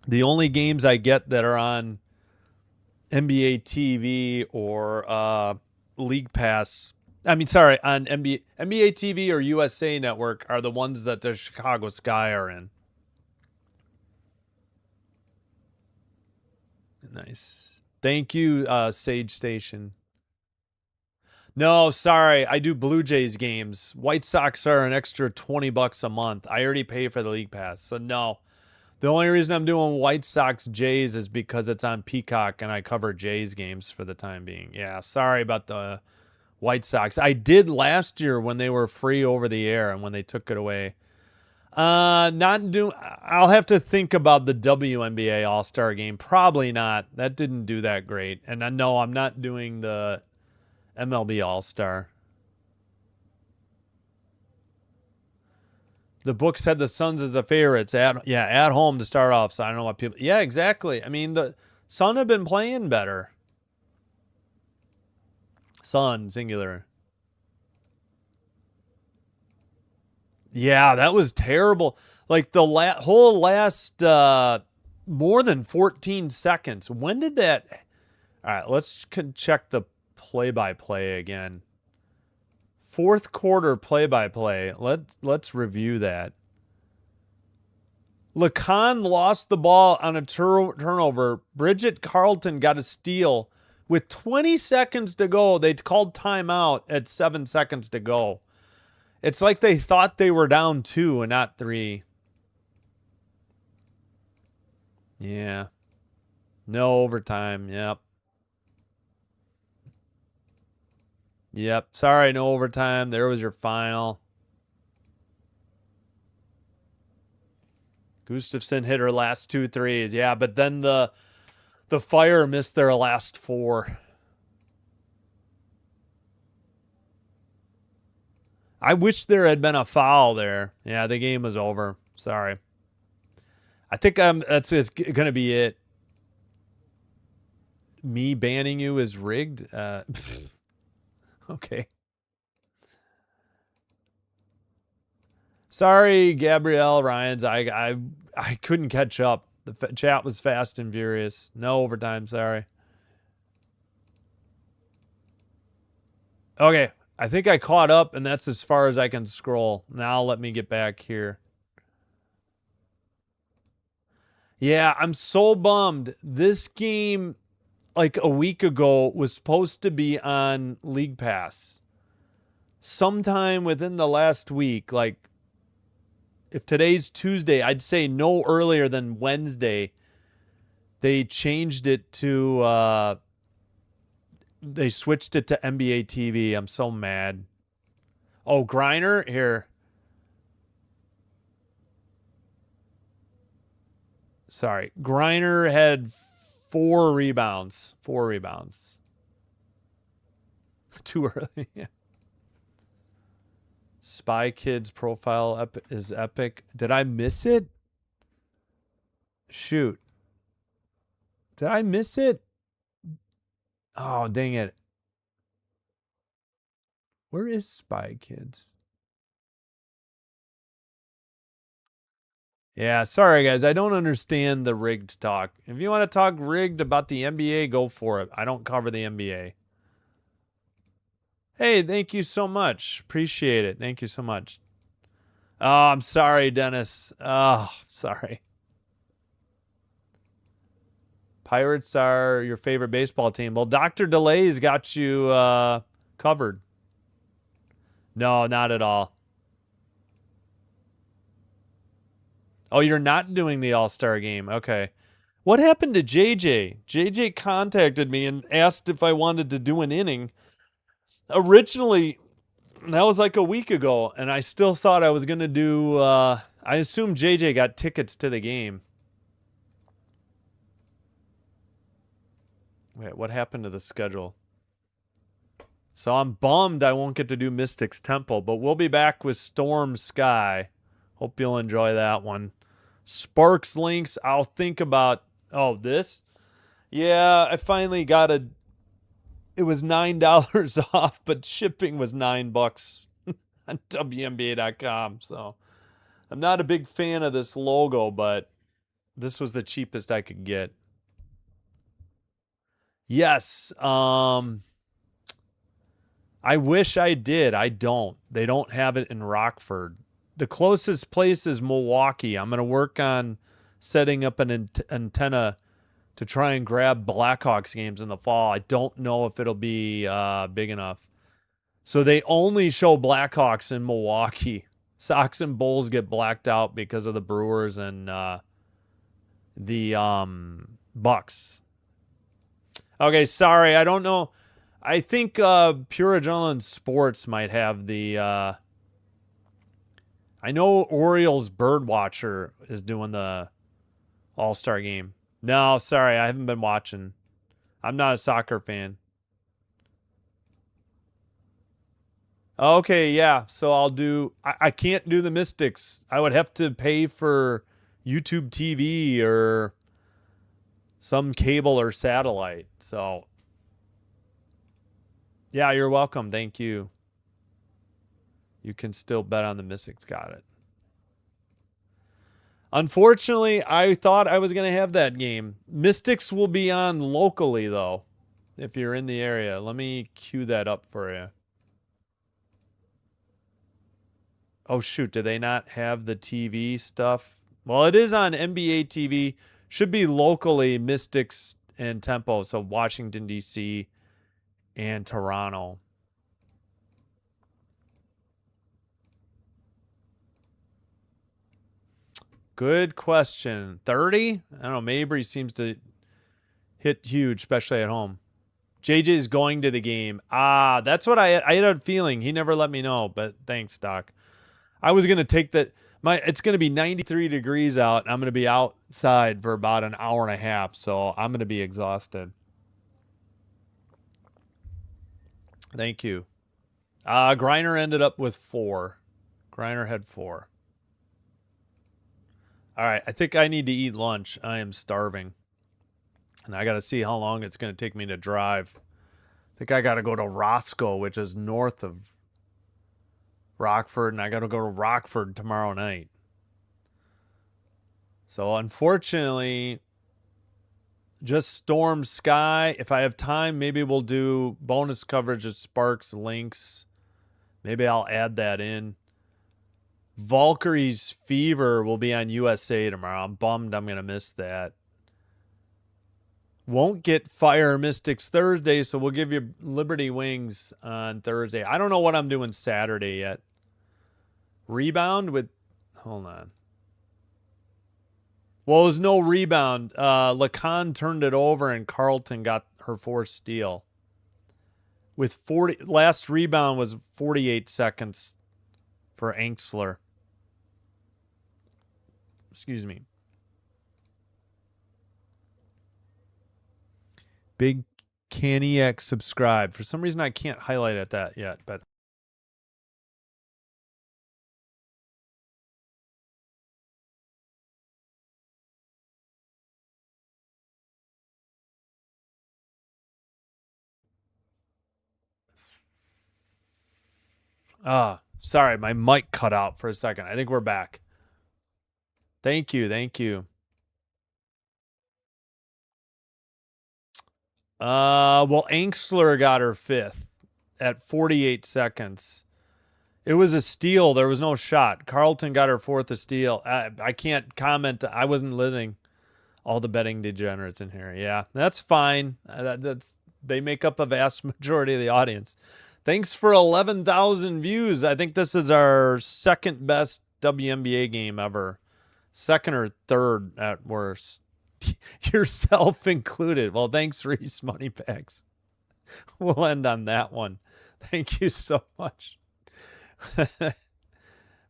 The only games I get that are on NBA TV or League Pass. I mean, sorry, on NBA TV or USA Network are the ones that the Chicago Sky are in. Nice. Thank you, Sage Station. No, sorry, I do Blue Jays games. White Sox are an extra $20 a month. I already pay for the League Pass, so no. The only reason I'm doing White Sox Jays is because it's on Peacock and I cover Jays games for the time being. Yeah, sorry about the White Sox. I did last year when they were free over the air and when they took it away. Not do. I'll have to think about the WNBA All Star Game. Probably not. That didn't do that great. And I know I'm not doing the MLB All Star. The book said the Suns as the favorites at home to start off. So I don't know what people. Yeah, exactly. I mean the Sun have been playing better. Sun singular. Yeah, that was terrible. Like the whole last more than 14 seconds. When did that? All right, let's check the play-by-play again. Fourth quarter play-by-play. Let's review that. Lacan lost the ball on a turnover. Bridget Carlton got a steal with 20 seconds to go. They called timeout at 7 seconds to go. It's like they thought they were down 2 and not 3. Yeah. No overtime. Yep. Yep. Sorry, no overtime. There was your final. Gustafson hit her last 2 threes. Yeah, but then the Fire missed their last 4. I wish there had been a foul there. Yeah, the game was over. Sorry. I think that's going to be it. Me banning you is rigged. Okay. Sorry, Gabrielle Ryans. I couldn't catch up. The chat was fast and furious. No overtime. Sorry. Okay. I think I caught up, and that's as far as I can scroll. Now let me get back here. Yeah, I'm so bummed. This game, like a week ago, was supposed to be on League Pass. Sometime within the last week, like if today's Tuesday, I'd say no earlier than Wednesday. They changed it to they switched it to NBA TV. I'm so mad. Oh, Griner here. Sorry. Griner had 4 rebounds. 4 rebounds. Too early. Spy Kids profile is epic. Did I miss it? Shoot. Did I miss it? Oh, dang it. Where is Spy Kids? Yeah, sorry guys. I don't understand the rigged talk. If you want to talk rigged about the NBA, go for it. I don't cover the NBA. Hey, thank you so much. Appreciate it. Thank you so much. Oh, I'm sorry, Dennis. Oh, sorry. Pirates are your favorite baseball team. Well, Dr. Delay's got you covered. No, not at all. Oh, you're not doing the All-Star game. Okay. What happened to JJ? JJ contacted me and asked if I wanted to do an inning. Originally, that was like a week ago, and I still thought I was going to do. I assume JJ got tickets to the game. Wait, what happened to the schedule? So I'm bummed I won't get to do Mystics Temple, but we'll be back with Storm Sky. Hope you'll enjoy that one. Sparks links, I'll think about. Oh, this? Yeah, I finally got it was $9 off, but shipping was $9 on WNBA.com. So I'm not a big fan of this logo, but this was the cheapest I could get. Yes. I wish I did. I don't. They don't have it in Rockford. The closest place is Milwaukee. I'm going to work on setting up an antenna to try and grab Blackhawks games in the fall. I don't know if it'll be big enough. So they only show Blackhawks in Milwaukee. Sox and Bulls get blacked out because of the Brewers and the Bucks. Okay, sorry. I don't know. I think Pure Adrenaline Sports might have the. I know Orioles Birdwatcher is doing the All-Star game. No, sorry, I haven't been watching. I'm not a soccer fan. Okay, yeah. So I'll do. I can't do the Mystics. I would have to pay for YouTube TV or some cable or satellite. So, yeah, you're welcome. Thank you. You can still bet on the Mystics. Got it. Unfortunately, I thought I was going to have that game. Mystics will be on locally, though, if you're in the area. Let me cue that up for you. Oh, shoot. Do they not have the TV stuff? Well, it is on NBA TV. Should be locally Mystics and Tempo. So Washington, D.C. and Toronto. Good question. 30? I don't know. Mabry seems to hit huge, especially at home. JJ's going to the game. Ah, that's what I had a feeling. He never let me know, but thanks, Doc. I was going to take that. It's going to be 93 degrees out. I'm going to be outside for about an hour and a half, so I'm going to be exhausted. Thank you. Griner ended up with 4. Griner had 4. All right, I think I need to eat lunch. I am starving. And I got to see how long it's going to take me to drive. I think I got to go to Roscoe, which is north of Rockford, and I got to go to Rockford tomorrow night. So unfortunately, just Storm Sky. If I have time, maybe we'll do bonus coverage of Sparks Lynx. Maybe I'll add that in. Valkyrie's Fever will be on USA tomorrow. I'm bummed I'm going to miss that. Won't get Fire Mystics Thursday, so we'll give you Liberty Wings on Thursday. I don't know what I'm doing Saturday yet. Rebound with... Hold on. Well, there's no rebound. Lacan turned it over, and Carlton got her 4th steal. With 40... Last rebound was 48 seconds for Anxler. Excuse me. Big Caniac subscribe. For some reason, I can't highlight at that yet, but... Sorry, my mic cut out for a second. I think we're back. Thank you, thank you. Well, Anxler got her 5th at 48 seconds. It was a steal. There was no shot. Carlton got her 4th a steal. I can't comment. I wasn't listening. All the betting degenerates in here. Yeah, that's fine. They make up a vast majority of the audience. Thanks for 11,000 views. I think this is our 2nd best WNBA game ever. 2nd or 3rd at worst. Yourself included. Well, thanks, Reese Moneybags. We'll end on that one. Thank you so much.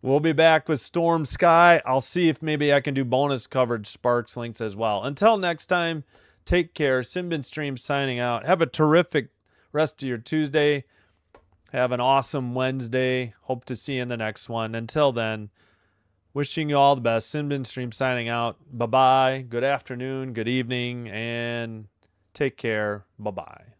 We'll be back with Storm Sky. I'll see if maybe I can do bonus coverage Sparks Links as well. Until next time, take care. Simbin Stream signing out. Have a terrific rest of your Tuesday. Have an awesome Wednesday. Hope to see you in the next one. Until then, wishing you all the best. Simbin Stream signing out. Bye-bye. Good afternoon, good evening, and take care. Bye-bye.